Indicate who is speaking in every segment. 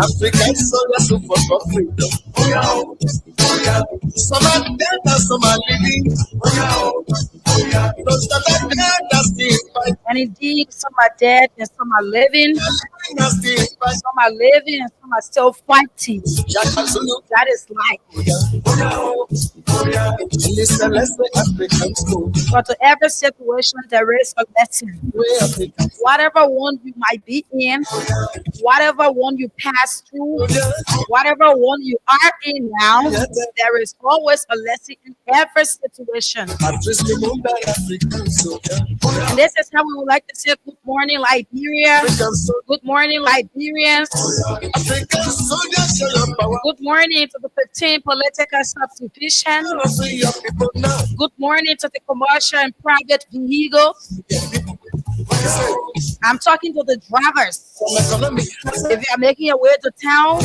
Speaker 1: African soldiers who fought for freedom. Some are dead and some are living. Those that are dead are still fighting.
Speaker 2: And indeed, some are dead and some are living. Some are living and some are still fighting. That is life. But to every situation, there is a lesson. Whatever one you might be in, whatever one you pass through, whatever one you are in now, there is always a lesson in every situation. And this is how we would like to say good morning, Liberia. Good morning, Liberians. Good morning to the 15 political subdivision. Good morning to the commercial and private vehicles. I'm talking to the drivers. If you are making your way to town,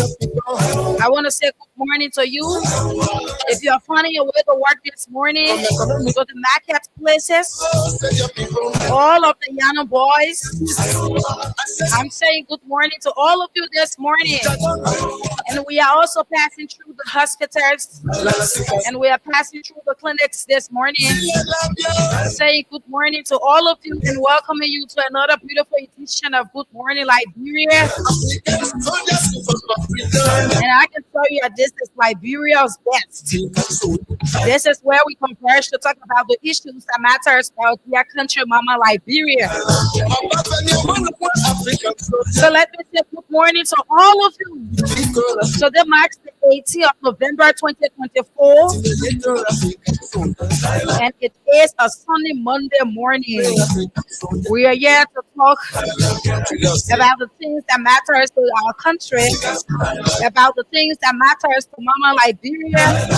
Speaker 2: I want to say good morning to you. If you are finding your way to work this morning, to the marketplaces, all of the young boys, I'm saying good morning to all of you this morning. And we are also passing through the hospitals, and we are passing through the clinics this morning, saying good morning to all of you and welcoming you to another beautiful edition of Good Morning Liberia. And I can tell you that this is Liberia's best. This is where we converge to talk about the issues that matters about your country, Mama Liberia. So let me say good good morning to all of you. So the marks the 18th of November 2024, and it is a sunny Monday morning. We are here to talk about the things that matters to our country, about the things that matters to Mama Liberia,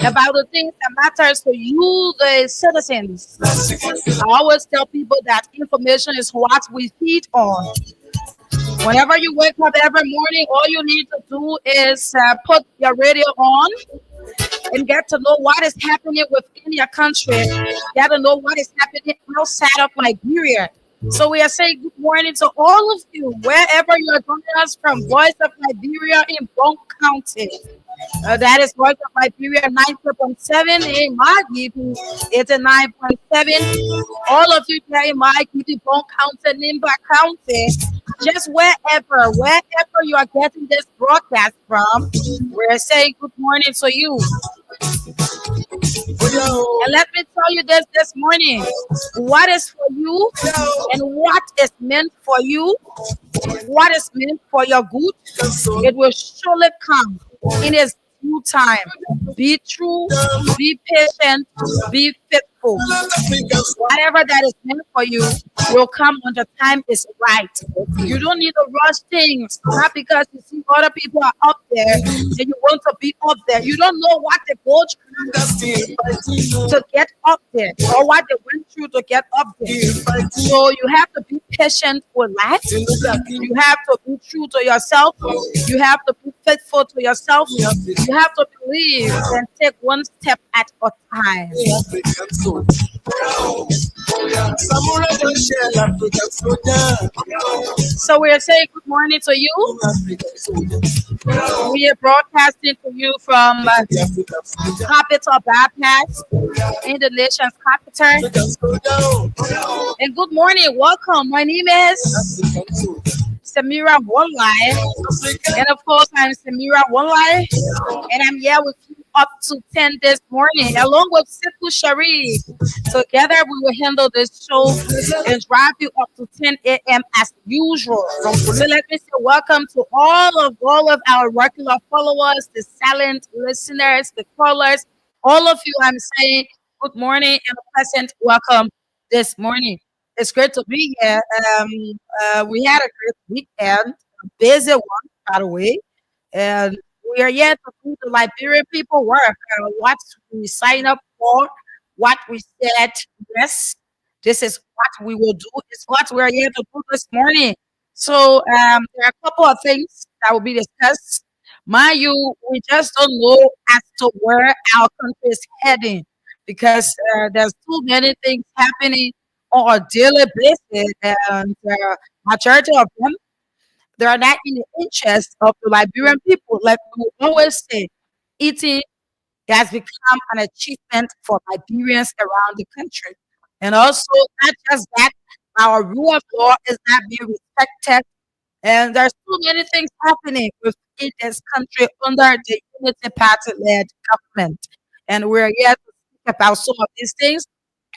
Speaker 2: about the things that matters to you, the citizens. I always tell people that information is what we feed on. Whenever you wake up every morning, all you need to do is put your radio on and get to know what is happening within your country. Get to know what is happening outside of Liberia. So we are saying good morning to all of you, wherever you are joining us from. Voice of Liberia in Bronx County. That is Voice of Liberia 90.7 in Margibi, 89.7. All of you there in Margibi, Bronx County, Nimba County. Just wherever you are getting this broadcast from, we're saying good morning to you. And let me tell you this morning, what is for you and what is meant for you, what is meant for your good, it will surely come in its due time. Be true, be patient, be faithful. Whatever that is meant for you will come when the time is right. You don't need to rush things, not because you see other people are up there and you want to be up there. You don't know what they go through to get up there or what they went through to get up there. So you have to be patient with life. You have to be true to yourself. You have to be faithful to yourself. You have to believe and take one step at a time. So we are saying good morning to you. We are broadcasting to you from Capital Bypass in the nation's capital. And good morning, welcome. My name is Samira Wonlai, and of course I'm Samira Wonlai, and I'm here with you up to 10 this morning, along with Sifu Sharif. Together we will handle this show and drive you up to 10 a.m. as usual. So let me say welcome to all of our regular followers, the silent listeners, the callers, all of you. I'm saying good morning and a pleasant welcome this morning. It's great to be here. We had a great weekend, a busy one, by the way. And we are yet to do the Liberian people work. What we sign up for, what we said, yes, this is what we will do, is what we are here to do this morning. So there are a couple of things that will be discussed. Mind you, we just don't know as to where our country is heading because there's too many things happening on a daily basis, and majority of them they are not in the interest of the Liberian people. Like we always say, eating has become an achievement for Liberians around the country. And also, not just that, our rule of law is not being respected. And there's too many things happening within this country under the Unity Party-led government. And we're here to speak about some of these things.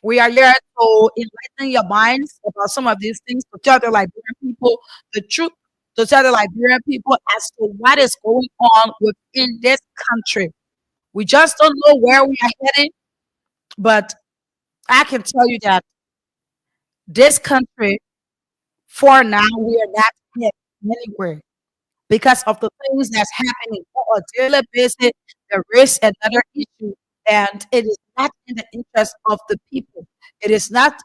Speaker 2: We are here to enlighten your minds about some of these things, to tell the Liberian people the truth, to tell the Liberian people as to what is going on within this country. We just don't know where we are heading, but I can tell you that this country, for now, we are not heading anywhere because of the things that's happening on a daily basis. There is another issue, and it is not in the interest of the people. It is not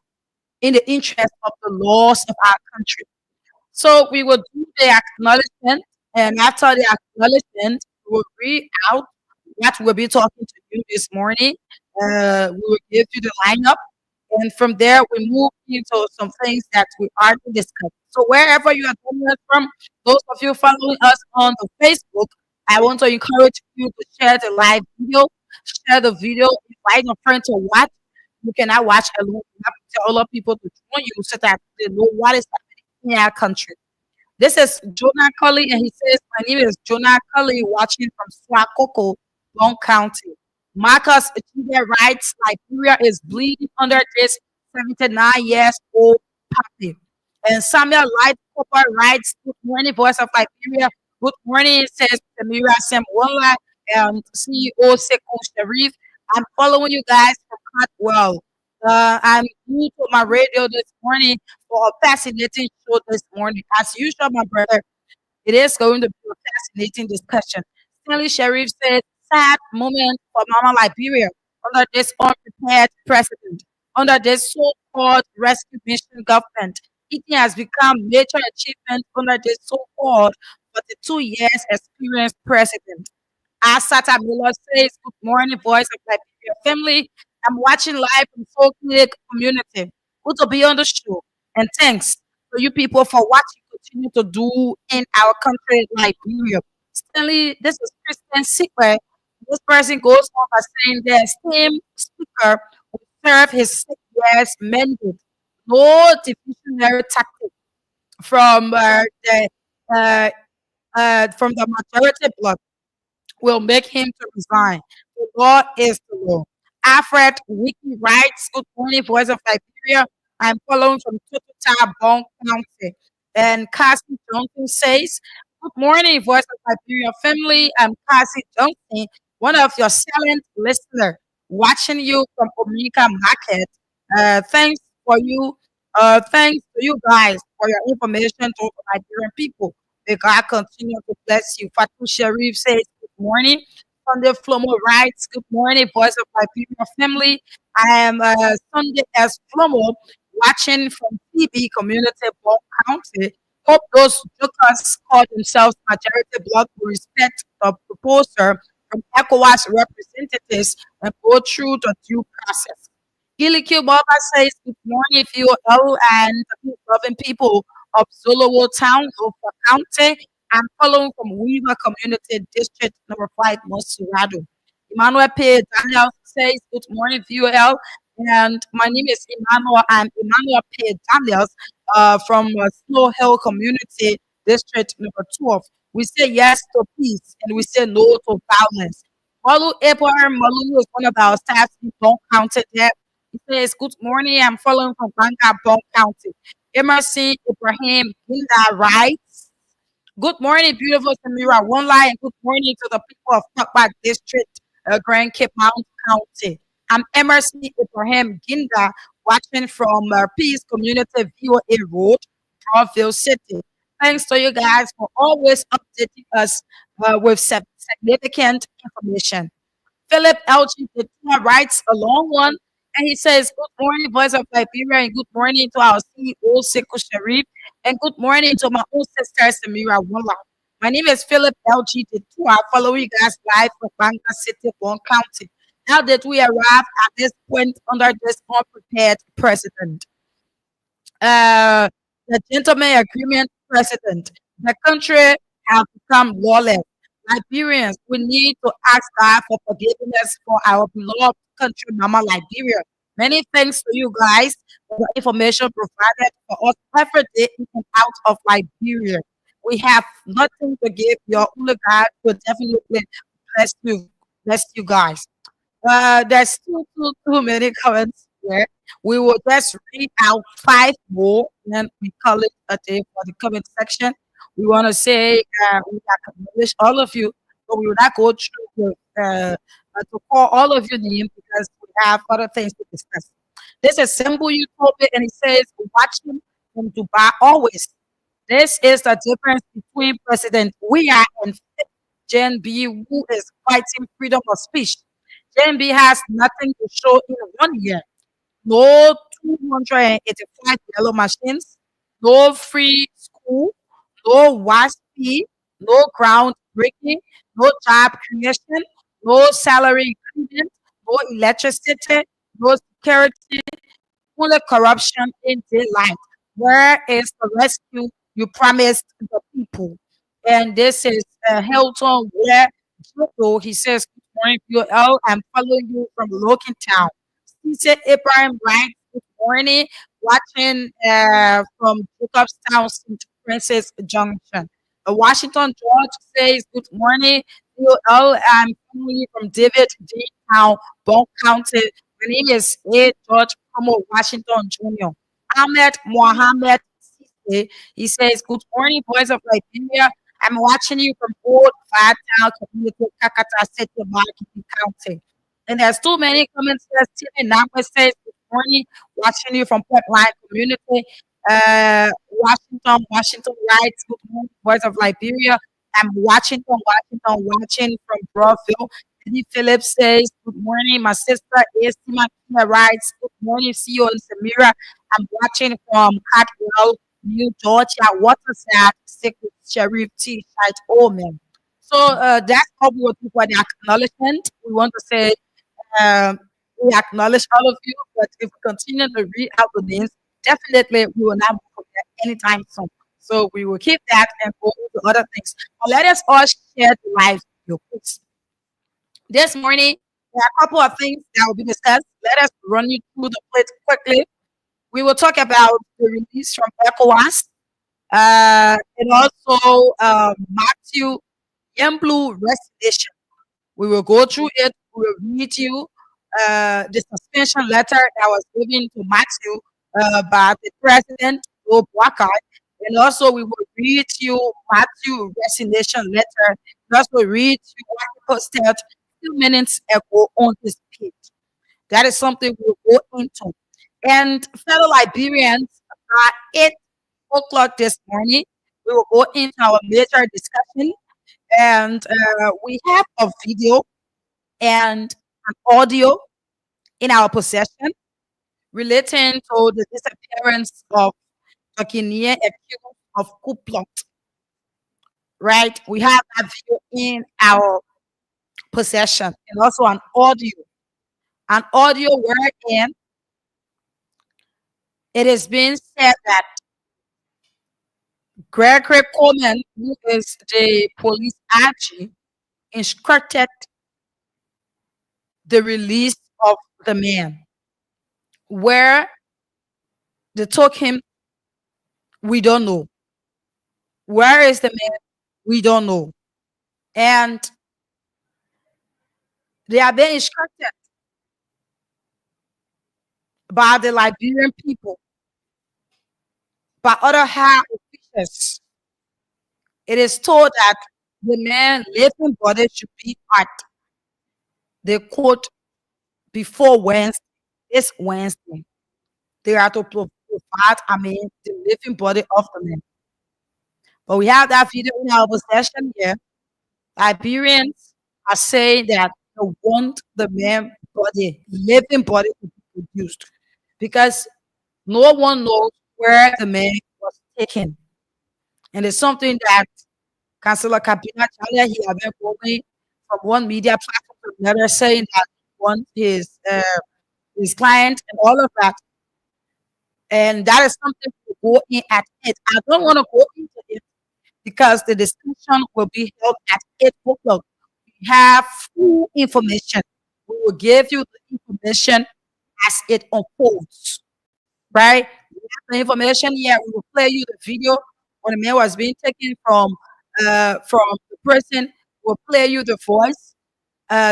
Speaker 2: in the interest of the laws of our country. So we will do the acknowledgement, and after the acknowledgement, we will read out what we'll be talking to you this morning. We will give you the lineup, and from there we move into some things that we are to discuss. So wherever you are joining us from, those of you following us on the Facebook, I want to encourage you to share the live video, share the video, invite a friend to watch. You cannot watch alone. You have to tell other people to join you so that they know what is happening in our country. This is Jonah Cully, and he says, my name is Jonah Cully, watching from Swakoko, Long County. Marcus Achille writes, Liberia is bleeding under this 79 years old puppy. And Samuel Light Cooper writes, good morning, voice of Liberia. Good morning, says Samira Samwala and CEO Seko Sharif. I'm following you guys from Cotwell. I'm new to my radio this morning for a fascinating show this morning. As usual, my brother, it is going to be a fascinating discussion. Stanley Sharif said, sad moment for Mama Liberia under this unprepared president, under this so-called rescue mission government. It has become major achievement under this so-called 42 years experienced president. Asata Miller says, good morning, voice of Liberia family. I'm watching live from Salt Lake community. Good to be on the show. And thanks to you people for what you continue to do in our country, Liberia. Stanley, this is Christian Secret. This person goes on by saying the same speaker will serve his 6 years mandate. No divisionary tactic from uh, from the majority bloc will make him to resign. The law is the law. Alfred Wiki writes, good morning, voice of Liberia. I'm following from Tututa, Bon County. And Cassie Johnson says, good morning, voice of Liberia family. I'm Cassie Johnson, one of your silent listeners, watching you from Omega Market. Thanks for you. Thanks to you guys for your information to the Liberian people. May God continue to bless you. Fatu Sharif says, good morning. Sunday Flomo writes, good morning, voice of my people family. I am Sunday S. Flomo, watching from TB Community, Ball County. Hope those jokers call themselves majority bloc will respect the proposer from ECOWAS representatives and go through the due process. Gilly Q Baba says, good morning, FUL and the loving people of Zolowo Town, Opa County. I'm following from Weaver Community District number 5, Mosirado. Emmanuel P. Daniel says, good morning, VUL. And my name is Emmanuel. I'm Emmanuel P. Daniels from Snow Hill Community District number 12. We say yes to peace and we say no to violence. Malu Abraham Malu is one of our staff in Bon County there. He says, good morning. I'm following from Banga, Bon County. Emerson Ibrahim Ginda writes, good morning, beautiful Samira. One line, and good morning to the people of Pakpak District, Grand Cape Mountain County. I'm Emerson Ibrahim Ginda, watching from Peace Community VOA Road, Broadville City. Thanks to you guys for always updating us with significant information. Philip LG writes a long one, and he says, good morning, voice of Liberia, and good morning to our CEO, Sekou Sharif, and good morning to my own sister, Samira Walla. My name is Philip LG I follow you guys live from Banga City, Bon County. Now that we arrive at this point under this unprepared president, uh, the gentleman agreement president, the country has become lawless. Liberians, we need to ask God for forgiveness for our beloved country, Mama Liberia. Many thanks to you guys for the information provided for us every day in and out of Liberia. We have nothing to give. Your only God will definitely bless you guys. There's too many comments here. We will just read out 5 more, and then we call it a day for the comment section. We want to say we acknowledge all of you, but we will not go through to call all of your names because we have other things to discuss. This is Simple Utopia, and it says, watching from Dubai always. This is the difference between President Weah and Gen B, who is fighting freedom of speech. Gen B has nothing to show in 1 year. No 285 yellow machines, no free school, no WASP, no groundbreaking, no job creation, no salary increment, no electricity, no security, only corruption in daylight. Where is the rescue you promised the people? And this is Hilton where Joto, he says, good morning, POL. I'm following you from Logan Town. He said, Abraham writes, good morning, watching from Jacobstown, St. Francis Junction. Washington George says, good morning, POL. I'm following you from David D. Town, Bon County. My name is A. George Promo Washington Jr. Ahmed Mohammed Okay. He says, "Good morning, boys of Liberia. I'm watching you from Old Fat Town Community, Kakata City, Marketing County." And there's too many comments here. Stephen Napa says, "Good morning, watching you from Pipeline Community, Washington writes, "Good morning, boys of Liberia. I'm watching from Broadville." Eddie Phillips says, "Good morning, my sister Estima Kia writes, "Good morning, CEO and Samira. I'm watching from Catwell, New Georgia. What is that? Secret Sheriff T. Site Omen." So that's how we will do for the acknowledgement. We want to say um, we acknowledge all of you, but if we continue to read out the names, definitely we will not forget anytime soon. So we will keep that and go to other things. But let us all share the live video, please. This morning, there are a couple of things that will be discussed. Let us run you through the plate quickly. We will talk about the release from ECOWAS and also Matthew Yemblu resignation. We will go through it. We will read you the suspension letter that was given to Matthew by the president, Joe Blackard. And also, we will read you Matthew resignation letter. We also read you what he posted a few minutes ago on his page. That is something we'll go into. And fellow Liberians, at 8 o'clock this morning, we will go into our major discussion. And we have a video and an audio in our possession relating to the disappearance of a Guinean accused of coup plot. Right? We have that video in our possession and also an audio wherein it is being said that Gregory Coleman, who is the police IG, instructed the release of the man. Where they took him, we don't know. Where is the man? We don't know. And they have been instructed by the Liberian people, by other high officials. It is told that the man living body should be at the court before Wednesday, this Wednesday. They are to provide, the living body of the man. But we have that video in our possession here. Liberians are saying that they want the man body, living body to be produced because no one knows where the man was taken. And it's something that Councillor Kabina Chalia, he has been going from one media platform to another saying that he wants his client and all of that. And that is something to go in at it. I don't want to go into it because the discussion will be held at 8 o'clock. We have full information. We will give you the information as it unfolds. Right? We have the information here. We will play you the video when the man was being taken from the person. We'll play you the voice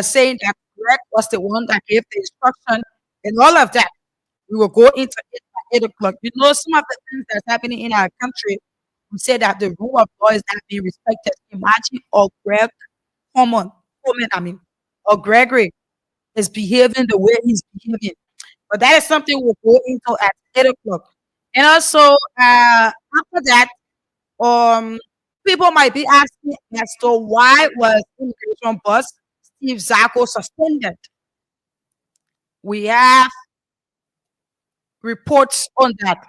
Speaker 2: saying that Greg was the one that gave the instruction and all of that. We will go into it at 8 o'clock. You know, some of the things that's happening in our country, we say that the rule of law is not being respected. Imagine or Greg or Gregory is behaving the way he's behaving. But that is something we'll go into at 8 o'clock. And also, after that, um, people might be asking as to why was immigration boss Steve Zako suspended. We have reports on that.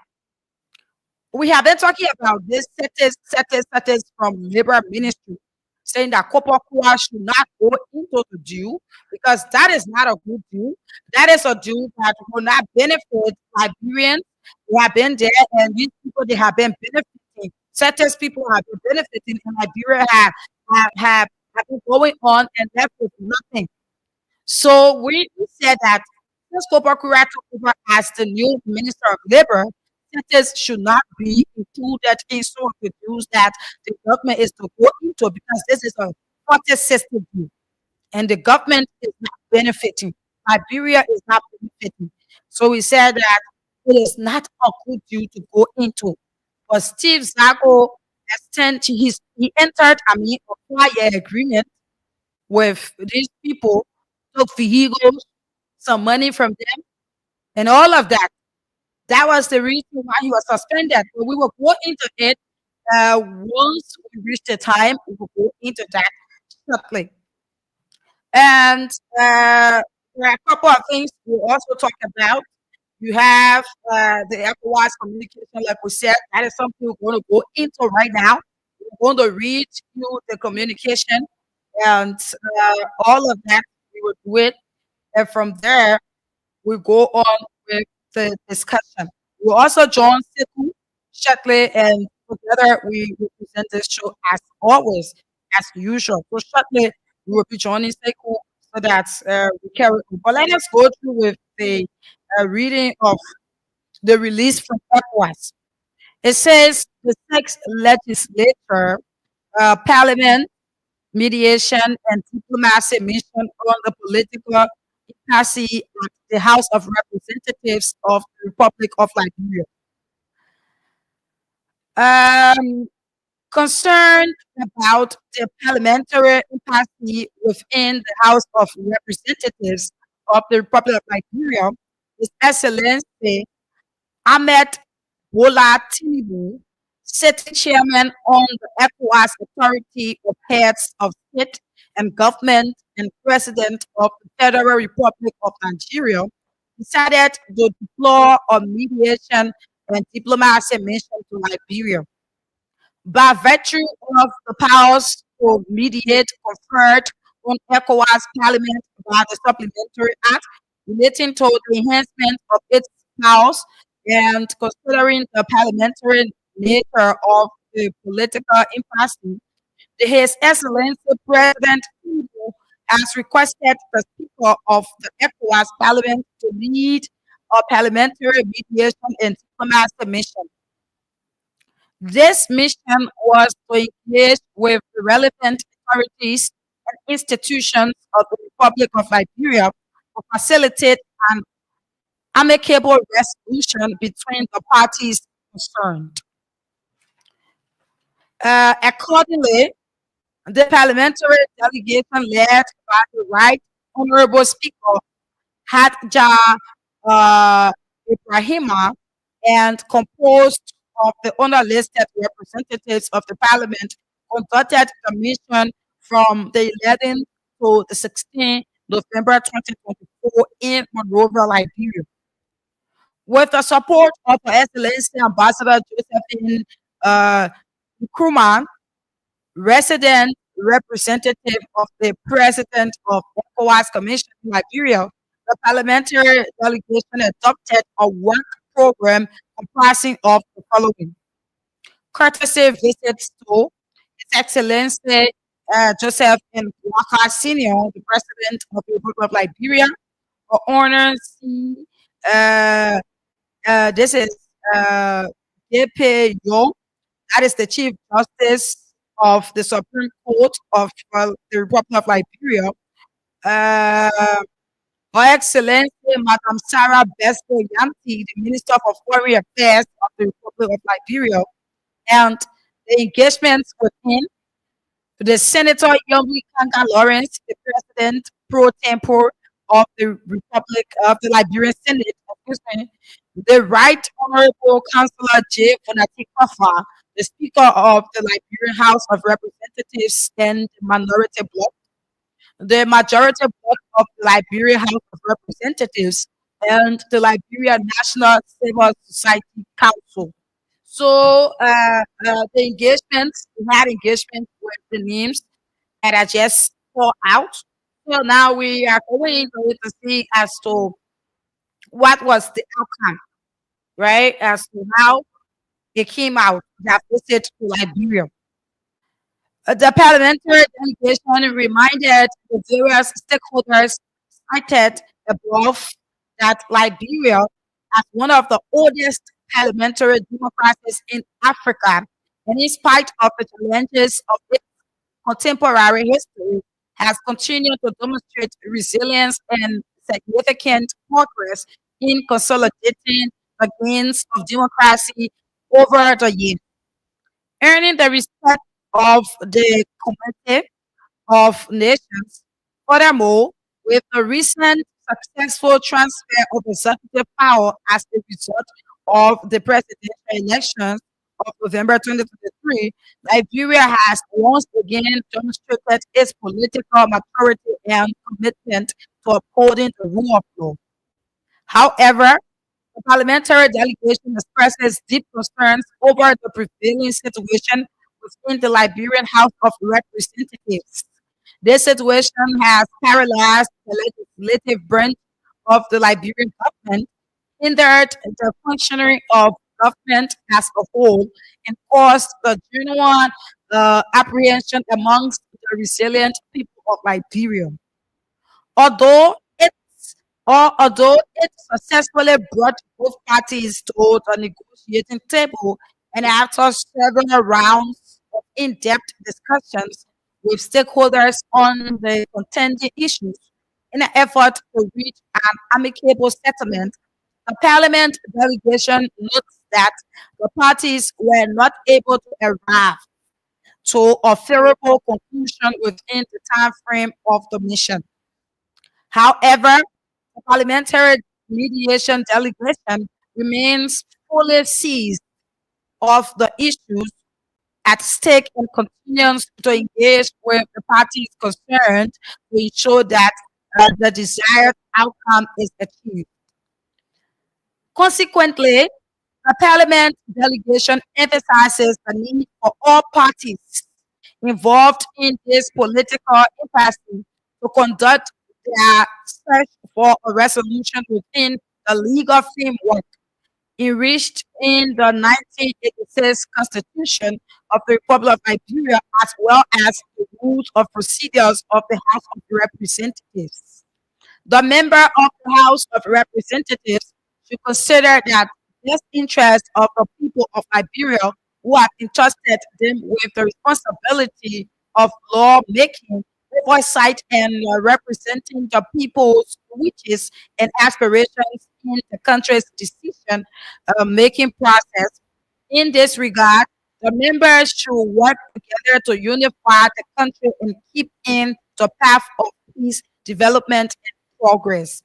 Speaker 2: We have been talking about this status from Labor Ministry, saying that Kopakua should not go into the deal because that is not a good deal. That is a deal that will not benefit Liberians who have been there, and these people they have been benefiting. Certain people have been benefiting, and Liberia have been going on and left with nothing. So we said that since Kopakura took over as the new Minister of Labor, senators should not be included in some of the deals that the government is to go into because this is a party system deal and the government is not benefiting. Liberia is not benefiting. So we said that it is not a good deal to go into. But Steve Zago he entered, a 5-year agreement with these people, took vehicles, some money from them, and all of that. That was the reason why he was suspended. But we will go into it once we reach the time. We will go into that shortly. And there are a couple of things we also talk about. You have the ECOWAS communication, like we said, that is something we're going to go into right now. We're going to read you the communication and all of that. We will do it. And from there, we go on with the discussion. We also join Sekou shortly, and together we will present this show as always, as usual. So shortly, we will be joining Sekou so that we carry on. But let us go through with the reading of the release from ECOWAS. It says the sixth legislature, parliament, mediation, and diplomacy mission on the political impasse at the House of Representatives of the Republic of Liberia. Um, Concerned about the parliamentary impasse within the House of Representatives of the Republic of Liberia, His Excellency Ahmed Bola Tinubu, sitting chairman on the ECOWAS Authority of Heads of State and Government and President of the Federal Republic of Nigeria, decided to deploy a mediation and diplomacy mission to Liberia. By virtue of the powers to mediate conferred on ECOWAS Parliament by the Supplementary Act relating to the enhancement of its powers and considering the parliamentary nature of the political impasse, His Excellency President Tinubu has requested the Speaker of the ECOWAS Parliament to lead a parliamentary mediation and diplomacy mission. This mission was to engage with the relevant authorities and institutions of the Republic of Liberia to facilitate an amicable resolution between the parties concerned. Accordingly, the parliamentary delegation led by the Right Honorable Speaker Hadja Ibrahima and composed of the unlisted representatives of the parliament conducted the mission from the 11th to the 16th November 2024 in Monrovia, Liberia. With the support of Her Excellency Ambassador Josephine Nkrumah, resident representative of the President of ECOWAS Commission in Liberia, the parliamentary delegation adopted a work program comprising of the following: courtesy visits to His Excellency Joseph N. Waka Sr., the President of the Republic of Liberia, for honor C. This is J.P. Yo, that is the Chief Justice of the Supreme Court of the Republic of Liberia. Her Excellency Madam Sarah Besto Yanti, the Minister for Foreign Affairs of the Republic of Liberia, and the engagements within the Senator Yombi Kanga Lawrence, the President pro tempore of the Republic of the Liberian Senate, excuse me, the Right Honorable Councillor J. Fonati Kafa, the Speaker of the Liberian House of Representatives and the Minority Bloc, the Majority Bloc of the Liberia House of Representatives, and the Liberia National Civil Society Council. So the engagements, we had engagements with the names that I just saw out. So now we are going to see as to what was the outcome, right? As to how it came out that visit to Liberia. The parliamentary delegation reminded the various stakeholders cited above that Liberia, as one of the oldest parliamentary democracies in Africa, and in spite of the challenges of its contemporary history, has continued to demonstrate resilience and significant progress in consolidating the gains of democracy over the years, earning the respect of the Committee of Nations. Furthermore, with the recent successful transfer of executive power as a result of the presidential elections of November 2023, Liberia has once again demonstrated its political maturity and commitment to upholding the rule of law. However, the parliamentary delegation expresses deep concerns over the prevailing situation within the Liberian House of Representatives. This situation has paralyzed the legislative branch of the Liberian government, hindered the functioning of government as a whole, and caused the genuine apprehension amongst the resilient people of Liberia. Although it successfully brought both parties to the negotiating table and after several rounds of in-depth discussions with stakeholders on the contending issues in an effort to reach an amicable settlement, the parliament delegation notes that the parties were not able to arrive to a favorable conclusion within the time frame of the mission. However, the parliamentary mediation delegation remains fully seized of the issues at stake and continues to engage with the parties concerned to ensure that the desired outcome is achieved. Consequently, the parliament delegation emphasizes the need for all parties involved in this political impasse to conduct their search for a resolution within the legal framework enriched in the 1986 Constitution of the Republic of Liberia, as well as the rules of procedures of the House of Representatives. The member of the House of Representatives should consider that the best interest of the people of Liberia who have entrusted them with the responsibility of lawmaking, oversight, and representing the people's wishes and aspirations in the country's decision making process. In this regard, the members should work together to unify the country and keep in the path of peace, development, and progress.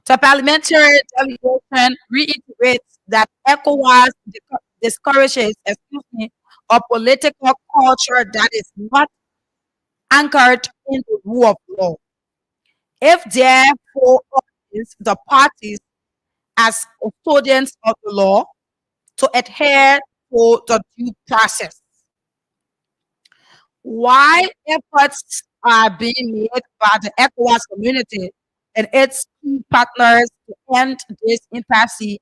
Speaker 2: The parliamentary delegation reiterates that ECOWAS discourages, a political culture that is not anchored in the rule of law. If therefore urges the parties as custodians of the law to adhere to the due process. While efforts are being made by the ECOWAS community and its key partners to end this impasse, the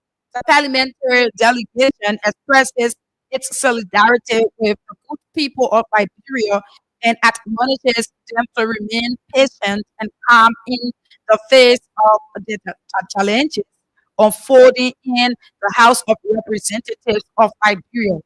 Speaker 2: parliamentary delegation expresses its solidarity with the good people of Liberia and admonishes them to remain patient and calm in the face of the challenges unfolding in the House of Representatives of Liberia.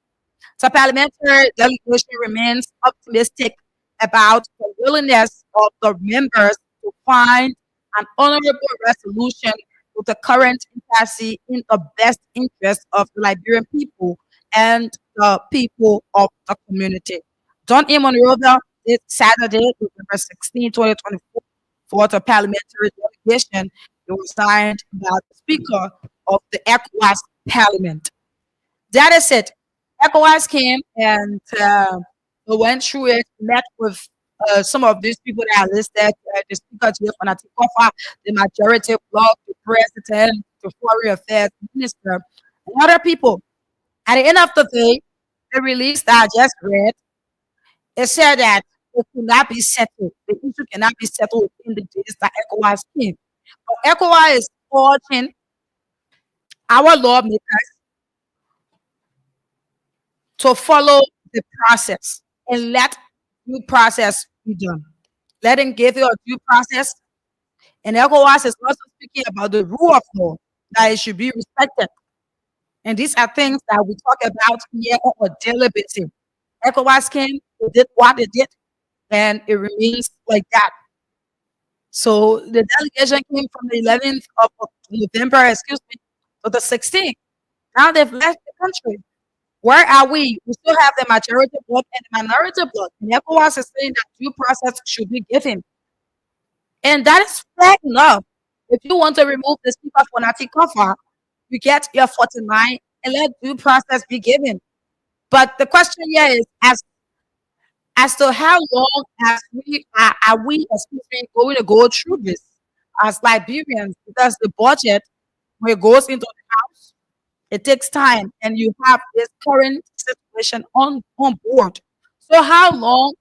Speaker 2: The parliamentary delegation remains optimistic about the willingness of the members to find an honorable resolution to the current impasse in the best interest of the Liberian people and the people of the community. Done in Monrovia this Saturday, November 16, 2024, for the parliamentary delegation. It was signed by the Speaker of the ECOWAS Parliament. That is it. ECOWAS came and went through it, met with some of these people that are listed, the Speaker, Jeff Anatikofa, the majority bloc, the President, the Foreign Affairs Minister, and other people. At the end of the day, the release that I just read, it said that it could not be settled. The issue cannot be settled in the days that ECOWAS came. But ECOWAS is urging our lawmakers to follow the process and let due process be done. Let them give you a due process. And ECOWAS is also speaking about the rule of law, that it should be respected. And these are things that we talk about here on a daily basis. ECOWAS came, they did what they did, and it remains like that. So the delegation came from the 11th of November, to the 16th. Now they've left the country. Where are we? We still have the majority bloc and the minority bloc. And ECOWAS is saying that due process should be given. And that is fair enough. If you want to remove the speaker for Nati Kofa, you get your 49 and let due process be given. But the question here is as to how long as are we excuse me, going to go through this as Liberians, because the budget when it goes into the house, it takes time, and you have this current situation on board. So how long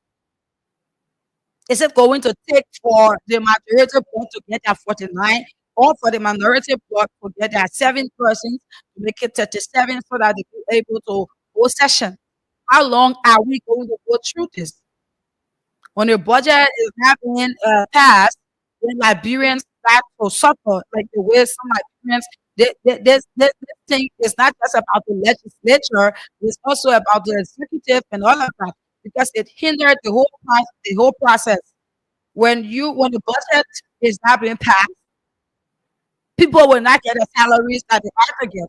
Speaker 2: is it going to take for the majority bloc to get their 49 or for the minority bloc to get their 7% to make it 37 so that they be able to hold session? How long are we going to go through this? When the budget is not being passed, then Liberians start to suffer, like the way some Liberians. This thing is not just about the legislature; it's also about the executive and all of that, because it hindered the whole process. When the budget is not being passed, people will not get the salaries that they ought to get,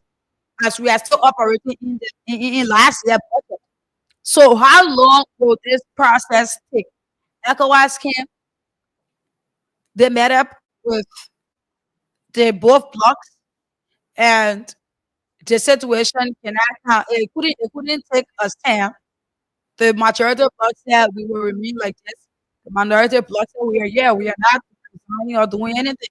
Speaker 2: as we are still operating in last year budget. So, how long will this process take? ECOWAS came, they met up with the both blocks, and the situation it couldn't take a stand. The majority bloc said we will remain like this. The minority bloc said we are not resigning or doing anything.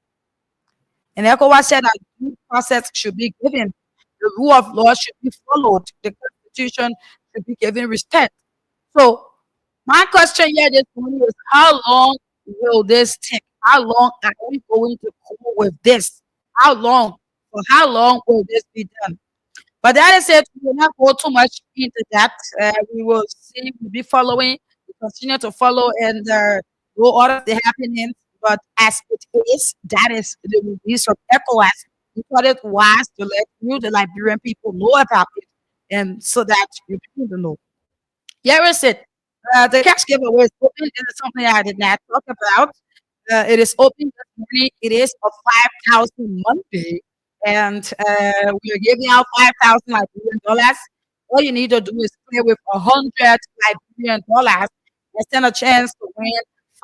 Speaker 2: And ECOWAS said that due process should be given. The rule of law should be followed. The constitution should be given respect. So my question here this morning is how long will this take? How long are we going to go with this? How long? For how long will this be done? But that is it. We will not go too much into that. We will see, we'll be following, we continue to follow and go out of the happenings. But as it is, that is the release of ECOWAS. We thought it wise to let you, the Liberian people, know about it, and so that you people know. Here is it. The cash giveaway is open. It is something I did not talk about. It is open this morning. It is a 5,000 Monday, and we are giving out 5,000 Liberian dollars. All you need to do is play with 100 Liberian dollars and stand a chance to win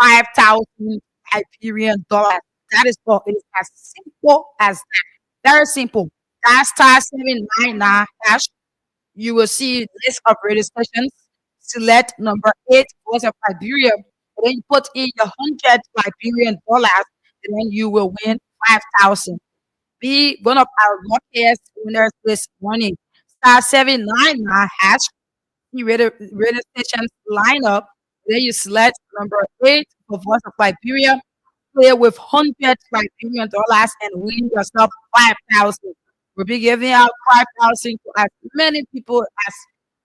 Speaker 2: 5,000 Liberian dollars. That is all. It is as simple as that. Very simple. That star 799 hash, you will see list of radio stations. Select number 8, Voice of Liberia. And then you put in your 100 Liberian dollars, and then you will win 5,000. Be one of our luckiest winners this morning. Star 799 hash, the radio stations line up. Then you select number 8 for Voice of Liberia. Play with 100 Liberian dollars and win yourself 5,000. We'll be giving out 5,000 to as many people as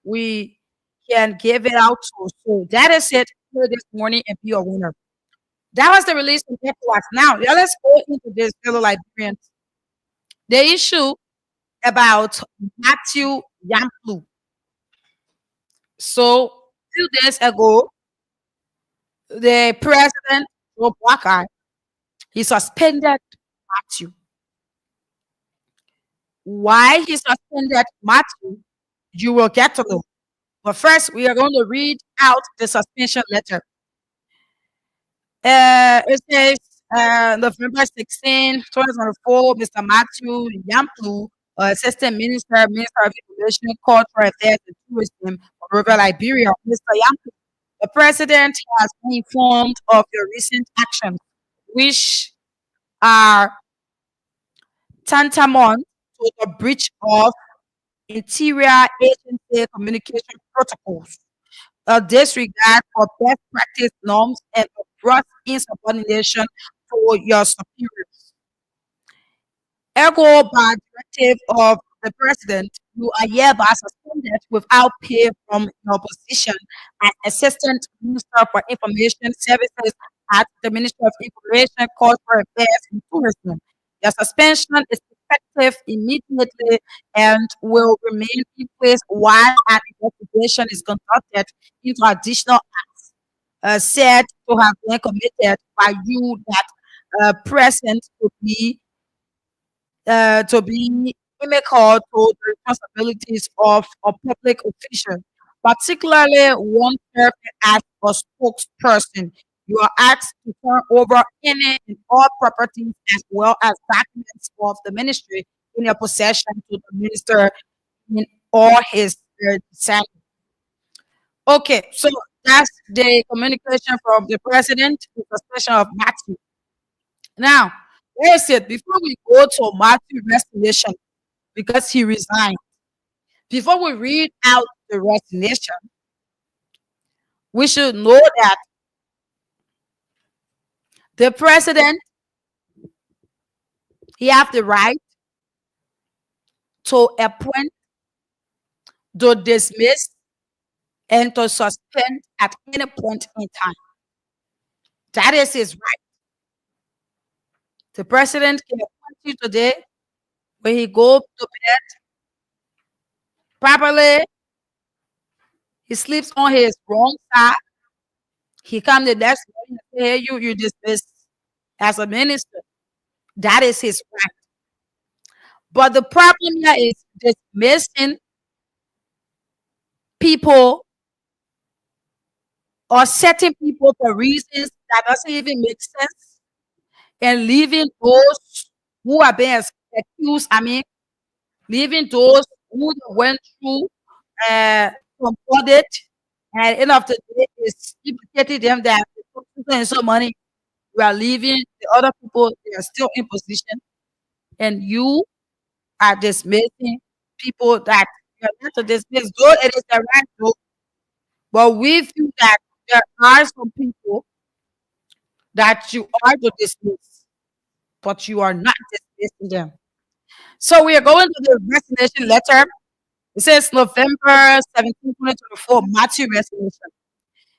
Speaker 2: we can give it out to. So that is it for this morning and be a winner. That was the release from ECOWAS. Now, let's go into this fellow Liberians. The issue about Matthew Yamplu. So, 2 days ago, the president, Joe Walker, he suspended Matthew. Why he suspended Matthew, you will get to know. But first, we are going to read out the suspension letter. It says November 16, 2024, Mr. Matthew Yamplu, Assistant Minister, Minister of Information, Cultural Affairs and Tourism of River Liberia. Mr. Yamplu, the President has been informed of your recent actions, which are tantamount to the breach of interior agency communication protocols, a disregard for best practice norms, and a gross insubordination to your superiors. Ergo, by directive of the President, you are hereby suspended without pay from your position as Assistant Minister for Information Services at the Ministry of Information, Cultural Affairs and Tourism. Your suspension is effective immediately and will remain in place while an investigation is conducted into additional acts said to have been committed by you that present to be inimical to the responsibilities of a public official, particularly one serving as a spokesperson. You are asked to turn over any and all properties as well as documents of the ministry in your possession to the minister in all his descendants. Okay, so that's the communication from the president to the session of Matthew. Now, where is it? Before we go to Matthew resignation, because he resigned, before we read out the resignation, we should know that the president, he have the right to appoint, to dismiss, and to suspend at any point in time. That is his right. The president can appoint you today when he go to bed properly, he sleeps on his wrong side. He come the next morning and say, hey, you dismissed as a minister. That is his right. But the problem here is dismissing people or setting people for reasons that doesn't even make sense and leaving those who are being accused, leaving those who went through some audit, and at the end of the day, it's implicating them that they took some money. You are leaving the other people, they are still in position, and you are dismissing people that you are not to dismiss. Though it is the right though, but we feel that there are some people that you are to dismiss, but you are not dismissing them. So we are going to the resignation letter. It says November 17, 2024, Matthew resignation.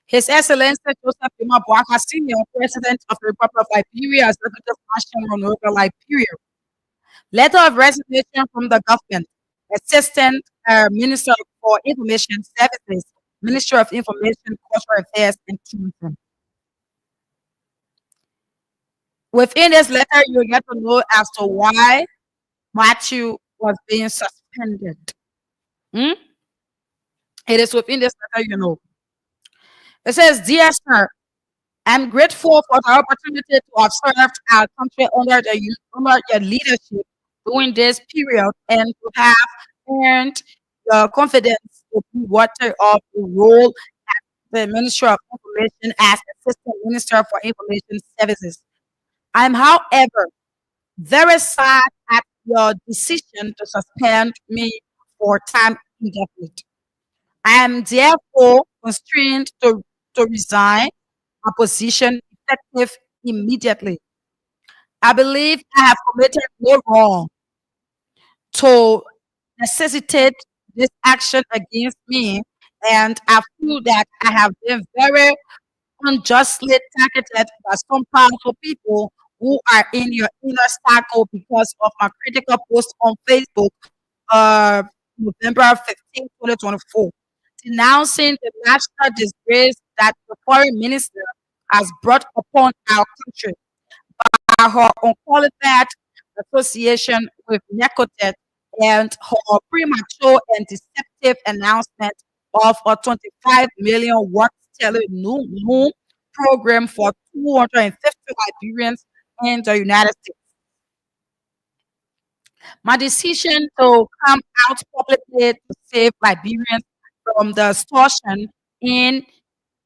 Speaker 2: His Excellency Joseph Juma Boaka, Senior President of the Republic of Liberia, Executive National Royal Liberia. Letter of resignation from the government. Assistant Minister for Information Services, Minister of Information, Cultural Affairs, and Tourism. Within this letter, you get to know as to why Matthew was being suspended. It is within this letter, you know. It says, Dear Sir, I'm grateful for the opportunity to have served our country under your leadership during this period and to have earned the confidence to be water of the role as the Minister of Information as Assistant Minister for Information Services. I'm, however, very sad at your decision to suspend me for time indefinite. I am therefore constrained to resign my position effective immediately. I believe I have committed no wrong to necessitate this action against me, and I feel that I have been very unjustly targeted by some powerful people who are in your inner circle because of my critical post on Facebook, uh, November 15, 2024, denouncing the national disgrace that the foreign minister has brought upon our country by her unqualified association with Necotet and her premature and deceptive announcement of a 25 million watt television program for 250 Liberians in the United States. My decision to come out publicly to save Liberians from the extortion in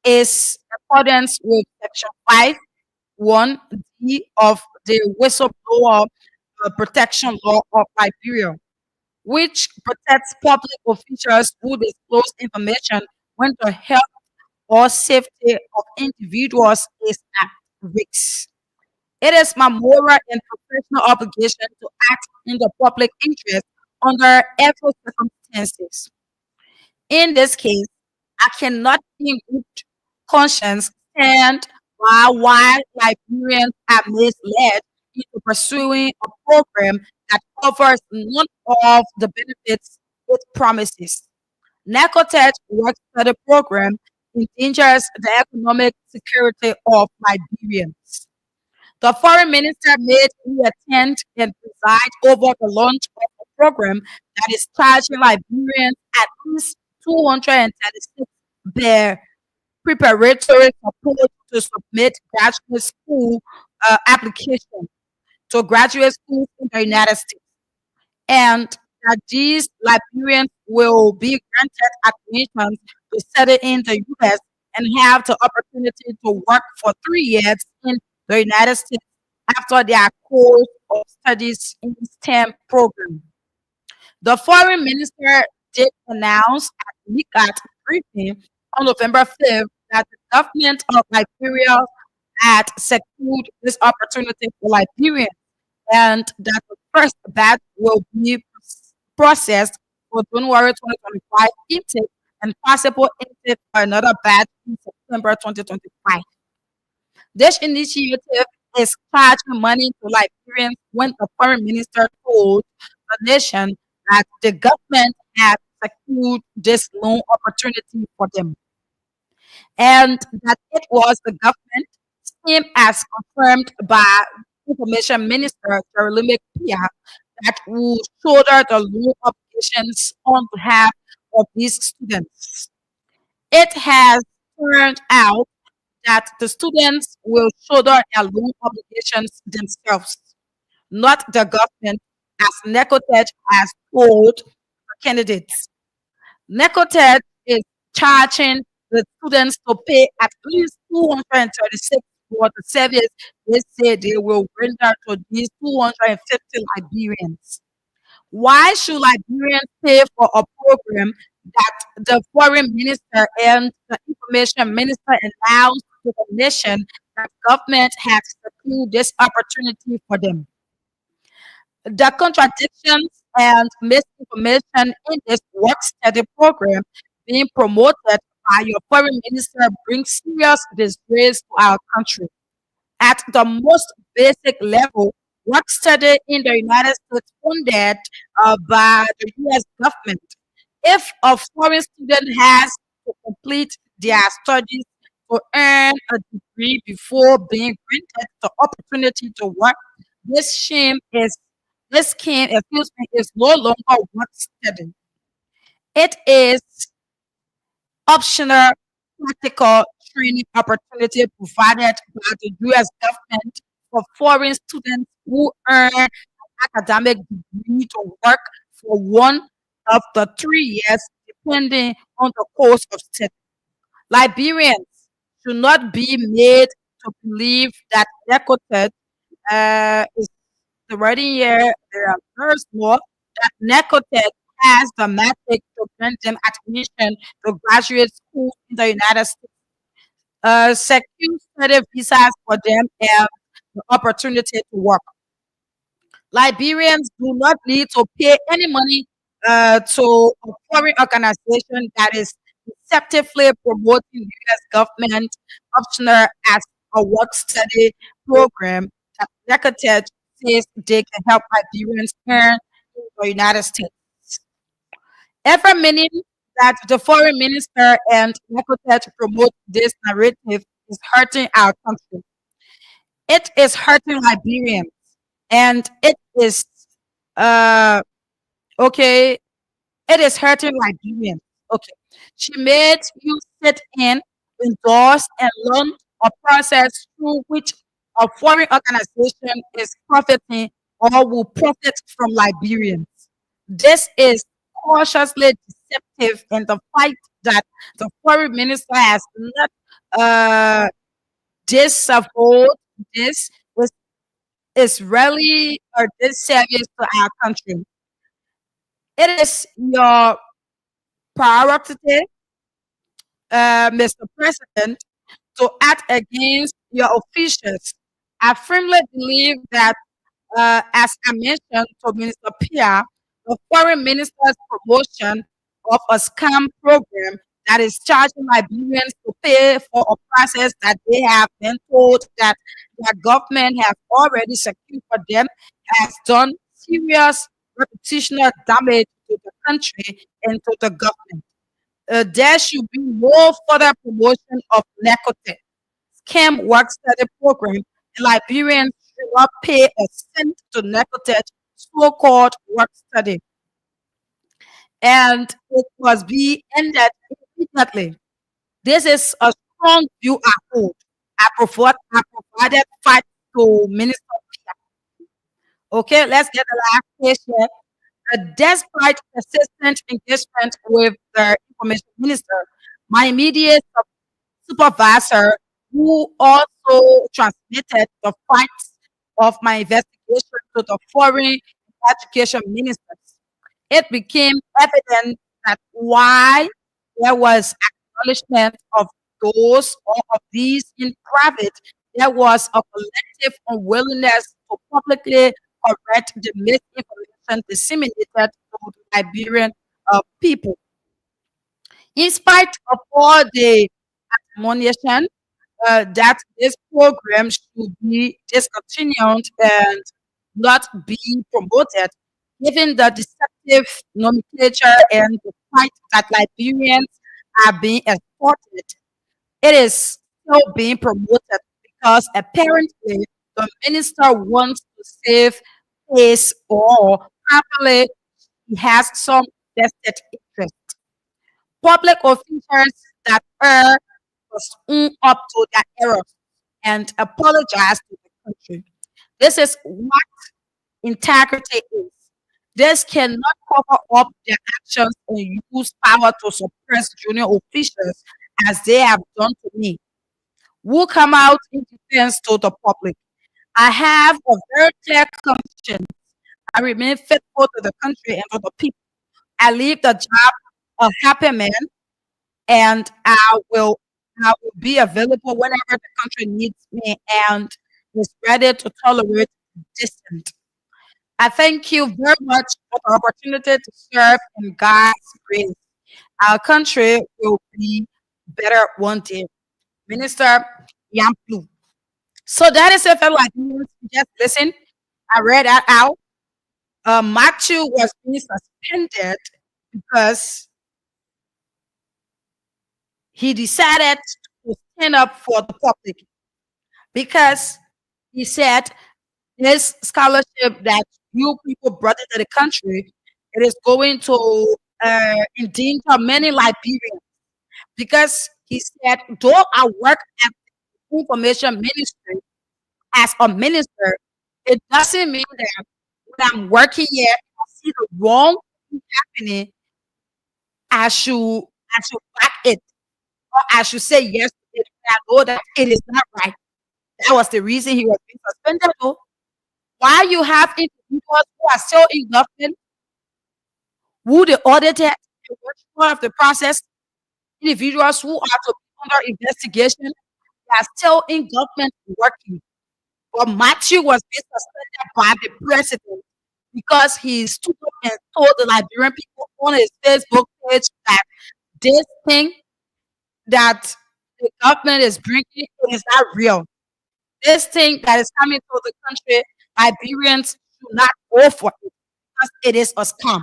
Speaker 2: is accordance with Section 5(1)(d) of the Whistleblower Protection Law of Liberia, which protects public officials who disclose information when the health or safety of individuals is at risk. It is my moral and professional obligation to act in the public interest under every circumstances. In this case, I cannot in good conscience stand by while Liberians are misled into pursuing a program that covers none of the benefits it promises. Narcotet works for the program endangers the economic security of Liberians. The foreign minister made me attend and preside over the launch of the program that is charging Liberians at least 236 their preparatory support to submit graduate school application to graduate schools in the United States, and that these Liberians will be granted admissions to settle in the U.S. and have the opportunity to work for 3 years in the United States after their course of studies in STEM program. The foreign minister did announce at NICAT briefing on November 5th that the government of Liberia had secured this opportunity for Liberians and that the first batch will be processed for January 2025 intake and possible intake for another batch in September 2025. This initiative is charging money to Liberians when the foreign minister told the nation that the government had secured this loan opportunity for them and that it was the government, same as confirmed by Information Minister Jeremy Pia, that will shoulder the loan obligations on behalf of these students. It has turned out that the students will shoulder their loan obligations themselves, not the government, as Necotech has told the candidates. Necotech is charging the students to pay at least 236 for the service they say they will render to these 250 Liberians. Why should Liberians pay for a program that the foreign minister and the information minister announced to the nation that government has secured this opportunity for them? The contradictions and misinformation in this work study program being promoted by your foreign minister brings serious disgrace to our country. At the most basic level, work study in the United States funded by the U.S. government. If a foreign student has to complete their studies to earn a degree before being granted the opportunity to work, this shame is this scheme, excuse me, is no longer work study. It is optional practical training opportunity provided by the U.S. government for foreign students who earn an academic degree to work for one of the 3 years, depending on the course of study. Liberians should not be made to believe that Decotet is the writing here. There are first law that Necotech has the magic to grant them admission to graduate school in the United States, secure study visas for them, and the opportunity to work. Liberians do not need to pay any money to a foreign organization that is deceptively promoting U.S. government optional as a work study program that Necotech says they can help Liberians earn in the United States. Every minute that the foreign minister and Necotech promote this narrative is hurting our country. It is hurting Liberians, and it is uh okay. It is hurting Liberians. Okay, she made you sit in, endorse, and learn a process through which a foreign organization is profiting or will profit from Liberians. This is cautiously deceptive in the fight that the foreign minister has not disavowed. This was is really a disservice to our country. It is your prerogative, Mr. President, to act against your officials. I firmly believe that, as I mentioned to Minister Pierre, the foreign minister's promotion of a scam program that is charging Liberians to pay for a process that they have been told that their government has already secured for them has done serious reputational damage to the country and to the government. There should be no further promotion of Necotech scam work study program. Liberians should not pay a cent to Necotech so-called work study. and it was be ended immediately. This is a strong view I hold. I provided fight to Minister. Okay, let's get the last question. Despite persistent engagement with the information minister, my immediate supervisor, who also transmitted the facts of my investigation to the foreign education ministers, it became evident that while there was acknowledgement of those or of these in private, there was a collective unwillingness to publicly correct the misinformation disseminated to the Liberian people. In spite of all the admonition that this program should be discontinued and not be promoted, given the deceptive nomenclature and the fact that Liberians are being exported. It is still being promoted because apparently the minister wants to save face or probably he has some vested interest. Public officials that err must own up to their errors and apologize to the country. This is what integrity is. This cannot cover up their actions and use power to suppress junior officials as they have done to me. Who come out in defense to the public. I have a very clear conscience. I remain faithful to the country and to the people. I leave the job a happy man, and I will be available whenever the country needs me and is ready to tolerate dissent. I thank you very much for the opportunity to serve in God's grace. Our country will be better one day. Minister Yamplu. So that is it, fellow Liberians. Just listen. I read that out. Matthew was being suspended because he decided to stand up for the public because he said this scholarship that you people brought into the country, it is going to endanger many Liberians because he said, though I work at the information ministry as a minister, it doesn't mean that when I'm working here, I see the wrong thing happening, I should back it or I should say yes to it. I know that it is not right. That was the reason he was being suspended. Though. Why you have individuals who are still in government, who they audited and were part of the process, individuals who are to be under investigation, they are still in government working. But Matthew was being suspended by the president because he stood up and told the Liberian people on his Facebook page that this thing that the government is bringing is not real. This thing that is coming to the country, Liberians should not go for it because it is a scam.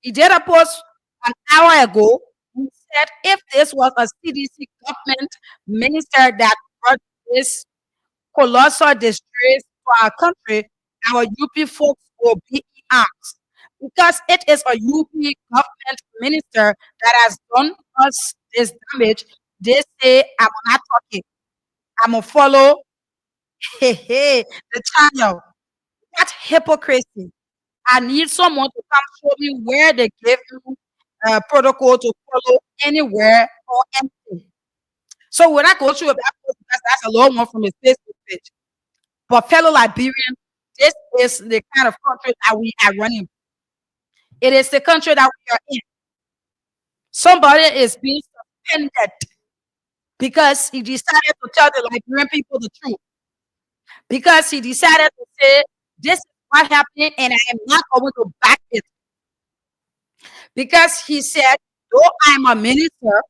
Speaker 2: He did a post an hour ago. He said if this was a CDC government minister that brought this colossal disgrace to our country, our UP folks will be in arms because it is a UP government minister that has done us this damage. They say, I'm not talking, I'm going to follow the channel. That's hypocrisy. I need someone to come show me where they gave you protocol to follow anywhere or anything. So when I go through that post, because that's a long one from his Facebook page. But fellow Liberian, this is the kind of country that we are running. It is the country that we are in. Somebody is being suspended because he decided to tell the Liberian people the truth. Because he decided to say, this is what happened and I am not going to back it. Because he said, though I'm a minister,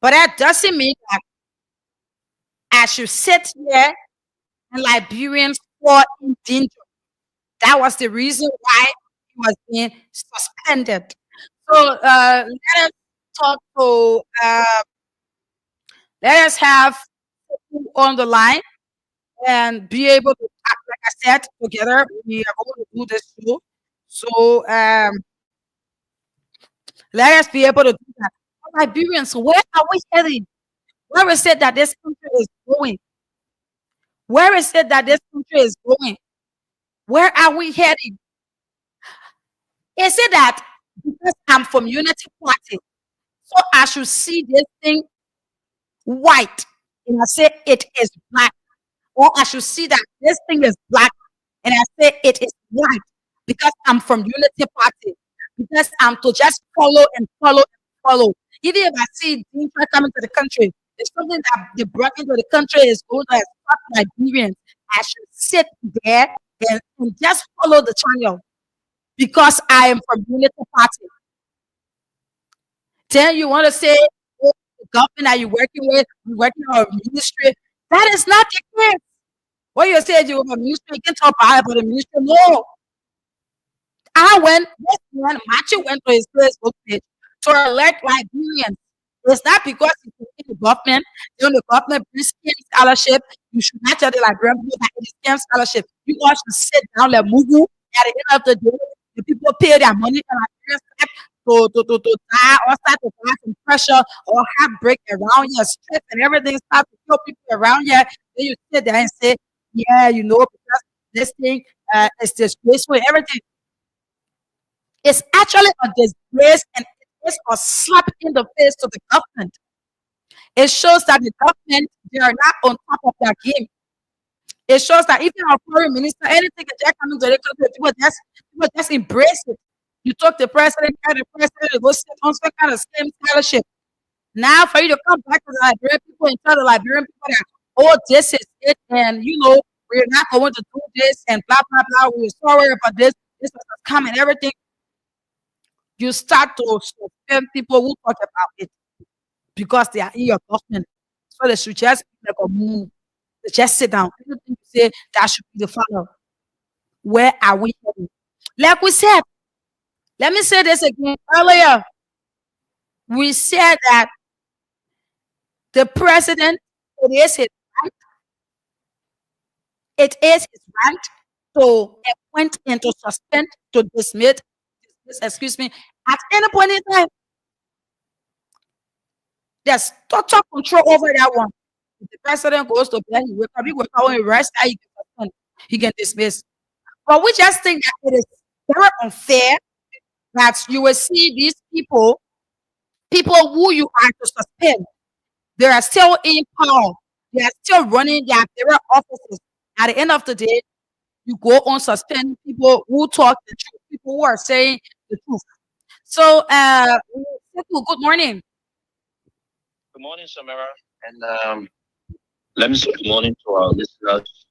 Speaker 2: but that doesn't mean that I should sit here and Liberians fall in danger. That was the reason why he was being suspended. So let us talk to, let us have people on the line and be able to, like I said, together we are going to do this show. So Let us be able to do that. Liberians, where are we heading? Where is it that this country is going? Where is it that this country is going? Where are we heading? Is it that because I'm from Unity Party, so I should see this thing white and I say it is black? Or I should see that this thing is black and I say it is white because I'm from Unity Party. Because I'm to just follow and follow and follow. Even if I see Dinka coming to the country, it's something that they brought into the country is going to affect Liberians. I should sit there and just follow the channel because I am from Unity Party. Then you want to say, oh, the government that you're working with, you're working on a ministry. That is not the case. What you said you were a ministry, you can talk about the ministry. No. This man, Machi went to his Facebook page to elect Liberians. It's not because he's in the government, the government brings scholarship. You should not tell the Liberian people that it is scam scholarship. You all should sit down and move. At the end of the day, the people pay their money and Liberians to die or start to die some pressure or heartbreak around your stress and everything start to kill people around you. Then you sit there and say, yeah, because this thing is disgraceful and everything. It's actually a disgrace and it is a slap in the face to the government. It shows that the government, they are not on top of their game. It shows that even our foreign minister, anything that they're coming to the country, people just embrace it. You talk to the president, go sit on some kind of same scholarship. Now for you to come back to the Liberian people and tell the Liberian people that, oh, this is it, and we're not going to do this, and blah blah blah. We're sorry about this. This was a scam and everything. You start to suspend people who talk about it because they are in your government. So they should just like a move. They just sit down. Everything you say that should be the follow. Where are we heading? Like we said, let me say this again. Earlier, we said that the president, it is his right. It is his right to appoint and to suspend, to dismiss, excuse me, at any point in time. There's total control over that one. If the president goes to bed, he wake up when he rest, he can suspend, he can dismiss. But we just think that it is very unfair that you will see these people who you are to suspend, they are still in power. They are still running their various offices. At the end of the day, you go on suspend people who talk the truth, people who are saying the truth. So, good morning.
Speaker 3: Good morning, Samara. And let me say good morning to our listeners.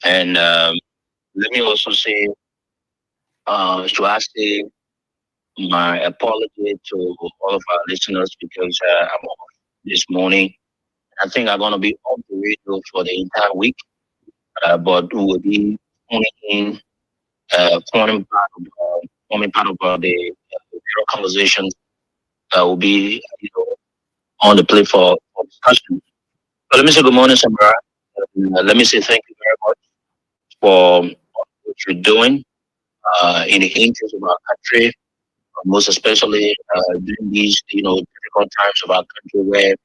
Speaker 3: And let me also say, my apology to all of our listeners because I'm off this morning. I think I'm going to be off the radio for the entire week, but we will be forming part of the conversations that will be on the plate for discussion. But let me say good morning, Samara. Let me say thank you very much for what you're doing in the interest of our country, most especially during these difficult times of our country where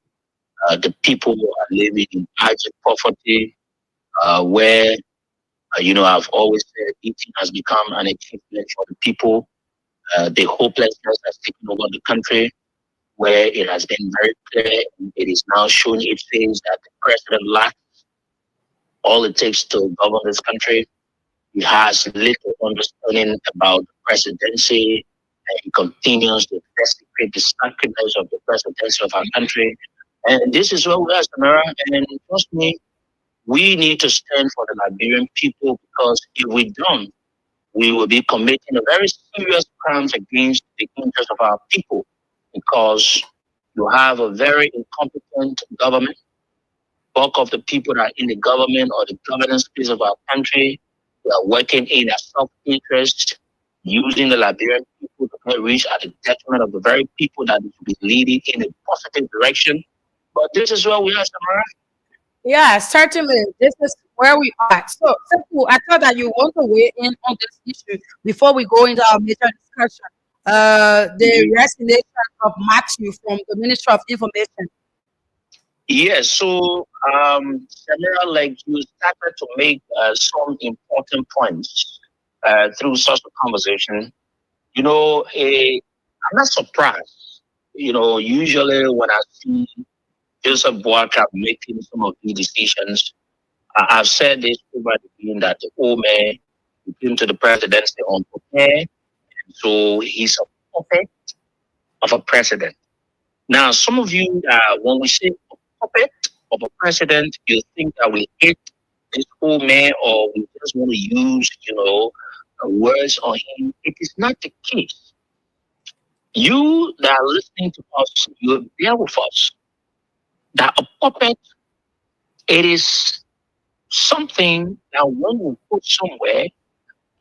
Speaker 3: the people are living in abject poverty, where I've always said eating has become an achievement for the people. The hopelessness has taken over the country, where it has been very clear, it is now showing its face that the president lacks all it takes to govern this country. He has little understanding about the presidency, and he continues to desecrate the sacredness of the presidency of our country. And this is where we are, Samara. And trust me, we need to stand for the Liberian people because if we don't, we will be committing a very serious crimes against the interests of our people because you have a very incompetent government. Bulk of the people that are in the government or the governance space of our country, they are working in their self-interest, using the Liberian people to reach at the detriment of the very people that should be leading in a positive direction. But this is where we are, Samara.
Speaker 2: Yeah, certainly. This is where we are. So, I thought that you want to weigh in on this issue before we go into our major discussion. the resignation of Matthew from the Ministry of Information.
Speaker 3: Yes, so Samira, like you started to make some important points through such a conversation. I'm not surprised. Usually when I see Joseph Boakai making some of these decisions, I've said this over the being that the old man came to the presidency unprepared, so he's a puppet of a president. Now, some of you, when we say a puppet of a president, you think that we hate this old man or we just want to use, words on him. It is not the case. You that are listening to us, you're there with us. That a puppet, it is something that one will put somewhere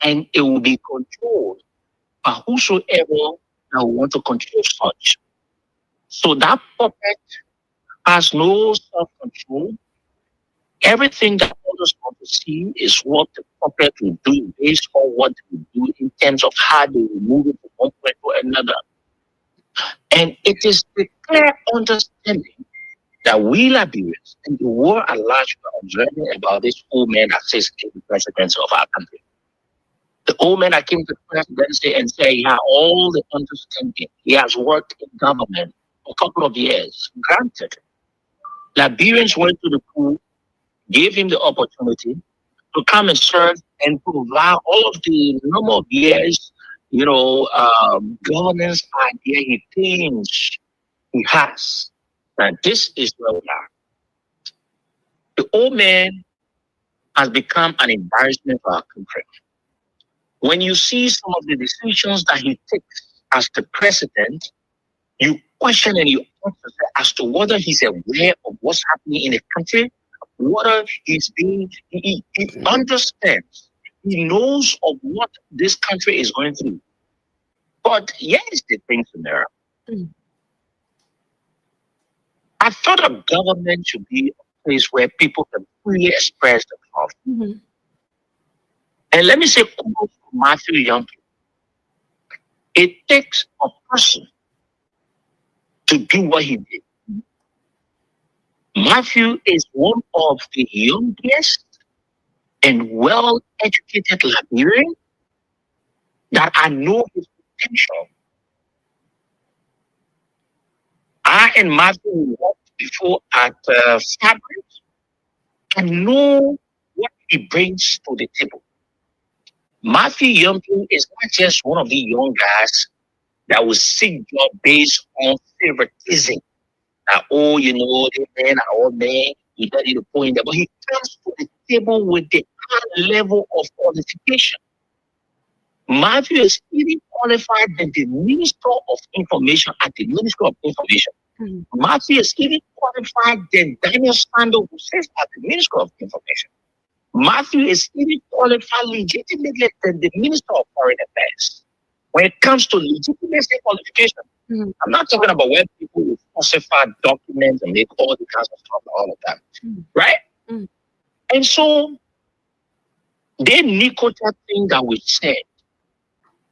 Speaker 3: and it will be controlled by whosoever that will want to control such. So that puppet has no self-control. Everything that others want to see is what the puppet will do based on what they will do in terms of how they will move it from one point to another. And it is the clear understanding that we Liberians and the world at large are observing about this old man that says in the presidency of our country. The old man that came to the presidency and said he had all the understanding. He has worked in government for a couple of years. Granted, Liberians went to the pool, gave him the opportunity to come and serve and provide all of the number of years, governance idea he thinks he has. And this is where we are. The old man has become an embarrassment for our country. When you see some of the decisions that he takes as the president, you question and you answer as to whether he's aware of what's happening in the country, whether he understands, he knows of what this country is going through. But here's the thing, Samira. I thought a government should be a place where people can freely express themselves.
Speaker 2: Mm-hmm.
Speaker 3: And let me say, kudos to Matthew Young. It takes a person to do what he did. Matthew is one of the youngest and well-educated Liberians that I know his potential. I and Matthew worked before at Fabric and know what he brings to the table. Matthew Youngkin is not just one of the young guys that will seek job based on favoritism. That, the men are all men, you don't need to point that. But he comes to the table with the high level of qualification. Matthew is even qualified than the Minister of Information at the Ministry of Information. Mm-hmm. Matthew is even qualified than Daniel Sando, who says at the Ministry of Information. Matthew is even qualified legitimately than the Minister of Foreign Affairs. When it comes to legitimacy qualification, mm-hmm. I'm not talking about when people will falsify documents and make all the kinds of stuff, all of that, mm-hmm. right? Mm-hmm. And so, they nicotine thing that we said.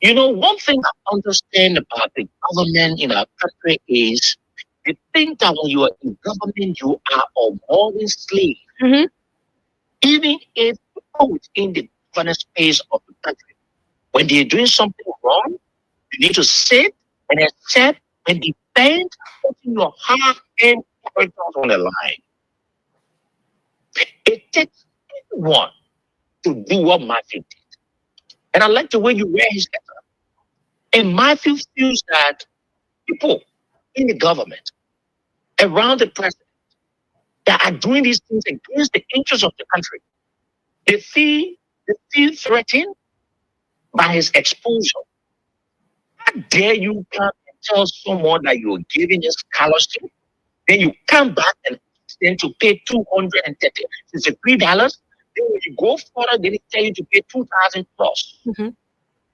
Speaker 3: One thing I understand about the government in our country is the thing that when you are in government, you are a moral slave. Mm-hmm. Even if people within the governance space of the country, when they're doing something wrong, you need to sit and accept and defend, putting your heart and character on the line. It takes everyone to do what Matthew did. And I like the way you wear his letter. And Matthew feels that people in the government, around the president, that are doing these things against the interests of the country, they feel threatened by his exposure. How dare you come and tell someone that you're giving a scholarship, then you come back and ask them to pay $263. Then when you go further, they tell you to pay $2,000 plus. Mm-hmm.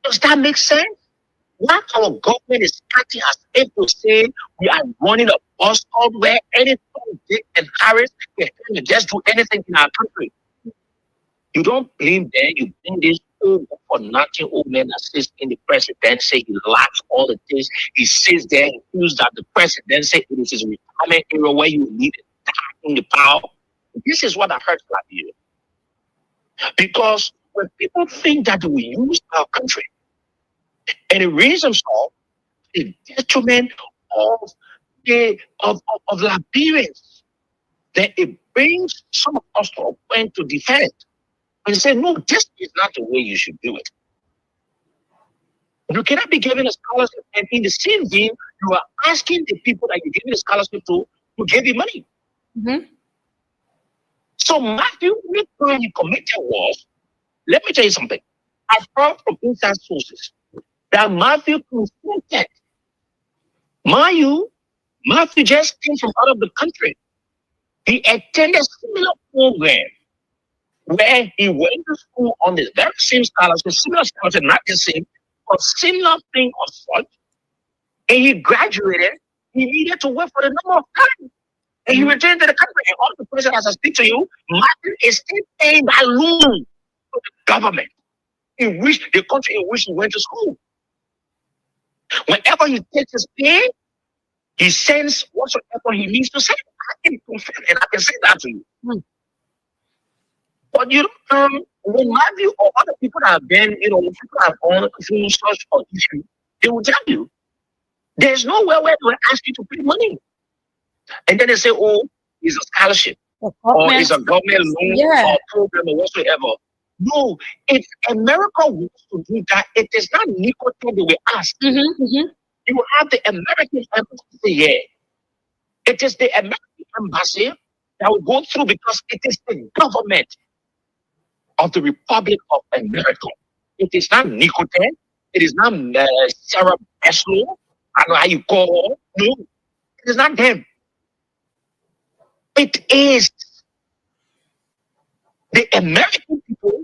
Speaker 3: Does that make sense? What our government is acting as if to say we are running a bus stop where anything Dick and Harris can just do anything in our country. You don't blame them, you blame this old for nothing old man that sits in the presidency. He lacks all the things. He sits there and feels that the presidency it is his retirement era where you need it in the power. This is what I heard Liberia. Because when people think that we use our country, and the reasons for the detriment of of Liberians, then it brings some of us to a point to defend and say, no, this is not the way you should do it. You cannot be given a scholarship, and in the same vein, you are asking the people that you're giving a scholarship to give you money.
Speaker 2: Mm-hmm.
Speaker 3: So Matthew, which crime he committed was, let me tell you something. I've heard from inside sources that Matthew confronted. Matthew just came from out of the country. He attended a similar program where he went to school on the very same scholarship, similar scholarship, not the same, but similar thing of such. And he graduated. He needed to work for the number of time. And he returned to the country. And all the person as I speak to you, Matthew is still paying that loan to the government in which the country in which he went to school. Whenever he takes his pay, he sends whatsoever he needs to send. I can confirm and I can say that to you. But when Matthew or other people that have been, people have gone through such an issue, they will tell you there's nowhere where they will ask you to pay money. And then they say, oh, it's a scholarship or it's a government loan or program or whatsoever. No, if America wants to do that, it is not nicotine they will ask. You have the American embassy here. It is the American embassy that will go through because it is the government of the Republic of America. It is not nicotine. It is not Sarah Beslow. I don't know how you call her. No, it is not them. It is the American people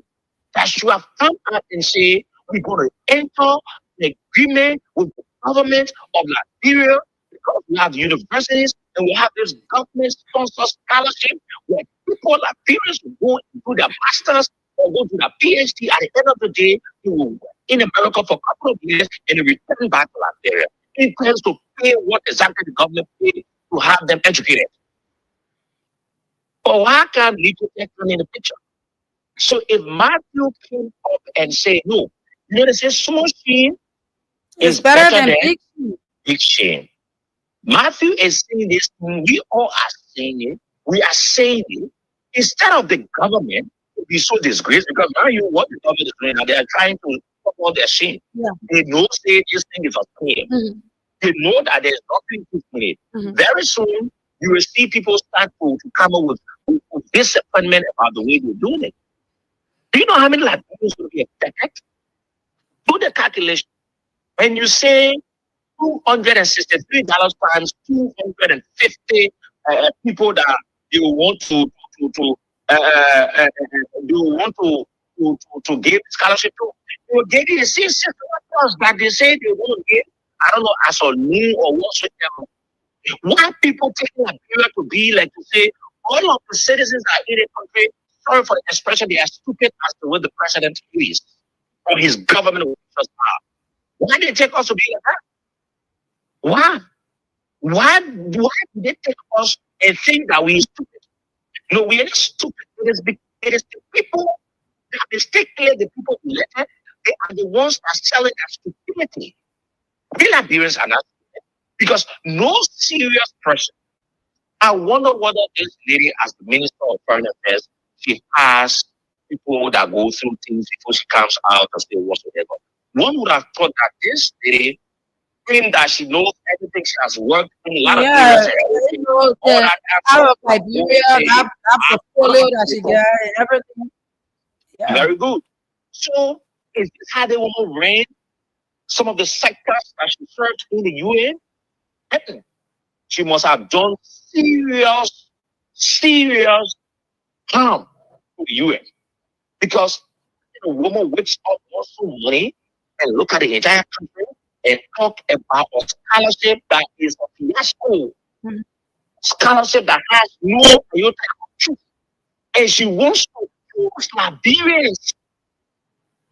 Speaker 3: that should have come out and say, we're going to enter an agreement with the government of Liberia because we have universities and we have this government-sponsored scholarship where people, Liberians, will go and do their masters or go to their PhD. At the end of the day, they will work in America for a couple of years and they return back to Liberia. It tends to pay what exactly the government paid to have them educated. But why can't legal tech come in the picture? So if Matthew came up and said, no, they say small shame is better than big shame. Matthew is saying this, we all are saying it, we are saying it, instead of the government to be so disgraced, because now you what the government is doing, and they are trying to stop all their shame. They know say this thing is a scam. They know that there's nothing to it. Very soon, you will see people start to come up with disappointment about the way they're doing it. Do you know how many Liberians will be affected? Do the calculation. When you say $263 times 250 people that you want to give scholarship to, you will get the same system that they say they want to give. I don't know, as a loan or whatsoever. Why people taking Liberia to be like to say all of the citizens that are in the country, sorry for the expression, they are stupid as to what the president is or his government officials are. Why did they take us to be like that? Why? Why do they take us and think that we are stupid? No, we are not stupid. It is the people that mistakenly the people elected, they are the ones that are selling that stupidity. We Liberians are not stupid because no serious person. I wonder whether this lady, as the Minister of Foreign Affairs, she has people that go through things before she comes out and say whatsoever. One would have thought that this lady, claimed that she knows everything, she has worked in a lot of areas.
Speaker 2: Out of Liberia, that portfolio that she got and everything.
Speaker 3: Very good. So, is this how they want to reign some of the sectors that she served in the UN? She must have done serious harm to the UN. Because a woman wakes up also money and look at the entire country and talk about a scholarship that is a fiasco. Scholarship that has no iota of truth. And she wants to force Liberians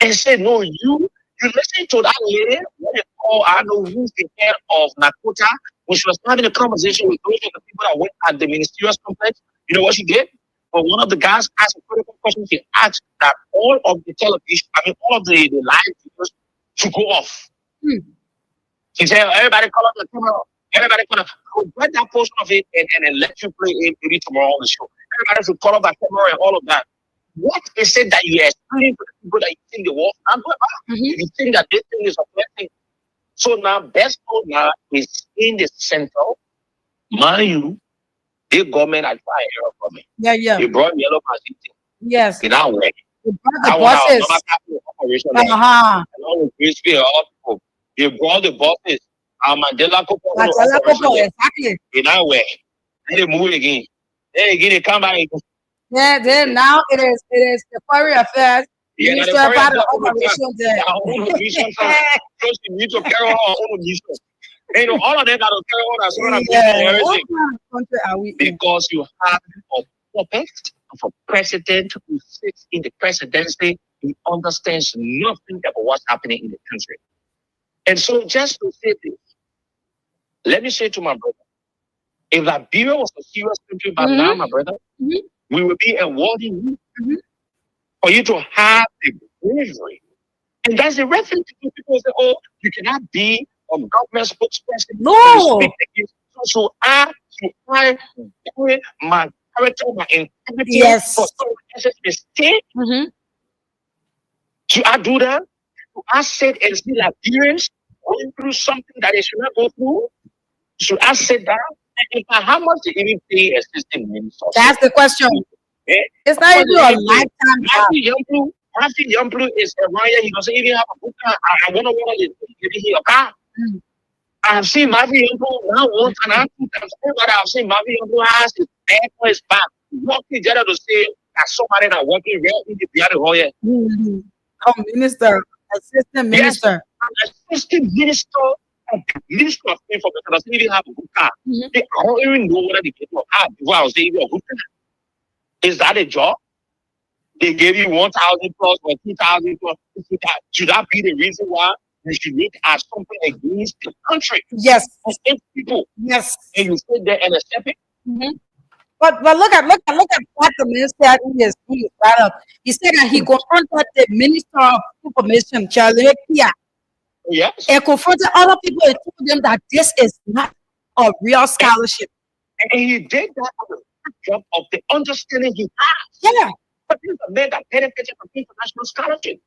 Speaker 3: and said, no, you listen to that lady, what they call, I know who's the head of Nakota, when she was having a conversation with those of the people that went at the ministerial complex. You know what she did? But one of the guys asked a critical question. He asked that all of the television, all of the live videos to go off. He said, everybody call up the camera. Everybody call up. I'll get that portion of it and then let you play it maybe tomorrow on the show. Everybody should call up that camera and all of that. What is it that you are explaining to the people that you think the war not going on? You think that this thing is a blessing? So now, best known now is in the center. Mind you, the government are trying to help me.
Speaker 2: Yeah.
Speaker 3: They brought yellow machine.
Speaker 2: Yes.
Speaker 3: In our way.
Speaker 2: They brought the buses.
Speaker 3: They brought the buses. Mandela Coco.
Speaker 2: Exactly.
Speaker 3: In our way. Then they move again. Then again, they come back.
Speaker 2: Yeah, then now it is the foreign affairs.
Speaker 3: Yeah,
Speaker 2: Minister about the operations there.
Speaker 3: You need to carry on our own mission. You know, all of them got to carry on as well as everything.
Speaker 2: What country are we in?
Speaker 3: Because you have a puppet of a president who sits in the presidency, he understands nothing about what's happening in the country. And so, just to say this, let me say to my brother, if Liberia was a serious country by now, my brother, we would be awarding you for you to have the bravery. And that's the reference to people say, oh, you cannot be a government spokesperson.
Speaker 2: No.
Speaker 3: So I do my character, my integrity for someone else's mistake. Do I do that? Do I sit and see Liberians going through something that they should not go through? Should I sit down? And how much do you even pay a system minister?
Speaker 2: That's the question. It's not even a lifetime.
Speaker 3: Matthew Yamplu is a lawyer. He doesn't even have a book. I wonder what is giving him a car. I have seen Matthew Yamplu now once and I think I've seen Matthew Yamplu has his back on his back. Walking together to say that somebody that working real in the behind the lawyer.
Speaker 2: Oh, minister, assistant minister.
Speaker 3: Yes, assistant minister of Minister of Information doesn't even have a good car. I don't even know whether they get a car before I was saying a good car. Is that a job? They gave you 1,000 plus or 2,000 plus. Should that be the reason why you should look at something against the country?
Speaker 2: Yes.
Speaker 3: Against people.
Speaker 2: Yes.
Speaker 3: And you sit there and accept it?
Speaker 2: But look at what the minister is brought up. He said that he confronted the minister of information, Charlie Kia.
Speaker 3: Yes.
Speaker 2: And confronted other people and told them that this is not a real scholarship.
Speaker 3: And he did that on the backdrop of the understanding he has.
Speaker 2: Yeah.
Speaker 3: But he's a man that benefited from international scholarship.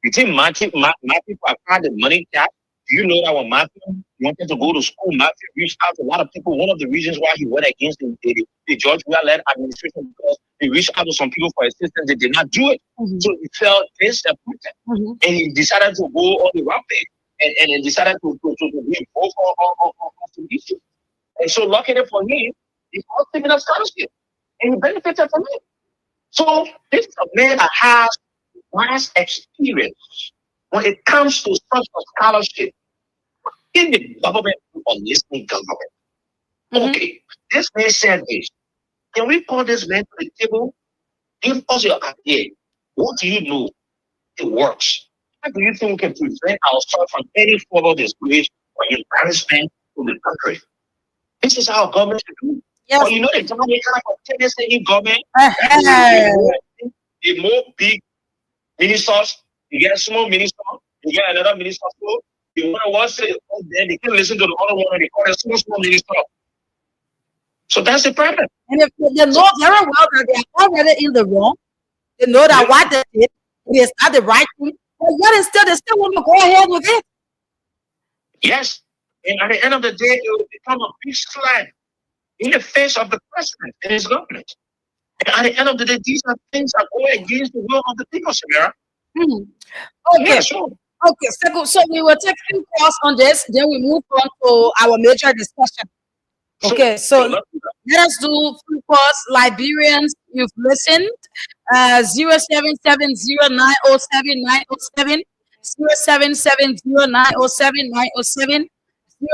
Speaker 3: You think Matthew acquired the money cap? Do you know that when Matthew wanted to go to school, Matthew reached out to a lot of people. One of the reasons why he went against the George Weah-led administration because he reached out to some people for assistance. They did not do it. So he felt disappointed. And he decided to go on the rampage and then decided to be involved on some issues. And so luckily for him, he got similar scholarship. And he benefited from it. So this is a man that has vast experience when it comes to such a scholarship in the government or listening government. Okay, this man said this. Can we call this man to the table? Give us your idea. What do you know? It works. How do you think we can prevent ourselves from any further disgrace or embarrassment to the country? This is how government should do.
Speaker 2: Yes.
Speaker 3: But you know the Jamaican Tennessee government, the more big ministers, you get a small minister, you get another minister, so you want to watch it, then they can listen to the other one and they call it small minister. So that's the problem.
Speaker 2: And if they know very well that they are already in the wrong, they know that what they did is not the right thing, but yet they still want to go ahead with it.
Speaker 3: Yes. And at the end of the day, it will become a big slide in the face of the president and his government. And at the end of the day, these are things that go against the will of the people, Samira.
Speaker 2: Okay.
Speaker 3: Yeah, sure.
Speaker 2: Okay, so we will take a pause on this, then we move on to our major discussion. Okay, so let us do full course. Liberians, you've listened. 0770907907, 0770907907,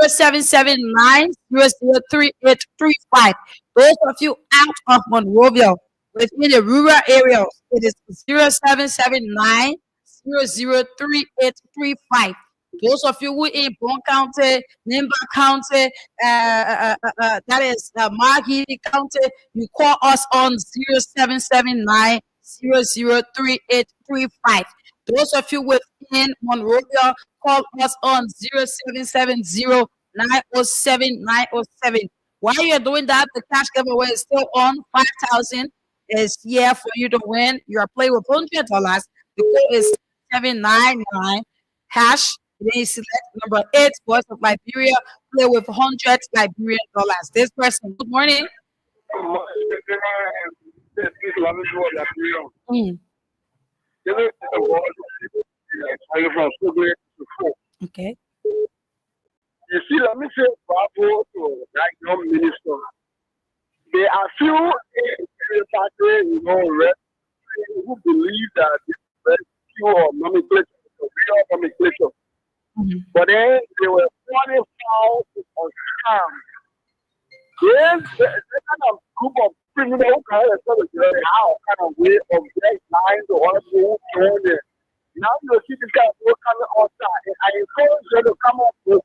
Speaker 2: 0779003835. Those of you out of Monrovia, within the rural areas, it is 0779 003835. Those of you who in Bon County, Nimba County, that is Maggie County, you call us on 0779 003835. Those of you within Monrovia, call us on 0770 907 907. While you're doing that, the cash giveaway is still on. 5,000 is here for you to win. You are playing with $100. The code is 799 hash. Then you select number 8, Voice of Liberia. Play with 100 Liberian dollars. This person, good morning. Okay.
Speaker 1: You see, let me say bravo to that young minister. There are few in the party, who believe that this pure nomenclature is a real nomenclature. But then they were falling foul on scam. Yes, there's kind of group of criminals who kind of how kind of way of their lines or other people doing it. Now you see this guy coming outside, and I encourage you to come up with it.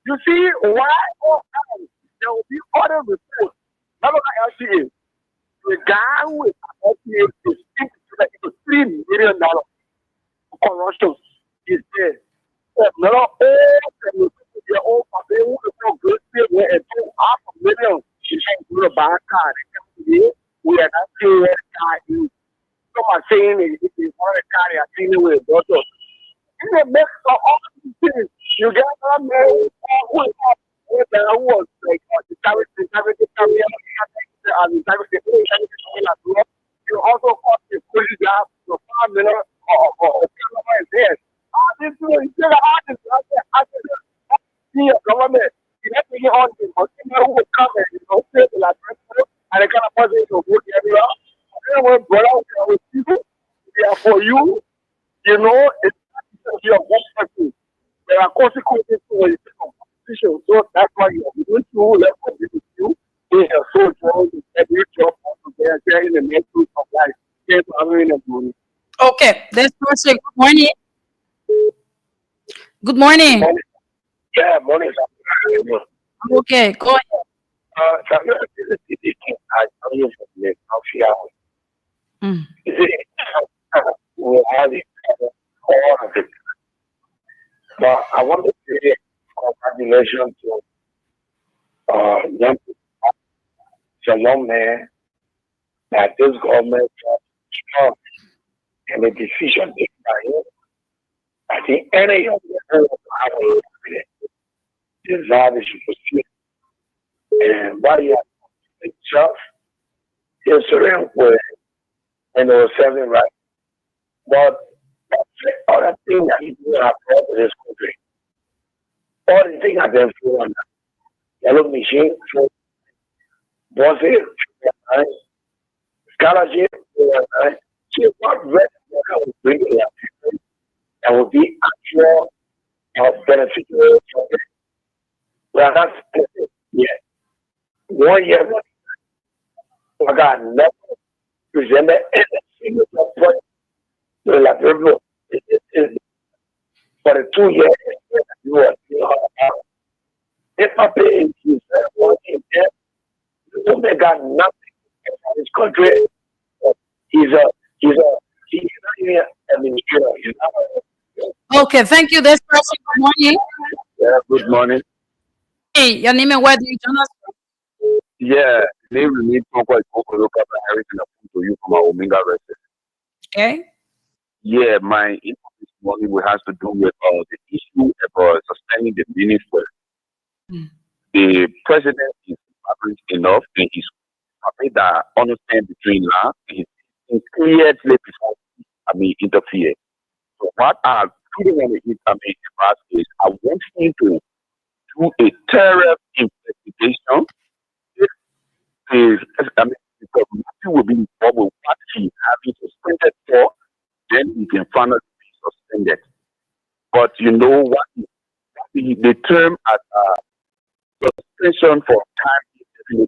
Speaker 1: You see, why all times there will be other reports. Not like LCA. The guy who is at LCA is into $3 million corruption is there. Not all their own family who is not good where and $500,000 is going to buy a car. We are not saying where the car is. Some are saying it is not a car they are dealing with a daughter. In the mix of all these things, you get a man who was like the charity you also got the police job, the family or there. All this is still government. You have to get on the who will come and say the last and the kind of person to go everywhere. I don't want brother with people. They are for you. It's not your one person. There are consequences to when you take a position. So that's why you are going to let you. They are so strong to every job they are in the next week of life.
Speaker 2: Okay, this person, good morning. Good morning.
Speaker 1: Yeah, morning.
Speaker 2: Okay, go ahead.
Speaker 1: I tell you from the we have it all of it. But I want to say congratulations to young people. It's a young man that this government is strong and the decision taken by him. I think any of the whole desire to pursue. And while you have himself, he's surrounded with and there was 7 right. But all the things that he did have brought to this country, all the things have been through on that yellow machine, was it, scholarship, she not read that would bring to their people and would be actual beneficial from it. Well, that's yeah. 1 year, I got nothing presented and a single point to the people. For the 2 years, you are if I pay you 1 year, they got nothing in this country. He's not even an administrator.
Speaker 2: Okay, thank you. This person, good morning.
Speaker 1: Yeah, good morning.
Speaker 2: Hey, your name and where do you join us from?
Speaker 1: Yeah, name me talk like look up everything I put to you from our Omega residence.
Speaker 2: Okay.
Speaker 1: Yeah, my info this morning has to do with the issue about suspending the minister. The president is average enough and he's happy that understand between land and he's clearly before interfere. So what I'm putting on the advice is I want him to do a thorough investigation. Because Matthew will be involved with what he's having suspended for, then he can finally be suspended. But you know what the term as suspension for time,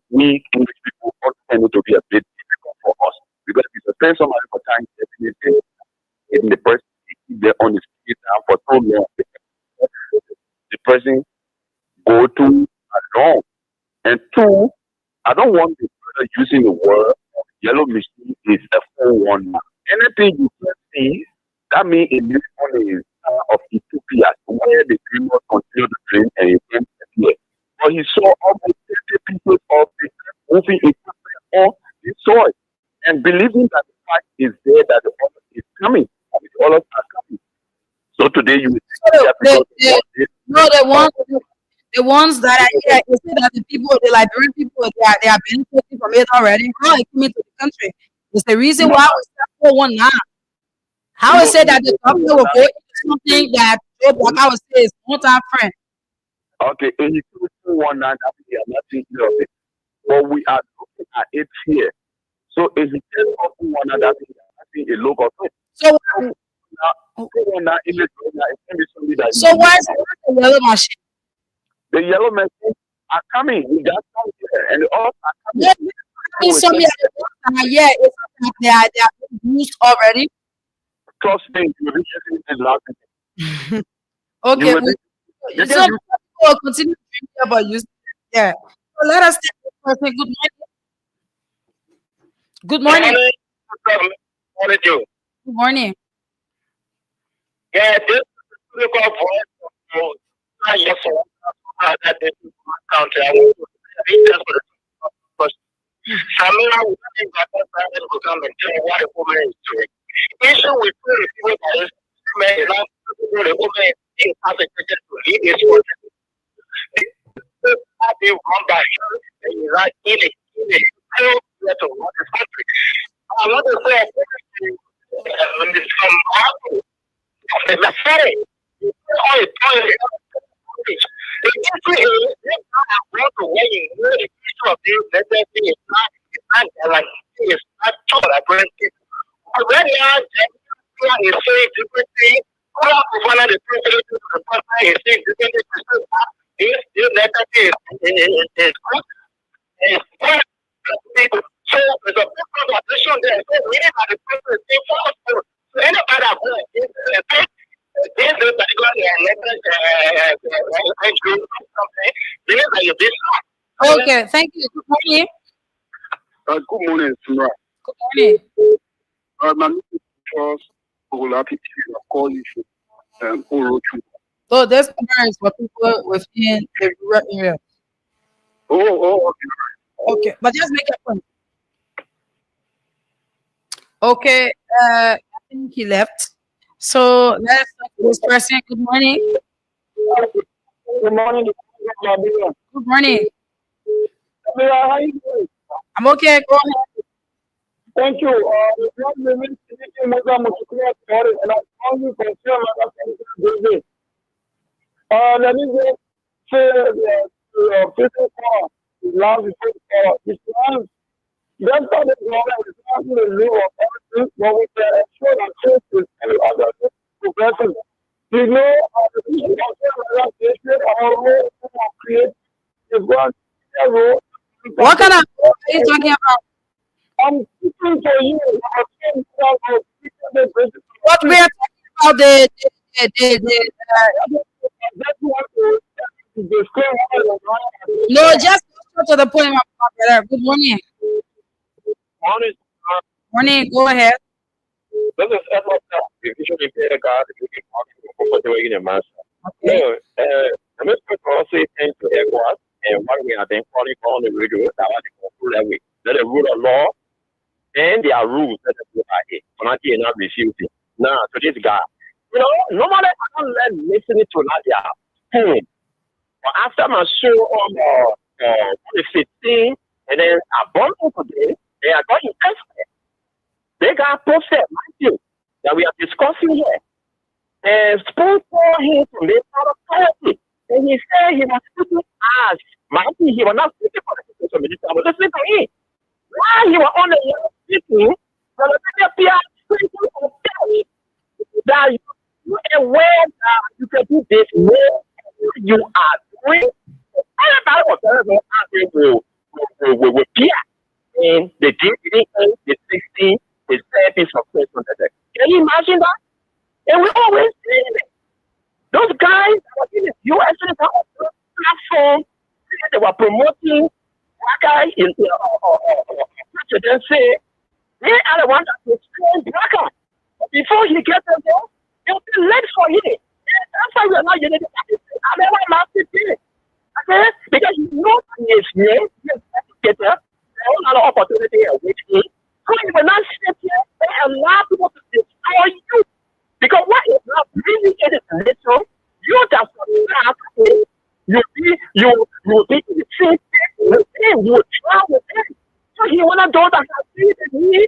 Speaker 1: we English people tend to be a bit difficult for us because if you suspend somebody for time, definitely in the person machine is a 4-1 now. Anything you can see, that means in this one is of Ethiopia, where the dream was continue to dream and it came here. But he saw almost 30 pieces of the moving equipment on the soil and believing that the fact is there that the oil is coming, that the oil are coming. So today you will see that
Speaker 2: the ones that are here, you see that the people, the Liberian people, they are benefiting from it already. How it coming to the country? It's the reason why we start 4-1 now. How is it that the government will go into something that Joe Blocker would say is one-time friend?
Speaker 1: Okay, and you see 4-1 now, we are not thinking of it. But we are looking at it here. So if you tell us 4-1 now, that's a local thing.
Speaker 2: So why is the yellow machine?
Speaker 1: The yellow machines are coming. We got some here, and all are coming.
Speaker 2: Yeah, they are used already.
Speaker 1: Trust me, you will be using it.
Speaker 2: Okay, so we'll continue to think about using it. Yeah. So let us take this person. Good morning. Good morning.
Speaker 3: Morning, Joe.
Speaker 2: Good morning.
Speaker 3: Yeah, this is the local voice of yes, that the country. I want to say that's what the first. Samira will think that the president will come and tell you what the woman is doing. Issue with the people is may not the woman is consequences to lead this country. The party run by her and you like in a to run this country. I want to say when it's from the Messiah, all the toilet. The country is not the way you know the issue of this, let that thing is not like it's not true. I bring it. Already now, is saying different things. One of the president of the country is saying different things. This letter is good. So there's a big conversation there. So really that the president is forward. So anybody that wants this is
Speaker 2: okay, thank you. Good morning.
Speaker 1: Good morning, Samira.
Speaker 2: Good morning.
Speaker 1: My name is Charles. Call you.
Speaker 2: So this number is for people within the rural area. Okay, but just make a point. Okay, I think he left. So let's talk to this person. Good morning.
Speaker 1: Good morning.
Speaker 2: Good morning.
Speaker 1: How are you doing?
Speaker 2: I'm okay. Go ahead.
Speaker 1: Thank you. And I'm calling you for sure. Let me just say the people last this one. That's not the government is not the rule of everything, but we can ensure that truth is any other progressive. We know the people of our role to create is one role.
Speaker 2: What kind of role are you talking about?
Speaker 1: I'm speaking to you.
Speaker 2: What we are talking about no, just go to the point, my brother. Good morning. Morning, go ahead.
Speaker 1: This is usually a guy in a master. I'm just going to say thanks to ECOWAS and what we have been calling on the radio that the rule of law and there are rules that are here not refusing. Now, to this guy, normally I don't let listening to Nadia. But after my show on the 15, and then I bumped into today, they are going to they got posted, mind you, that we are discussing here. And spoke for him to make out of policy. And he said he was speaking as Mikey, he was not speaking for the situation minister, but listening to him. While he was on the line speaking, the PR speaking of that you aware that you can do this more you are doing. Everybody was very with PR. And the DDA, the 16, the 30 successful. Can you imagine that? And we always say that. Those guys were in the US platform, they were promoting that guy in presidency, They are the ones that will train Braca. Before he gets there, they'll be late for him. That's why we are not getting it. I mean, why must it be? Okay? Because you know he is new, he is educated, there is another opportunity with him. So you will not sit here and allow people to destroy you. Because what is not really it is little, you just not you will be in the same thing with him, you will try with him. So he wanna do that with me.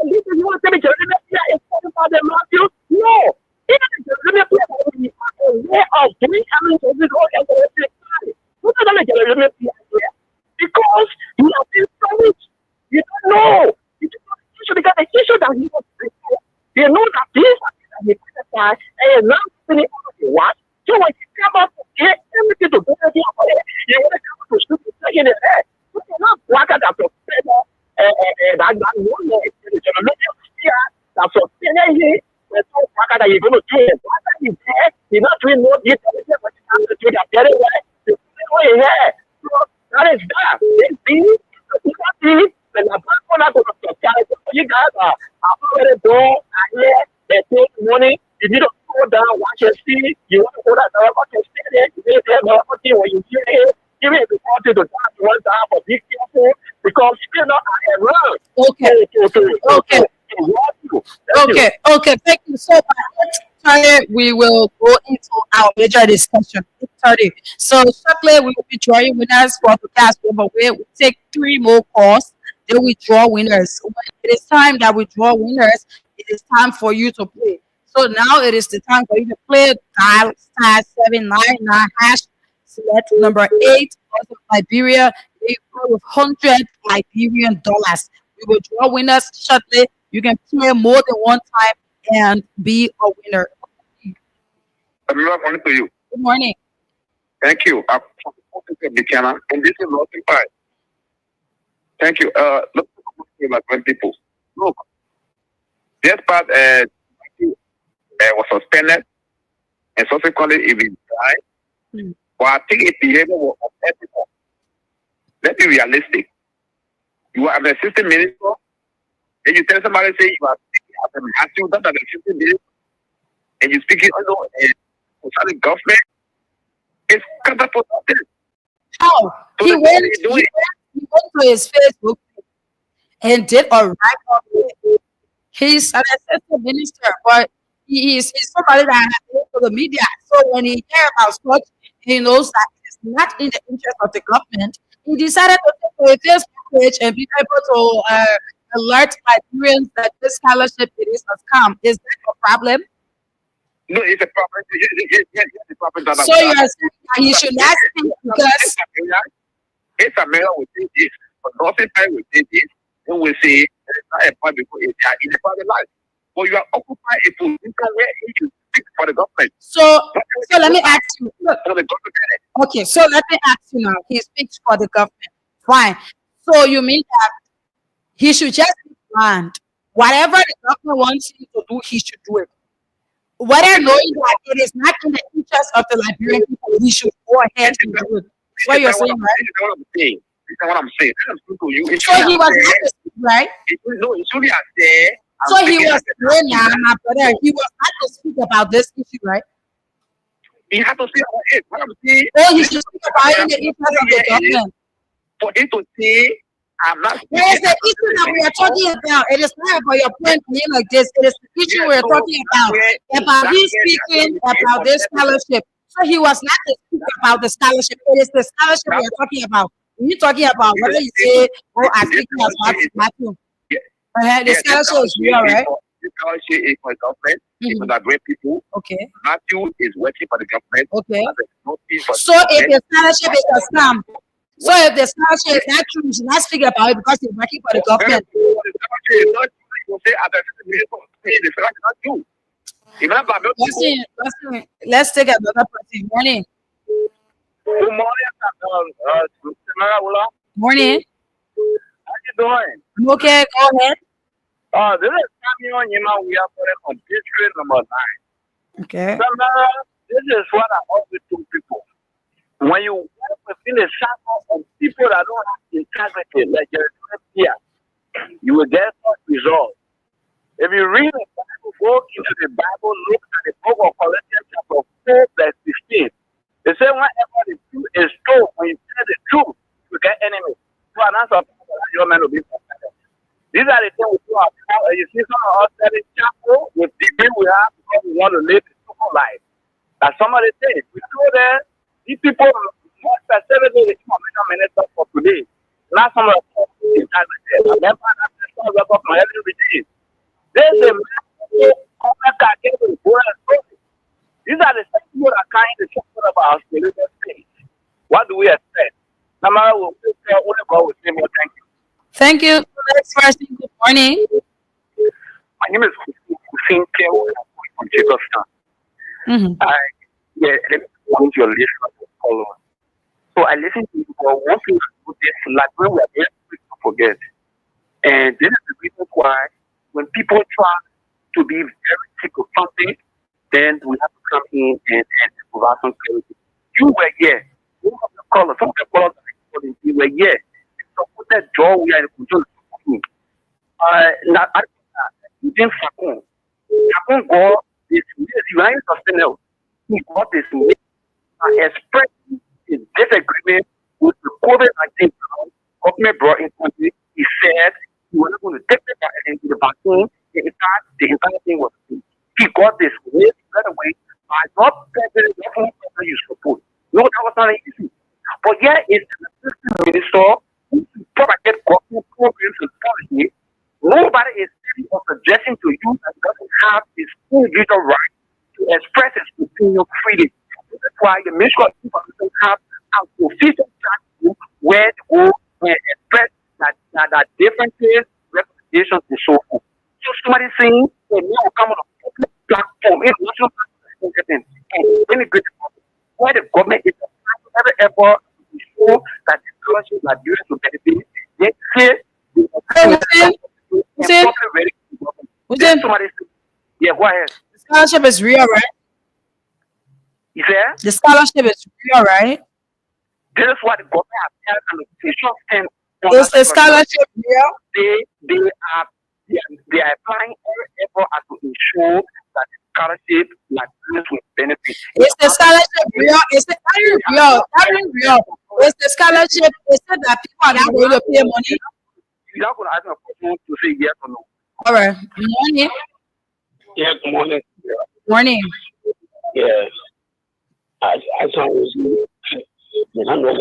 Speaker 1: You want to tell me Jeremiah is talking about the Matthew? No. Even the Jeremiah will be a way of doing everything to go and the what are the Jeremiah here? Because you have been promised. You don't know. You don't know the issue because the issue that he was prepared, you know that this is that he criticized and now something he wants. So when you come up to get everything to do everything for it, you want to come up to shoot in the head. You cannot work at that to that one day, the Jeremiah here, that's what here. That's what that you're going to do it. What are you there? You're not doing no this, but you have to do that very way. You're doing here. So that is that. And the back one I go to you guys are already done. I hear they take money. You need to go down, watch and see. You want to go down, watch and stay there. You need to have nothing when you hear it. Give it the party to down to one down, but be careful because you know I am wrong.
Speaker 2: Okay. Thank you so much. We will go into our major discussion. 8:30. So shortly we will be drawing winners for the class over. We take 3 more calls. Then we draw winners. When it is time that we draw winners, it is time for you to play. So now it is the time for you to play. Dial *799# select number 8 of Liberia. They go with 100 Liberian dollars. We will draw winners shortly. You can play more than one time and be a winner.
Speaker 1: Good morning to you.
Speaker 2: Good morning.
Speaker 1: Thank you. I'm from Buchanan, and this is not fine. Thank you. Look, like 20 people. Look, this part was suspended, and subsequently it will die. But I think its behavior was unethical. Let's be realistic. You are an assistant minister, and you tell somebody say you are speaking as an assistant minister, and you speaking concerning the government. It's counterproductive.
Speaker 2: How?
Speaker 1: So
Speaker 2: He went to his Facebook and did a write-up. He's an assistant minister, but he's somebody that has to go to the media. So when he hears about such, he knows that it's not in the interest of the government. He decided to take to a Facebook page and be able to alert Liberians that this scholarship it is a scam. Is that a problem?
Speaker 1: No, it's a problem. It's a problem.
Speaker 2: So you are saying that he should not speak because
Speaker 1: it's a mayor will say this, but nothing time will say this. Then we say it's not a point because it's in a private life. But you are occupying a position where you should speak for the government.
Speaker 2: So let me ask you. Okay, so let me ask you now. He speaks for the government. Fine. So you mean that he should just be planned. Whatever the government wants him to do, he should do it. Whether knowing that it is not in the interest of the Liberian people, he should go ahead and do it. That's what you're saying, right?
Speaker 1: That's what I'm saying. That's what I'm saying.
Speaker 2: So he was not to speak, right?
Speaker 1: No, it's really there.
Speaker 2: So he was my brother. He was not to speak about this issue, right?
Speaker 1: He had to say about it. What I'm saying.
Speaker 2: Oh, he should speak about it in the interest of the government.
Speaker 1: For him to say, I'm not.
Speaker 2: There is the issue that we are talking about. It is not about your point being like this. It is the issue we are talking about him speaking about this scholarship. So he was not to speak about the scholarship. It is the scholarship we are talking about. We're talking about whether you say, oh, I'm speaking as Matthew. The scholarship is real, right?
Speaker 1: The scholarship is for the government. It's for the great people.
Speaker 2: Okay.
Speaker 1: Matthew is working for the government.
Speaker 2: Okay. So if the scholarship is a scam, so if the scholarship is not true, you should not speak about it because it's working for the government. Let's take another person. Morning.
Speaker 1: Good morning,
Speaker 2: Morning.
Speaker 1: how you doing?
Speaker 2: I'm okay, go ahead.
Speaker 1: This is Samuel Yima. We are for the computer number 9.
Speaker 2: Okay.
Speaker 1: Samara, this is what I always tell people. When you work within a circle of people that don't have integrity, like you're here, you will get such results. If you read the Bible, go into the Bible, look at the book of Corinthians chapter 4, verse 16. They say whenever the truth is told, when you tell the truth, you get enemies. So an answer your man will be perfect. These are the things we do. You see some of us selling chapel with the degree we have because we want to live a simple life. That's some of the things. We go there, these people, more specifically, the minister for today. Not some of the things that I remember that person was up my every day. There's a man who these are the same people that kind of talking about spiritual things. What do we expect? Tamara will go with him. Thank you.
Speaker 2: Thank you. Next person, good morning.
Speaker 1: My name is Hussein Kewo from Jacob. I want your listeners to follow. So I listen to you for one thing to this, like when we are very quick to forget. And this is the reason why when people try to be very sick of something, then we have to come in and provide some clarity. You were here. Some of the colors you were here. So put that jaw we are in control. Now, you didn't Fakon. Fakon got this, you are sustainable. He got this expressing his disagreement with the COVID-19 government brought in country. He said he was not going to take the vaccine. In fact, the entire thing was he got this way right away by not president you support. No, that was not an issue. But here is the assistant minister who propagate government programs and policy. Nobody is saying or suggesting to you that doesn't have his individual right to express his opinion freely. This is why the ministry of information have an official platform where they will express that differences, recommendations, and so forth. So somebody saying they will come on a public platform, international platform, and integrate where the government is every effort to show that the scholarships are due to benefit. They say somebody say, yeah, go ahead.
Speaker 2: The scholarship is real, right?
Speaker 1: You said?
Speaker 2: The scholarship is real, right?
Speaker 1: This is what the government has held an official stand.
Speaker 2: Is the scholarship real?
Speaker 1: They are applying every effort to ensure that the scholarship like students will benefit.
Speaker 2: Is the scholarship real? Is the real? Is the scholarship? Is it that people are not going to pay money?
Speaker 1: You're not going to ask me a question to say yes or no.
Speaker 2: All right. Good morning.
Speaker 1: Yeah, good morning.
Speaker 2: Morning.
Speaker 1: Yes. I always don't know what I'm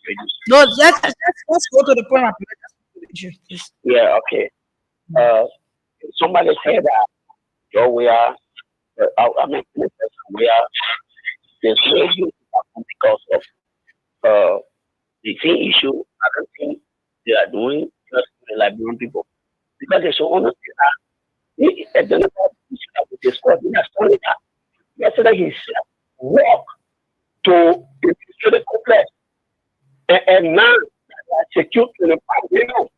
Speaker 1: saying.
Speaker 2: No, let's go to the point of
Speaker 1: yeah, okay. Somebody said that we are we are there's no because of the same issue. I don't think they are doing just like Liberian people because they so honest at the end of the issue that we discussed. Yesterday he said walk to the administrative complex and now secure 25 million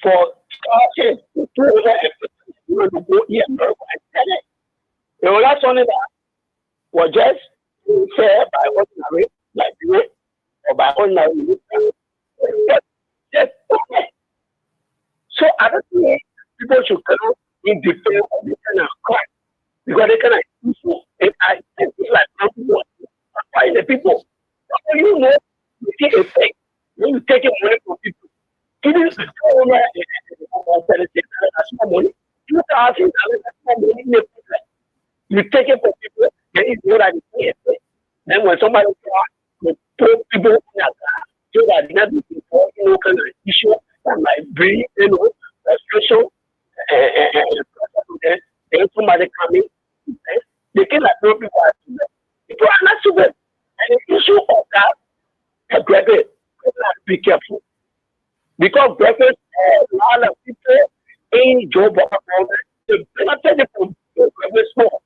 Speaker 1: for starting to go here and tell it. The last one that was just fair by ordinary, like you or by ordinary. So I don't think people should come in defense of this kind of crime because they cannot issue it. I think it's like people find the people. You know, you take a thing when you take money from people. Even if money, $2,000 you take it from people, then it's more than it. Then when somebody tries to put people in that car, so that they're not before kind of issue that might bring, frustration, and then somebody coming, they can like throw people at them. People are not stupid. And the issue of that, be careful. Because breakfast, a lot of people in job the benefit from breakfast more.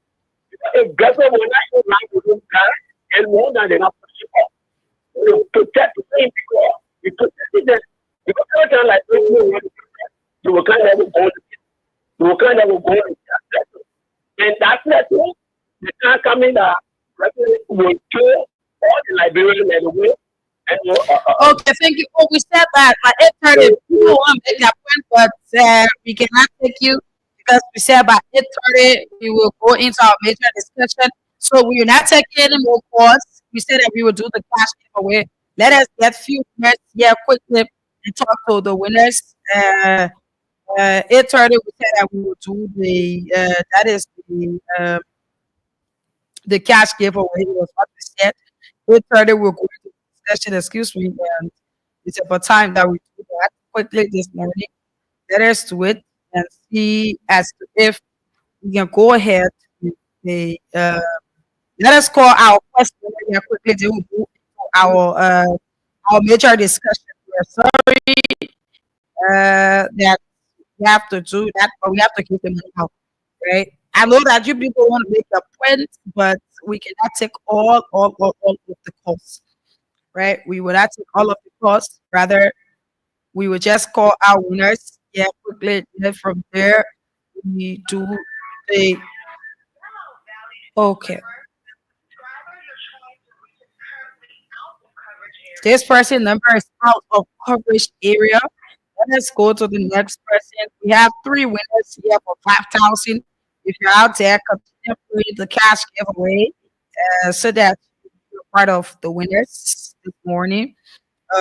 Speaker 1: If breakfast will not like the car and more than enough people, you protect the same people. You protect them because every time like you will kind of go. You will kind of go. And that's that thing. The car coming that breakfast will kill all the Liberians and the way.
Speaker 2: Okay, thank you. Oh, we said that by 8:30, people want to make their point, but we cannot take you because we said by 8:30 we will go into our major discussion. So we are not taking any more calls. We said that we will do the cash giveaway. Let us get few minutes here quickly and talk to the winners. 8:30 we said that we will do that is the cash giveaway. It was what we said. 8:30 we'll go into discussion. Excuse me, and it's about time that we do that quickly this morning. Let us do it and see as to if we can go ahead with the. Let us call our question here quickly. Then we'll go into our major discussion. We are sorry that we have to do that, but we have to keep them out, right? I know that you people want to make a point, but we cannot take all of the costs, right? We will not take all of the costs. Rather, we will just call our winners. Yeah, quickly. Then from there, we do the okay. This person number is out of coverage area. Let us go to the next person. We have three winners here for 5,000. If you're out there, continue with the cash giveaway so that you're part of the winners this morning.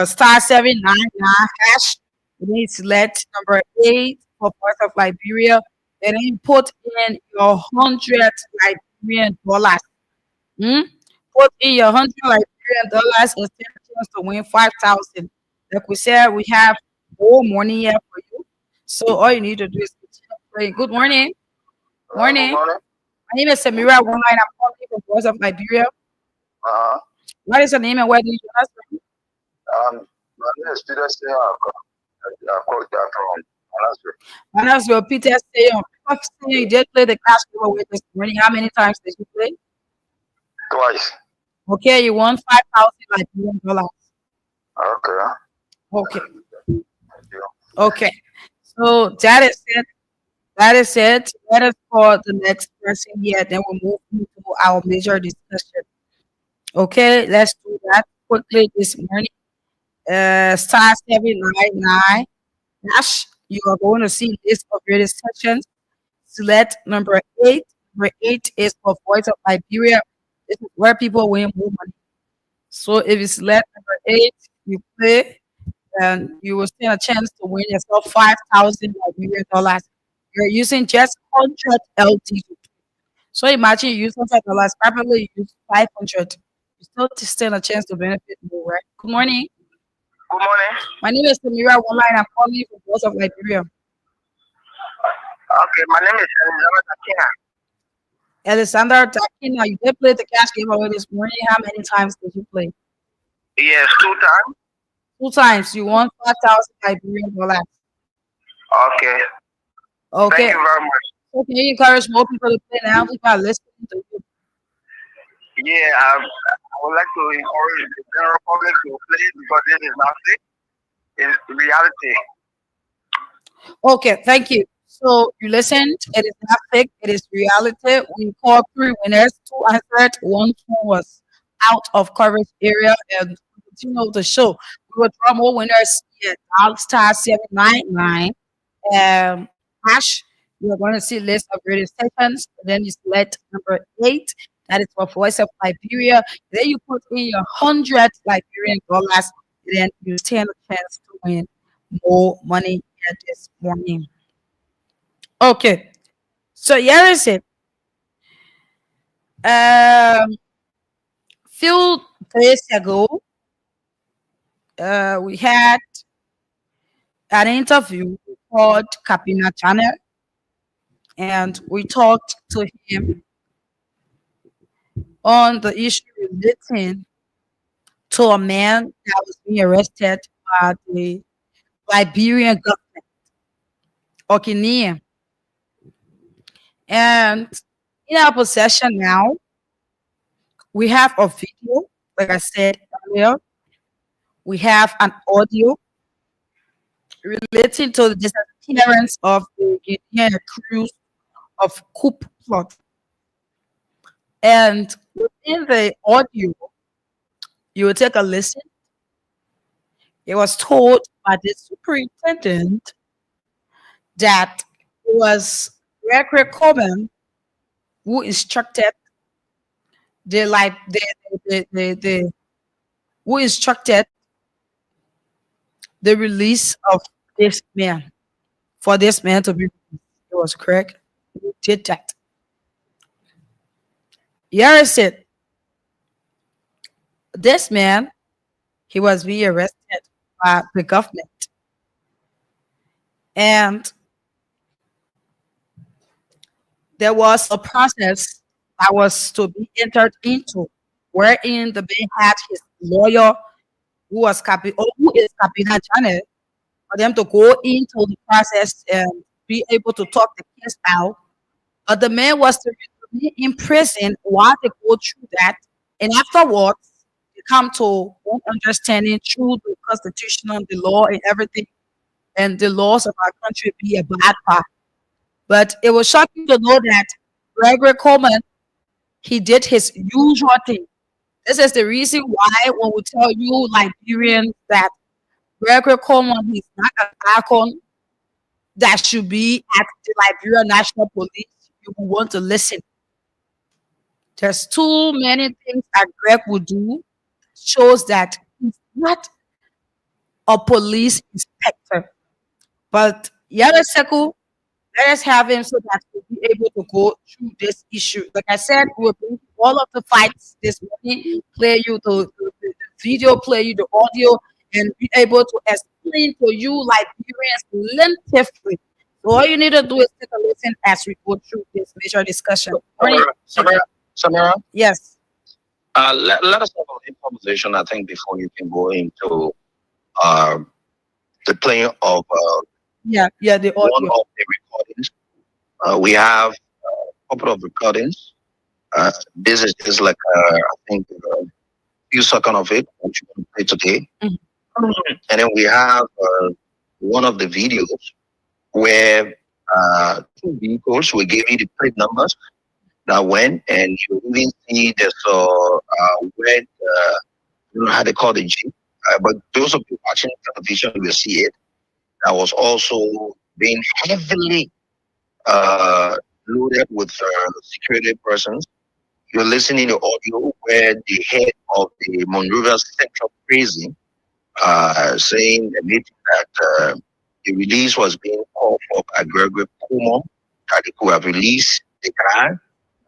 Speaker 2: Star 799 hash. You need to select number 8 for Voice of Liberia. And then you put in your 100 Liberian dollars. Hmm? Put in your 100 Liberian dollars and stand a chance to win 5,000. Like we said, we have more money here for you. So all you need to do is continue playing. Good morning.
Speaker 1: Good
Speaker 2: Morning.
Speaker 1: morning.
Speaker 2: My name is Samira Online. I'm calling from Voice of Liberia.
Speaker 1: Uh,
Speaker 2: What is your name and where do you join us from?
Speaker 1: my name is Peter Singh. I called that from Alaska.
Speaker 2: My name is Peter. Stay on. You did play the cash giveaway this morning. How many times did you play?
Speaker 1: Twice.
Speaker 2: Okay, you won 5,000 Liberian dollars.
Speaker 1: Okay.
Speaker 2: Okay.
Speaker 1: Thank you.
Speaker 2: Okay. So that is it. That is it. Let us call the next person here. Then we'll move into our major discussion. Okay, let's do that quickly this morning. Star 799 hash. You are going to see list of radio stations. Select number 8. Number 8 is for Voice of Liberia. This is where people win more money. So if you select number 8, you play, and you will stand a chance to win yourself 5,000 Liberian dollars. You're using just 100 LD. So imagine you use $100, probably you use 500. You still stand a chance to benefit more, right? Good morning.
Speaker 1: Good morning.
Speaker 2: My name is Samira Online. I'm calling you from Voice of Liberia.
Speaker 1: Okay, my name is Elizabeth Akina.
Speaker 2: Alexander Takina, you did play the cash giveaway this morning. How many times did you play?
Speaker 1: Yes, 2 times.
Speaker 2: 2 times. You won 5,000 Liberian dollars.
Speaker 1: Okay. Thank
Speaker 2: Okay.
Speaker 1: you very much.
Speaker 2: So can you encourage more people to play now? People are listening to you.
Speaker 1: Yeah, I would like to encourage the general public to play because this is not fake. It's reality.
Speaker 2: Okay, thank you. So you listened. It is not fake. It is reality. We called three winners. Two answered. One was out of coverage area, and we continue the show. We will draw more winners. Yeah, dial star 799 hash. You are going to see list of radio stations. Then you select number 8. That is for Voice of Liberia. Then you put in your 100 Liberian dollars. Then you stand a chance to win more money here this morning. Okay, so here is it. Um, few days ago, we had an interview called Kapina Channel, and we talked to him on the issue relating to a man that was being arrested by the Liberian government, Okinia. And in our possession now, we have a video, like I said earlier, we have an audio relating to the disappearance of the Guinean accused of coup plot. And within the audio, you will take a listen It was told by the superintendent that it was Gregory Coleman who instructed the like the who instructed the release of this man for this man to be released. It was correct. Who did that? Here is it. This man, he was being arrested by the government, and there was a process that was to be entered into, wherein the man had his lawyer who is Capina Janet, for them to go into the process and be able to talk the case out. But the man was to be in prison while they go through that, and afterwards they come to one understanding through the constitution and the law and everything, and the laws of our country be a bad part. But it was shocking to know that Gregory Coleman, he did his usual thing. This is the reason why when we tell you Liberians that Gregory Coleman is not an icon that should be at the Liberia National Police, you will want to listen. There's too many things that Greg would do shows that he's not a police inspector. But Yara Seku, let us have him so that we'll be able to go through this issue. Like I said, we'll bring all of the fights this morning, play you the video, play you the audio, and be able to explain to you Liberians lengthily. So all you need to do is take a listen as we go through this major discussion.
Speaker 3: Samara,
Speaker 2: Yes.
Speaker 3: let us have a conversation, I think, before you can go into uh, the playing of
Speaker 2: the audio.
Speaker 3: one of the recordings. We have a couple of recordings. This is just like, I think, a few seconds of it, which we're going to play today. And then we have one of the videos where two vehicles, we gave you the plate numbers that went, and you even see there's red, how they call the Jeep. But those of you watching television will see it. That was also being heavily loaded with security persons. You're listening to audio where the head of the Monrovia Central Prison saying that the release was being called for by Gregory Cuomo, that they could have released the guy,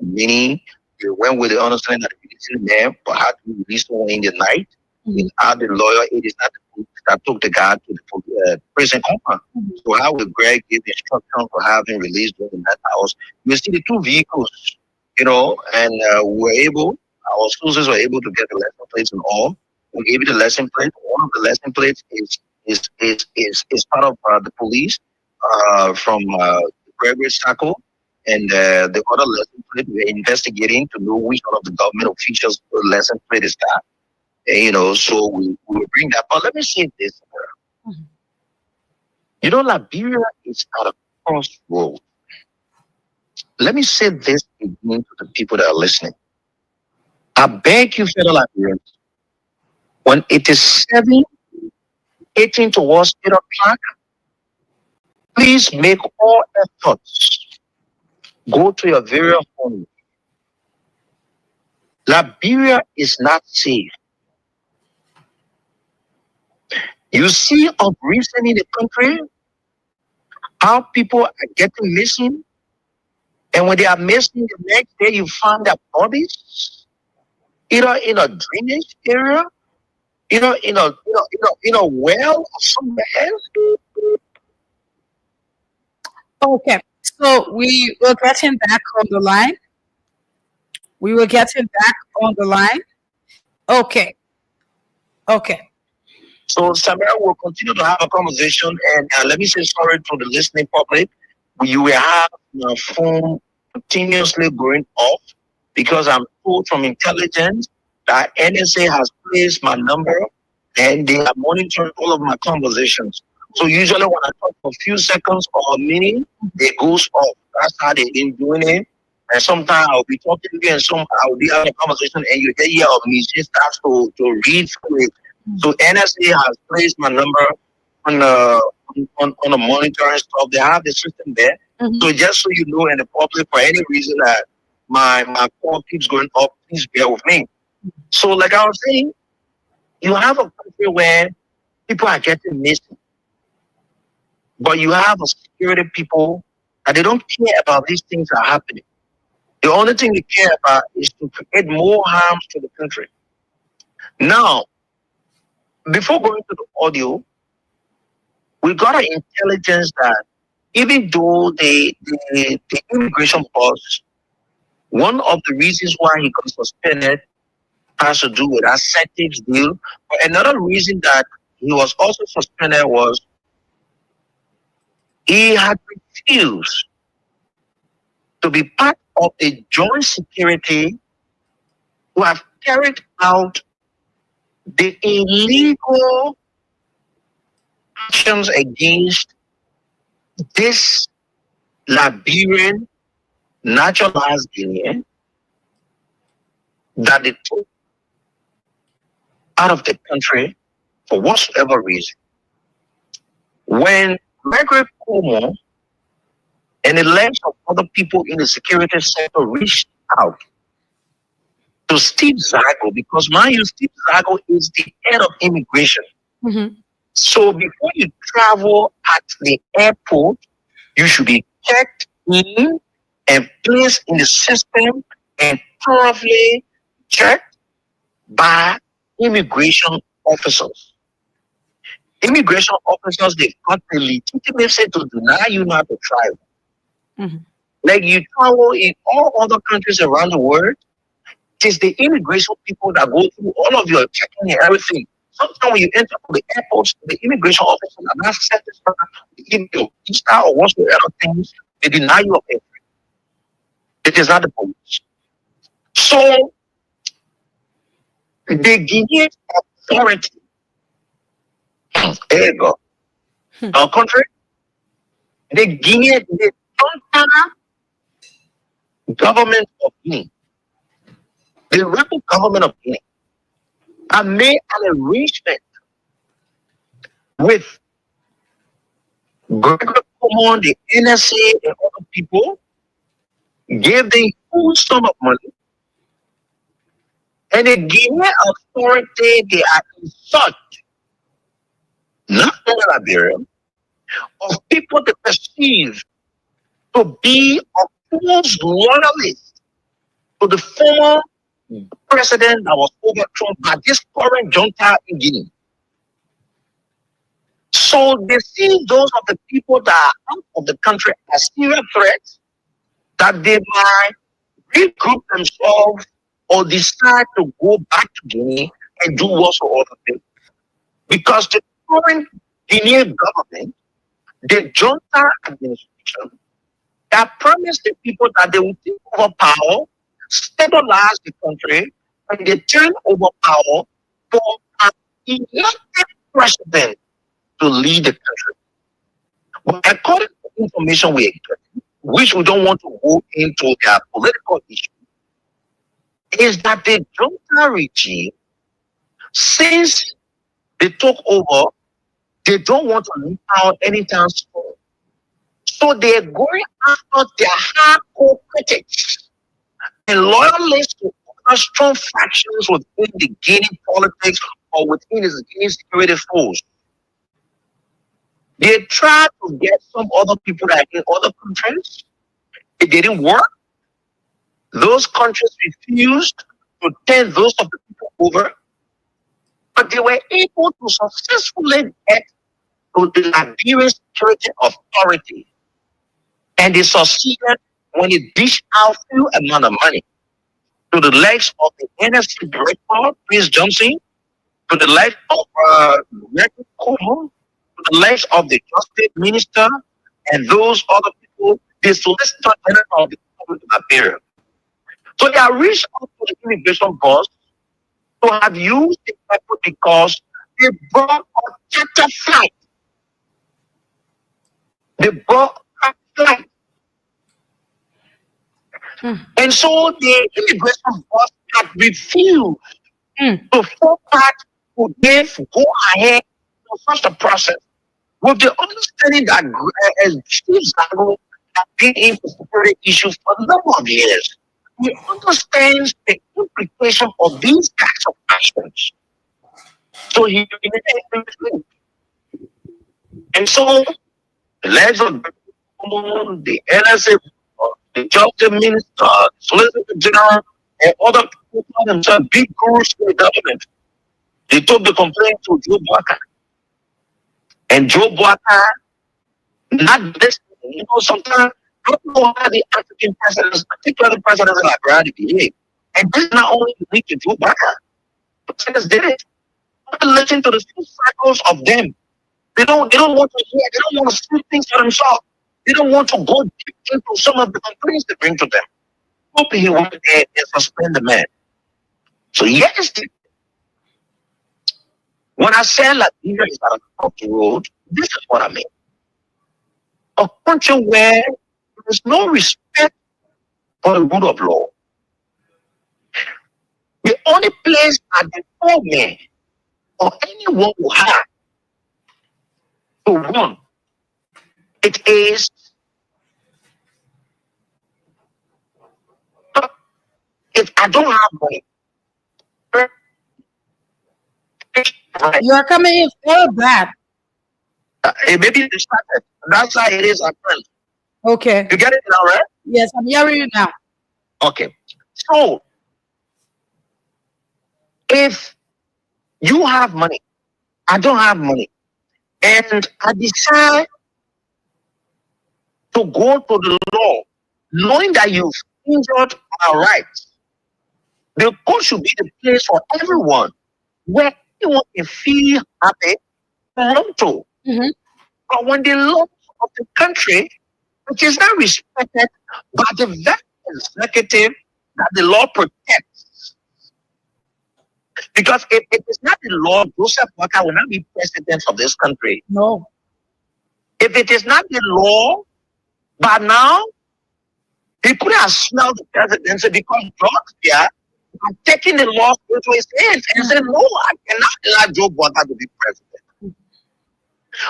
Speaker 3: meaning they went with the understanding that they released him, but had to release someone in the night. Without the lawyer, it is not the police that took the guy to the prison compound. So how will Greg give instruction for having released during that house? You see the two vehicles, and our sources were able to get the license plates and all. We gave you the lesson plate. One of the lesson plates is part of the police from Gregory Sacco, and the other lesson plate we're investigating to know which one of the government officials' lesson plate is that. So we will bring that. But let me say this. Liberia is at a crossroad. Let me say this again to the people that are listening. I beg you, fellow Liberians, when it is 7:18 towards 8 o'clock, please make all efforts. Go to your various homes. Liberia is not safe. You see of recent in the country how people are getting missing, and when they are missing, the next day you find their bodies either in a drainage area, in a well or somewhere else.
Speaker 2: Okay, so we will get him back on the line. Okay.
Speaker 3: So Samara will continue to have a conversation, and let me say sorry to the listening public. You will have your phone continuously going off because I'm told from intelligence that NSA has placed my number and they are monitoring all of my conversations. So usually when I talk for a few seconds or a minute, it goes off. That's how they've been doing it. And sometimes I'll be talking to you and I'll be having a conversation and you hear of me, she starts to read through it. So NSA has placed my number on the monitor and stuff. They have the system there. So just so you know, in the public, for any reason that my call keeps going up, please bear with me. So, like I was saying, you have a country where people are getting missing, but you have a security people that they don't care about these things are happening. The only thing they care about is to create more harms to the country. Now, before going to the audio, we got an intelligence that even though the immigration boss, one of the reasons why he got suspended has to do with ascetics deal. But another reason that he was also suspended was he had refused to be part of a joint security who have carried out the illegal actions against this Liberian naturalized Guinean that they took out of the country for whatsoever reason. When Margaret Cuomo and the legs of other people in the security sector reached out to Steve Zago, because mind you, Steve Zago is the head of immigration. So before you travel at the airport, you should be checked in and placed in the system and thoroughly checked by immigration officers. Immigration officers, they've got the legitimacy to deny you not to travel. Like you travel in all other countries around the world, it is the immigration people that go through all of your checking and everything. Sometimes when you enter the airports, the immigration officers are not satisfied with your visa or whatsoever things, they deny you of entry. It is not the police. So the Guinean authority, there you go, our country, the Guinean, the government of Guinea, the rebel government of Guinea, have made an arrangement with Gregory Common, the NSA, and other people, gave them a huge sum of money, and the Guinean authority, they are in search, not in Liberia, of people they perceive to be opposed loyalists to the former president that was overthrown by this current junta in Guinea. So they see those of the people that are out of the country as serious threats that they might regroup themselves or decide to go back to Guinea and do whatsoever thing. Because the current Guinean government, the junta administration, that promised the people that they will take over power, stabilize the country, and they turn over power for an elected president to lead the country. But according to the information we get, which we don't want to go into their political issue, is that the junta regime, since they took over, they don't want to leave out anytime soon. So they're going after their hardcore critics and loyalists to other strong factions within the Guinea politics or within the Guinea security force. They tried to get some other people that are in other countries. It didn't work. Those countries refused to turn those of the people over, but they were able to successfully get to the Liberian Security Authority. And they succeeded when they dished out few amount of money to the legs of the NFC director, Prince Johnson, to the legs of Record Cohon, to the legs of the Justice Minister, and those other people, the Solicitor General of the Republic of Liberia. So they are reached out to the immigration boss to have used the people because they brought a charter flight. They brought a flight. And so the immigration boss had refused to fall part to go ahead to such a process with the understanding that Chief Zago has been in for security issues for a number of years. He understands the implication of these kinds of actions. So he and so the legs of the NSA, the Justice Minister, the Solicitor General, and other people call themselves big gurus in the government. They took the complaint to Joe Walker. And Joe Walker, not this, sometimes I don't know how the African presidents, particularly presidents like Liberia, behave. And this is not only unique to Joe Walker. Presidents did it. Listen to the few cycles of them. They don't want to hear, they don't want to see things for themselves. They don't want to go deep into some of the complaints they bring to them. Hope he went there and suspend the man. So yes, when I say Liberia is at a crossroad, this is what I mean. A country where there is no respect for the rule of law. The only place at the poor man or anyone who has to run, it is if I don't have money.
Speaker 2: You are coming in so bad.
Speaker 3: Maybe it started. That's how it is at first.
Speaker 2: Okay.
Speaker 3: You get it now, right?
Speaker 2: Yes, I'm hearing you now.
Speaker 3: Okay. So, if you have money, I don't have money, and I decide to go to the law, knowing that you've injured my rights, the court should be the place for everyone where anyone can feel happy to run to.
Speaker 2: Mm-hmm.
Speaker 3: But when the law of the country, which is not respected by the very executive that the law protects, because if it is not the law, Joseph Walker will not be president of this country.
Speaker 2: No.
Speaker 3: If it is not the law, by now, he could have smelled the presidency because George here are taking the law into his hands and said, no, I cannot allow Joe Walker to be president.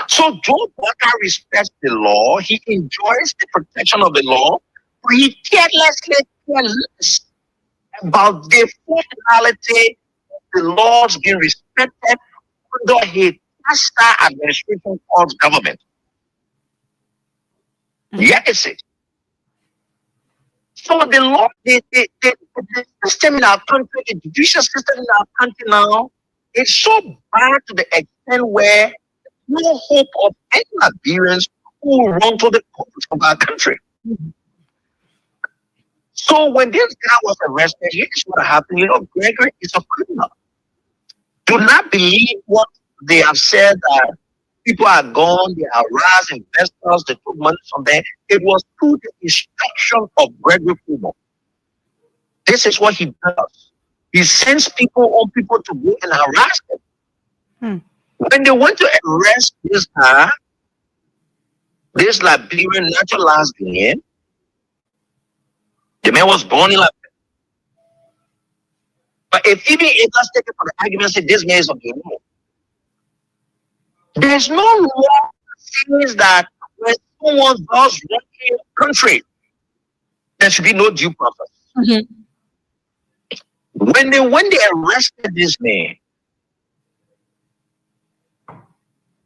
Speaker 3: So Joe Walker respects the law. He enjoys the protection of the law, but he carelessly cares about the functionality of the laws being respected under his master administration called government. Yes, it. So the law, the system in our country, the judicial system in our country now, is so bad to the extent where no hope of any Liberians who will run to the courts of our country. So when this guy was arrested, here's what happened. Gregory is a criminal. Do not believe what they have said that people are gone, they harassed investors, they took money from them. It was through the instruction of Gregory Kumo. This is what he does. He sends people to go and harass them. When they went to arrest this guy, this Liberian naturalized Ghanaian, the man was born in Liberia. But if let's take it for the argument, say this man is a Ghanaian. There's no law that says that when someone does wrong in a country, there should be no due process.
Speaker 2: Mm-hmm.
Speaker 3: When they arrested this man,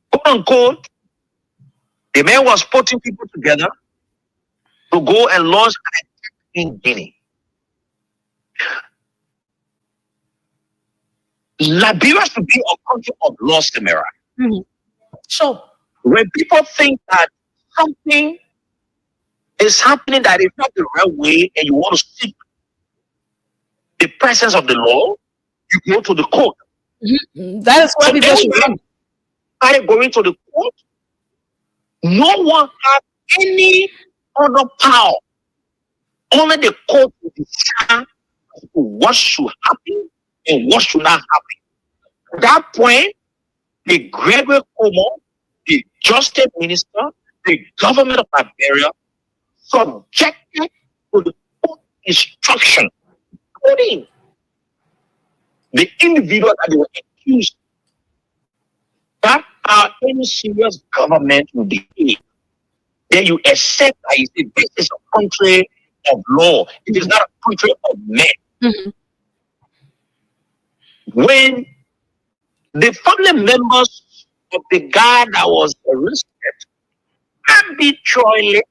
Speaker 3: quote unquote, the man was putting people together to go and launch an attack in Guinea. Liberia should be a country of law, Samara.
Speaker 2: Mm-hmm. So
Speaker 3: when people think that something is happening that is not the right way and you want to seek the presence of the law, you go to the court.
Speaker 2: Mm-hmm. That is why people should run.
Speaker 3: By going to the court, no one has any other power. Only the court will decide what should happen and what should not happen. At that point, the Gregory Kumo, the Justice Minister, the government of Liberia, subjected to the court instruction, including the individual that they were accused That how any serious government will behave. Then you accept that you say this is a country of law. It is not a country of men.
Speaker 2: Mhm.
Speaker 3: When the family members of the guy that was arrested arbitrarily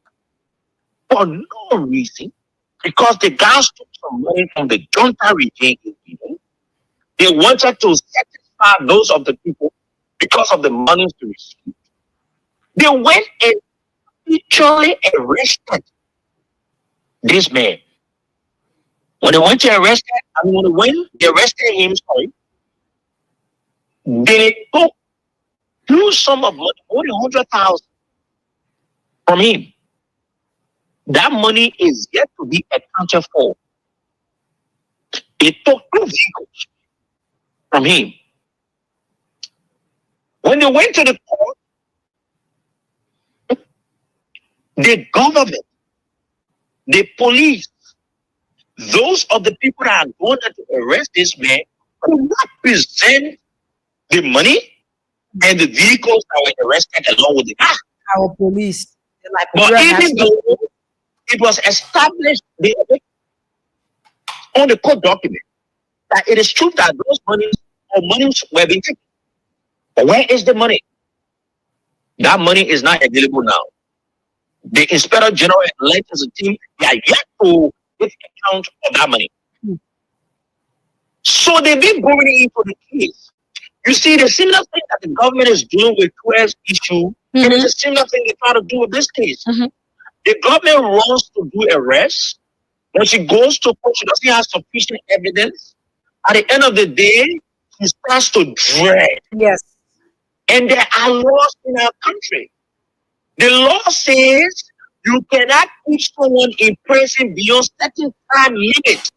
Speaker 3: for no reason, because the guys took some money from the junta regime, they wanted to satisfy those of the people because of the money to receive. They went and literally arrested this man. When they went to arrest him, they arrested him, sorry, they took huge sum of money, more than 100,000 from him. That money is yet to be accounted for. They took 2 vehicles from him. When they went to the court, the government, the police, those of the people that are going to arrest this man could not present the money and the vehicles that were arrested along with the car.
Speaker 2: Our police, they're like,
Speaker 3: But
Speaker 2: "You're
Speaker 3: even
Speaker 2: national."
Speaker 3: though it was established on the court document that it is true that those monies were being taken. But where is the money? That money is not available now. The Inspector General and Letters team, they are yet to take account of that money. So they've been going into the case. You see, the similar thing that the government is doing with Queer's issue, it is a similar thing they try to do with this case. The government wants to do arrests. When she goes to court, she doesn't have sufficient evidence. At the end of the day, she starts to dread.
Speaker 2: Yes.
Speaker 3: And there are laws in our country. The law says you cannot put someone in prison beyond certain time limit.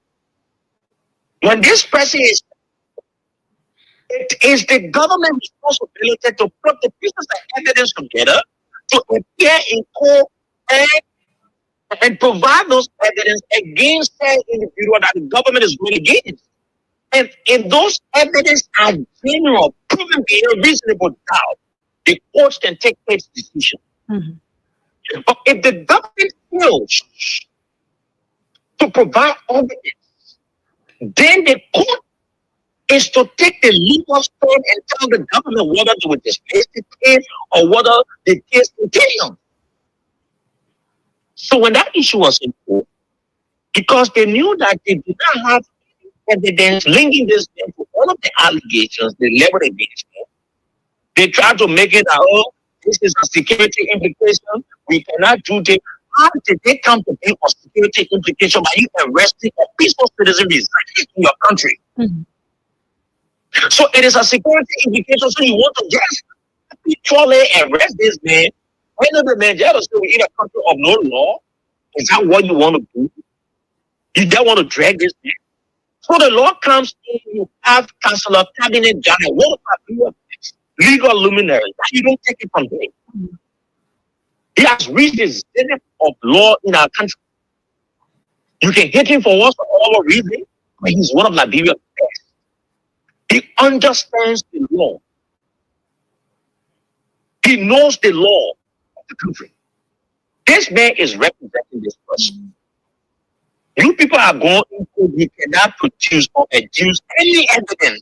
Speaker 3: When this person is, it is the government's responsibility to put the pieces of evidence together to appear in court and provide those evidence against that individual that the government is going against. And if those evidence are general, proven beyond reasonable doubt, the courts can take its decision. But if the government fails to provide evidence, then the court is to take the legal stand and tell the government whether to dismiss the case or whether the case continues. So when that issue was in court, because they knew that they did not have evidence linking this man to all of the allegations they leveled against him, they tried to make it that, oh, this is a security implication, we cannot do this. How did they come to be a security implication by you arresting a peaceful citizen residing in your country? So it is a security implication, so you want to just literally arrest this man. When the man just say we're in a country of no law, is that what you want to do? You don't want to drag this man. So the law comes in, you have Councillor Cabinet General, what are legal luminaries? You don't take it from him. He has reached the zenith of law in our country. You can hate him for whatever reason, but he's one of Liberia's best. He understands the law. He knows the law of the country. This man is representing this person. You people are going into, you cannot produce or adduce any evidence.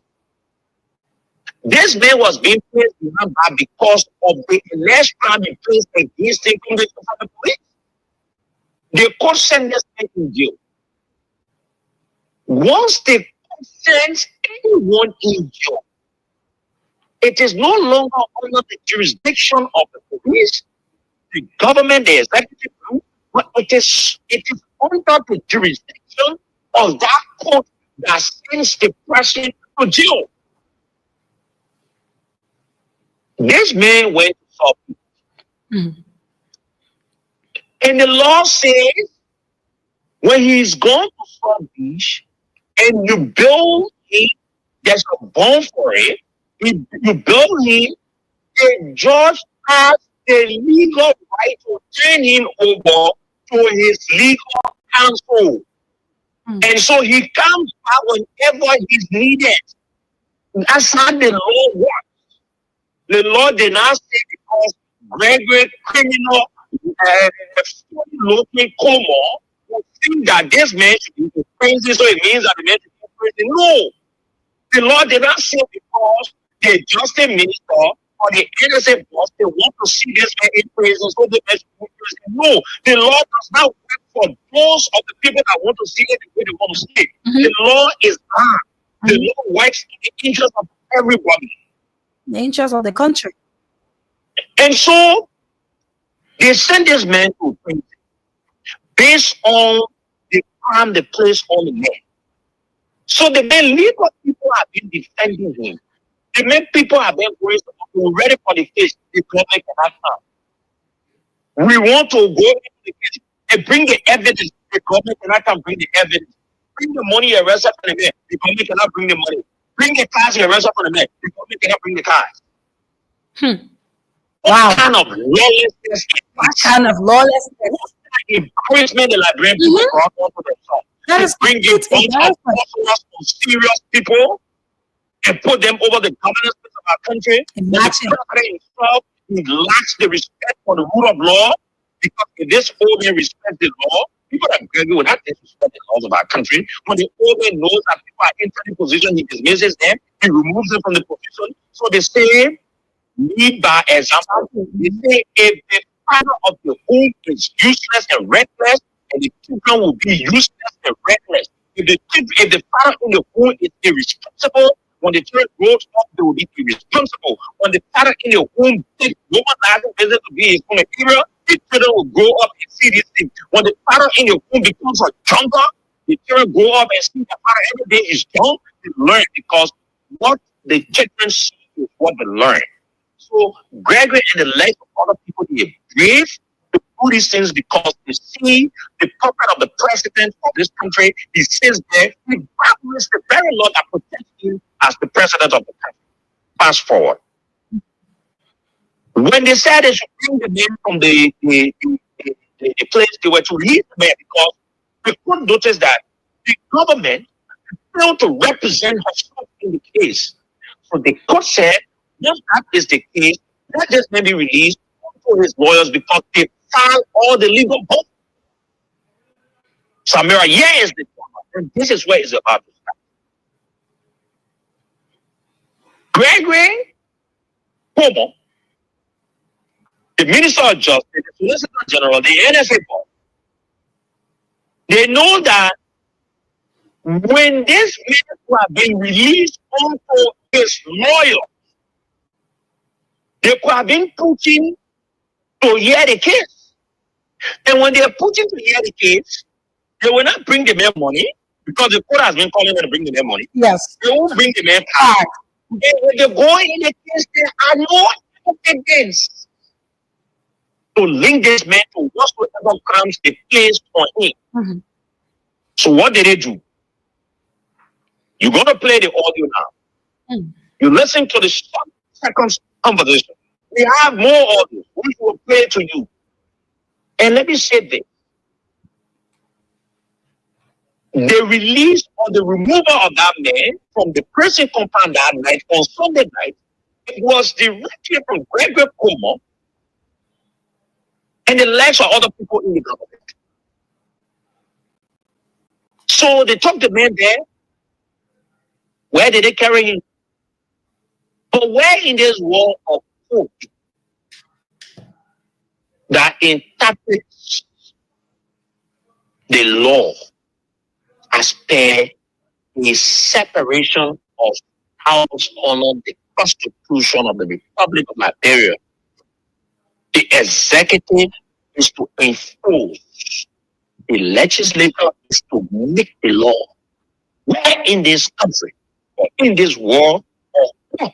Speaker 3: This man was being placed behind bar because of the alleged crime he placed against him from the police. The court sent this man in jail. Once the court sends anyone in jail, it is no longer under the jurisdiction of the police, the government, the executive, but it is under the jurisdiction of that court that sends the person to jail. This man went to South Beach. And the law says when he's gone to South Beach and you bill him, there's a bond for it, you bill him, the judge has the legal right to turn him over to his legal counsel. And so he comes back whenever he's needed. That's how the law works. The law did not say because Gregory criminal looking Como would think that this man should be crazy, so it means that the man should be crazy. No. The law did not say because the justice minister or the NSA boss, they want to see this man in prison, so they must be prison. No, the law does not work for those of the people that want to see it the way they want to see it. The law is not. The law works in the interest of everybody.
Speaker 2: The interest of the country.
Speaker 3: And so they send this man to prison based on the crime they placed on the man. So the man, legal people have been defending him. The men people have been going ready for the case. The government cannot come. We want to go into the case and bring the evidence. The government cannot come bring the evidence. Bring the money you arrested for the man. The government cannot bring the money. Bring the cars you arrested for the man. The government cannot bring the cars.
Speaker 2: Wow.
Speaker 3: What kind of lawlessness?
Speaker 2: What kind of lawlessness?
Speaker 3: What kind of encouragement the Liberian people brought onto themselves?
Speaker 2: That is
Speaker 3: bring a bunch of serious people and put them over the governance of our country.
Speaker 2: Imagine.
Speaker 3: The president himself, he lacks the respect for the rule of law, because if this old man respects the law, people that Gregory will not disrespect the laws of our country. When the old man knows that people are entering position, he dismisses them, he removes them from the position. So they say, lead by example. They say, if the father of the home is useless and reckless, and the children will be useless and reckless. If the father in the home is irresponsible, when the children grows up, they will be irresponsible. When the father in the home takes womanizing business to be his own material, the children will grow up and see these things. When the father in the home becomes a jungle, the children grow up and see the father every day is young, they learn, because what the children see is what they learn. So Gregory and the life of other people, they are brave to do these things because they see the puppet of the president of this country. He sits there, he violates the very law that protects him as the president of the country. Fast forward. When they said they should bring the name from the place, they were to release the man because they could notice that the government failed to represent herself in the case. So the court said, once that is the case, let this man be released to his lawyers because they filed all the legal book. Samira, here is the drama, and this is where it's about to start. Gregory Como, the Minister of Justice, the Solicitor General, the NSA board, they know that when this man who have been released onto his lawyer, they could have been pushing to hear the case. And when they are pushing to hear the case, they will not bring the man money because the court has been calling them to bring the man money.
Speaker 2: Yes.
Speaker 3: They won't bring the man card. When they go in the case, there are no evidence to link this man to whatsoever crimes they placed on him. So what did they do? You're going to play the audio now. You listen to the short seconds conversation. We have more audio which will play to you. And let me say this. The release or the removal of that man from the prison compound that night on Sunday night, it was directly from Gregory Como and the legs of other people in the government. So they took the man there. Where did they carry him? But where in this world of hope that interprets the law as per a separation of house honor, the Constitution of the Republic of Liberia, the executive is to enforce, the legislature is to make the law. Where in this country or in this world of hope,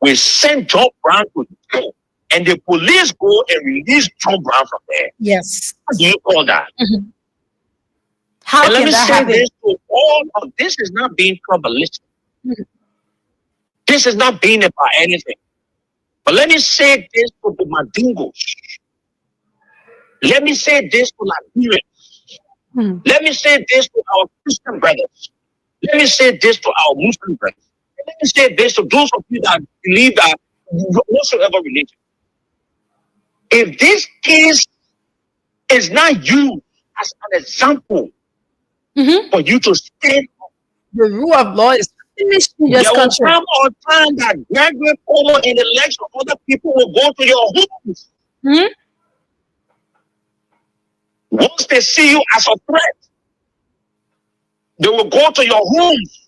Speaker 3: we send John Brown to jail and the police go and release John Brown from there.
Speaker 2: Yes.
Speaker 3: How do you call that?
Speaker 2: How
Speaker 3: and
Speaker 2: can
Speaker 3: let me
Speaker 2: that
Speaker 3: say
Speaker 2: happen?
Speaker 3: this to all of this is not being tribalistic. This is not being about anything. But let me say this to the Mandingos. Let me say this to Liberians. Let me say this to our Christian brothers. Let me say this to our Muslim brothers. Let me say this to those of you that believe that whatsoever religion. If this case is not used as an example for you to stand,
Speaker 2: the rule of law is finished in
Speaker 3: there
Speaker 2: this
Speaker 3: will
Speaker 2: country.
Speaker 3: come a time that graduate over in the election, other people will go to your homes. Once they see you as a threat, they will go to your homes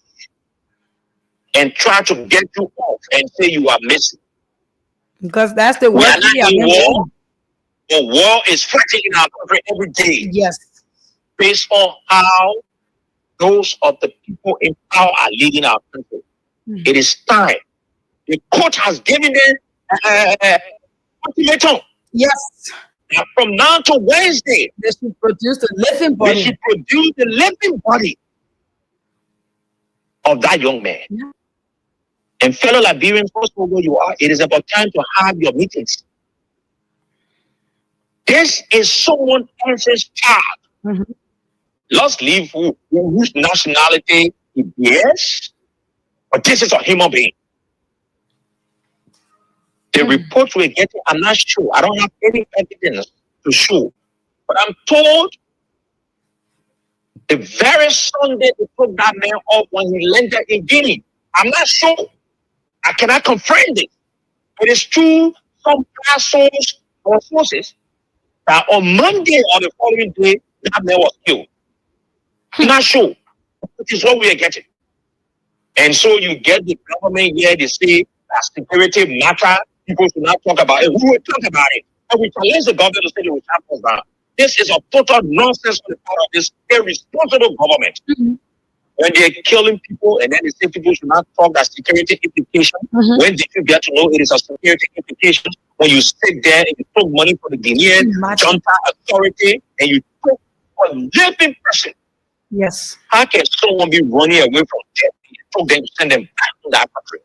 Speaker 3: and try to get you off and say you are missing.
Speaker 2: Because that's the
Speaker 3: We
Speaker 2: work
Speaker 3: are not
Speaker 2: we have
Speaker 3: in
Speaker 2: been
Speaker 3: war.
Speaker 2: doing.
Speaker 3: The war is fighting in our country every day.
Speaker 2: Yes.
Speaker 3: Based on how those of the people in power are leading our country. It is time. The court has given them ultimatum.
Speaker 2: Yes.
Speaker 3: And from now to Wednesday,
Speaker 2: They should produce the living
Speaker 3: they
Speaker 2: body.
Speaker 3: should produce the living body of that young man.
Speaker 2: Yeah.
Speaker 3: And fellow Liberians, first of all, you are, it is about time to have your meetings. This is someone else's child. Let's leave whose nationality he bears, but this is a human being. The reports we're getting, I'm not sure. I don't have any evidence to show. But I'm told the very Sunday they took that man off when he landed in Guinea. I'm not sure. I cannot confirm this. It is true some sources or sources that on Monday or the following day, that man was killed. Not sure. Which is what we are getting. And so you get the government here, they say that security matter, people should not talk about it. Who will talk about it? And we challenge the government to say they will talk about it. This is a total nonsense on the part of this irresponsible government. When they're killing people and then they say people should not talk that security implication, when did you get to know it is a security implication? When you sit there and you took money for the Guinean junta authority and you took a living person.
Speaker 2: Yes.
Speaker 3: How can someone be running away from death and you took them, send them back to that country?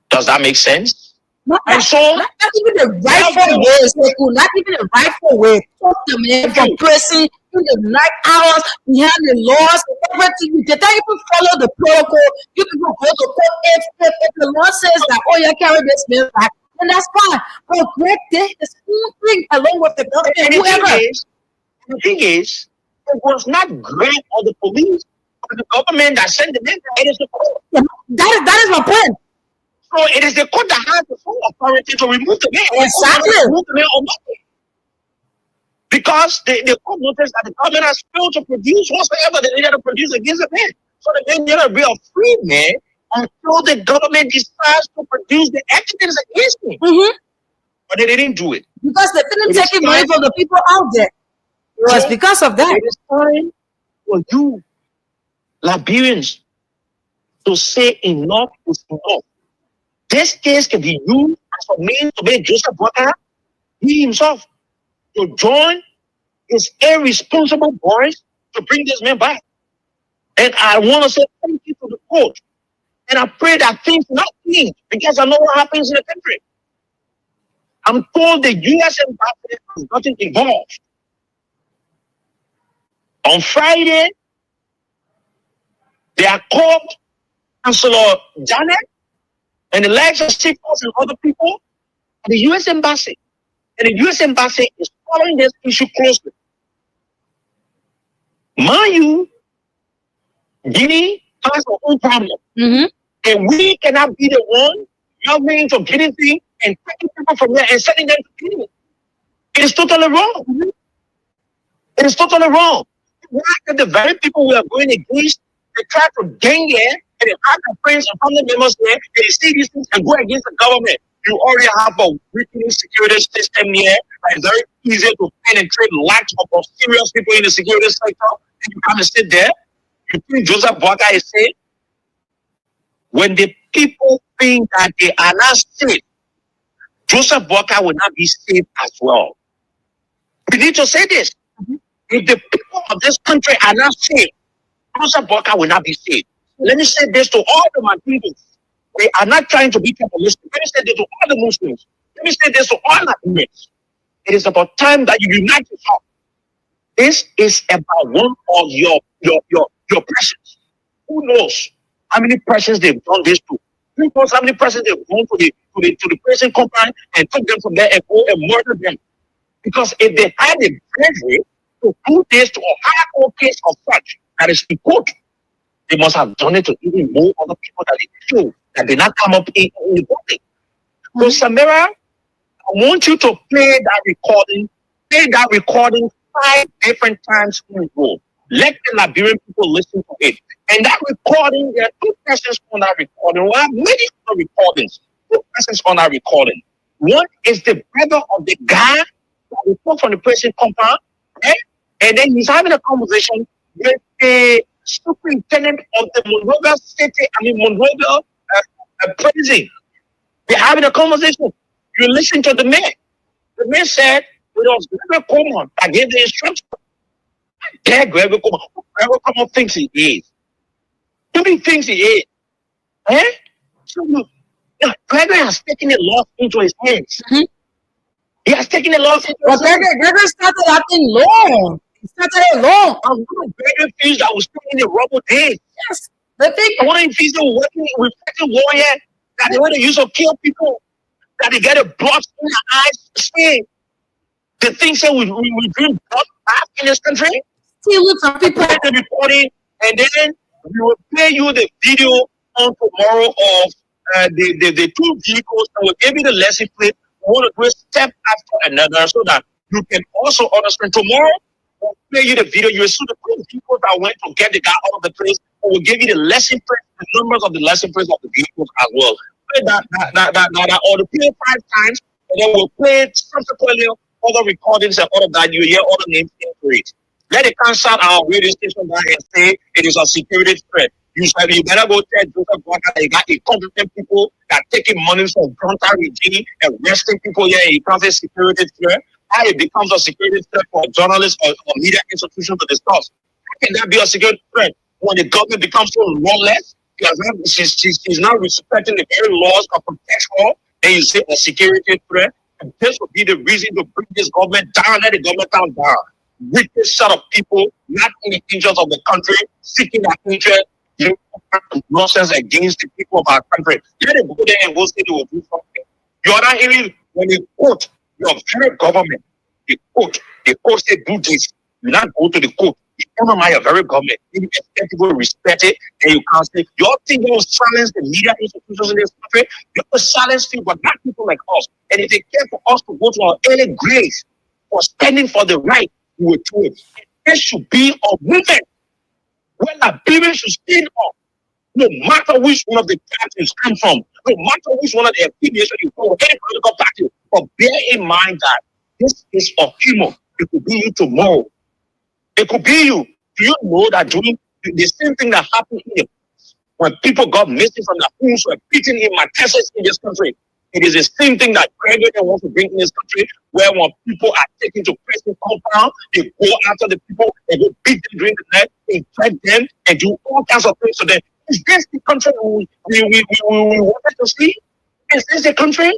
Speaker 3: Does that make sense?
Speaker 2: Not
Speaker 3: And so,
Speaker 2: even the rightful way, Sekou. Not even the rightful way. Took the man from prison in the night hours behind the laws and everything. You did not even follow the protocol. You can go to court if the law says that, oh, you carry this man back, and that's fine. But Greg did his own thing along with the government.
Speaker 3: and
Speaker 2: Whoever.
Speaker 3: the thing is, it was not Greg or the police or the government that sent the man. It is the court.
Speaker 2: That is my point.
Speaker 3: So it is the court that has the full authority to remove the man.
Speaker 2: Exactly.
Speaker 3: Remove the man or nothing. Because the court noticed that the government has failed to produce whatsoever they needed to produce against the man. So the man needed to be a free man until the government decides to produce the evidence against him. But they didn't do it.
Speaker 2: Because they didn't take money from the people out there. It was because of that.
Speaker 3: It is time for you, Liberians, to say enough is enough. This case can be used as a means to make Joseph Boakai, he himself, to join his irresponsible boys to bring this man back. And I want to say thank you to the court. And I pray that things not change because I know what happens in the country. I'm told the U.S. embassy has gotten involved. On Friday, they are called Chancellor Janet and the likes of Staples and other people at the U.S. Embassy. And the U.S. Embassy is following this issue closely. Mind you, Guinea has her own problem. And we cannot be the one yelling to Guinea thing and taking people from there and sending them to Guinea. It is totally wrong. It is totally wrong. Why are the very people we are going against, they try to gain there and they have their friends and family members there, and they see these things and go against the government. You already have a weakening security system here. It's very easy to penetrate lots of serious people in the security sector. And you come and sit there. You think Joseph Boakai is safe? When the people think that they are not safe, Joseph Boakai will not be safe as well. We need to say this. If the people of this country are not safe, Joseph Boakai will not be safe. Let me say this to all the Mandingos. We are not trying to be populistic. Let me say this to all the Muslims. Let me say this to all Nigerians. It is about time that you unite yourself. This is about one of your persons. Who knows how many persons they've done this to? People, how many persons they went to the prison compound and took them from there and go and murder them. Because if they had the bravery to do this to a high court case of such that is in court, they must have done it to even more other people that they killed, that did not come up in the body. So Samira, I want you to play that recording 5 different times in a row. Let the Liberian people listen to it. And that recording, there are 2 persons on that recording. We have many other recordings. 2 persons on that recording. One is the brother of the guy that we took from the prison compound, right? And then he's having a conversation with the superintendent of the Monrovia prison. They're having a conversation. You listen to the man. The man said, it was Gregory Coleman that gave the instruction. Yeah, Gregory Coleman. Gregory Coleman thinks he is. Who do he thinks he is? Eh? So, Gregory has taken the law into his hands. He has taken the law into his hands.
Speaker 2: Gregory started that thing long. He started it long.
Speaker 3: I want to Gregory fish that was still in the rubber days.
Speaker 2: Yes. The thing.
Speaker 3: I want to fish that were working with fighting warrior that they want to use to kill people. That they get a blood in their eyes. See, the things that we bring blood back in this country.
Speaker 2: See, look, some people
Speaker 3: at the recording, and then we will play you the video on tomorrow of the 2 vehicles, and we'll give you the lesson plate. We want to do it step after another so that you can also understand. Tomorrow, we'll play you the video. You will see the 2 vehicles that went to get the guy out of the place, and we'll give you the lesson plate, the numbers of the lesson plates of the vehicles as well. That or the play 5 times, and then we'll play subsequently other recordings and all of that. You hear all the names into it. Let it cancel our radio station down and say it is a security threat. You better go tell Joseph Walker they got incompetent people that are taking money from Frontal regime and arresting people here. It becomes a security threat. How it becomes a security threat for journalists or media institutions to discuss. How can that be a security threat when the government becomes so lawless? She's not respecting the very laws of protection. Then you say a security threat. And this would be the reason to bring this government down. Let the government down. With this set of people, not in the interests of the country, seeking their interest, nonsense against the people of our country. Let them go there and go say they will do something. You are not hearing when they quote your very government. The court say do this. You not go to the court. You honor your very government. You expect people to respect it, and you can't say your thing will silence the media institutions in this country. You will silence people, but not people like us. And if they care for us to go to our early graves for standing for the right, we will do it. There should be a movement where Liberians should stand up, no matter which one of the parties come from, no matter which one of the affiliations you go, any political party. But bear in mind that this is a human. It could be you tomorrow. It could be you. Do you know that doing the same thing that happened here when people got missing from their homes were beaten in mattresses in this country? It is the same thing that Gregory wants to bring in this country, where when people are taken to prison compound, they go after the people, they go beat them during the night, infect them, and do all kinds of things to them. Is this the country we wanted to see? Is this the country?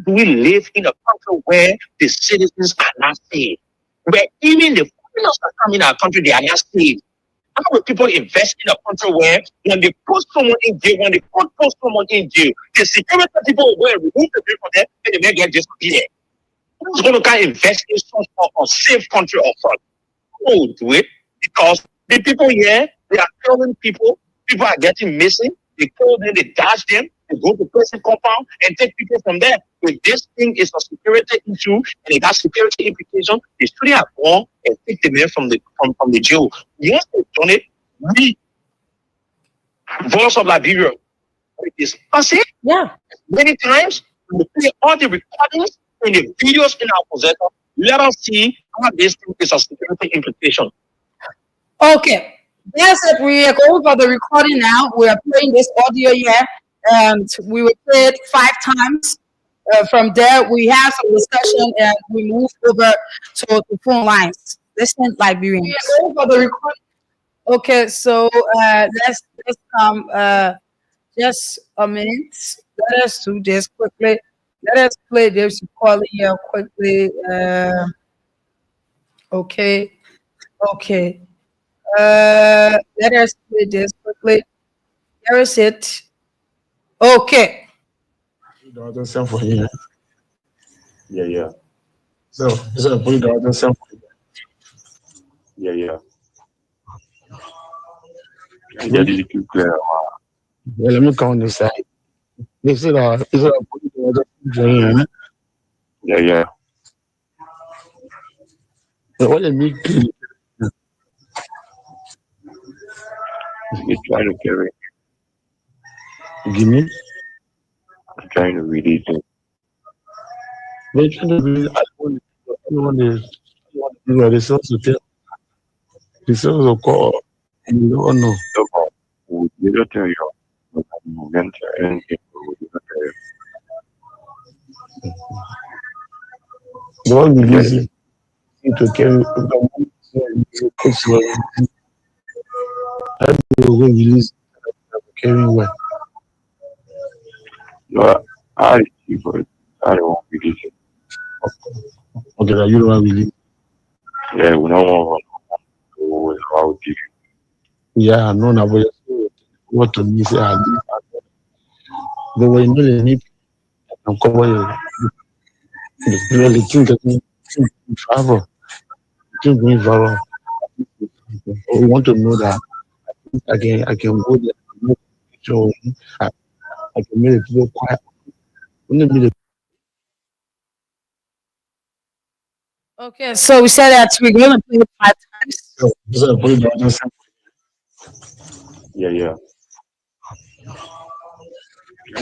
Speaker 3: Do we live in a country where the citizens are not safe? Where even the foreigners that come in our country, they are not safe? How will people invest in a country where when they put someone in jail, when they put someone in jail, the security people will go and remove the people from there and they may get disappeared? Who's going to kind of invest in such a safe country or such? Who will do it? Because the people here, they are killing people. People are getting missing. They kill them, they dash them, they go to prison compound and take people from there. If this thing is a security issue and it has security implications, they should have gone and take the men from the jail. Once they've done it, we, Voice of Liberia, we discuss it many times. We play all the recordings and the videos in our possession. Let us see how this thing is a security implication.
Speaker 2: Okay. Yes, we are going for the recording now. We are playing this audio here, and we will play it 5 times. From there, we have some discussion, and we move over to the phone lines. Listen, Liberians. We are going for the recording. Okay, so let's come. Just a minute. Let us do this quickly. Let us play this recording here quickly. Okay. Let us play this quickly. There is it. Okay.
Speaker 4: The other same for you. Yeah. So put the other same for you. Yeah. That is too clear. Yeah, let me count this side. This is put the other same for you. Yeah. So what you need to try to carry. Give me. I'm trying to release it. They're trying to release. I don't want to do what this also tell. This also call. You don't know. You don't tell you. Movement and the one releasing to carry how do you release carrying well? No, I don't release it. Okay, you don't want release. Yeah, we don't want to how deep. Yeah, no, no, but what to me say I leave. The way you need and cover the thing that me travel. Think me travel. We want to know that I can go there. So I, I can make it feel quiet. Only me
Speaker 2: Okay. So we said that we're gonna play it 5 times.
Speaker 4: so put it on the yeah.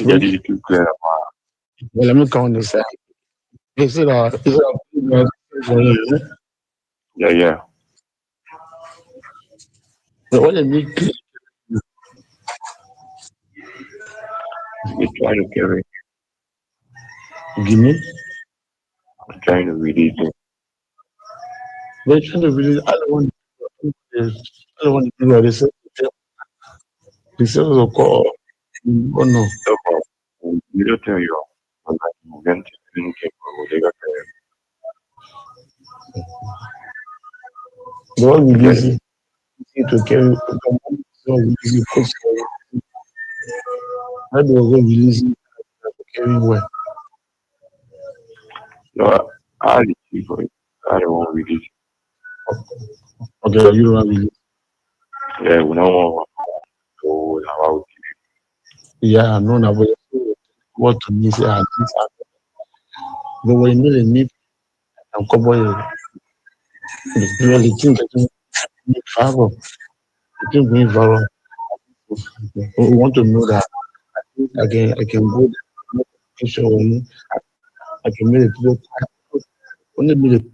Speaker 4: That is too clear. Well, let me count this side. Is it for you? Yeah. So what you need to try to carry. Give me. I'm trying to release it. They're trying to release. I don't want to do what they say. They say also call. Oh no. You don't tell you. Movement and the one releasing to carry. So releasing coach. How do you releasing to carry well? No, I don't want to release. Okay, you don't want to release. Yeah, we don't want to about yeah, no, no, but what to me say at least the way you need and cover the thing that you travel. The thing we travel. We want to know that I can go there. Picture on I can make it look only minute.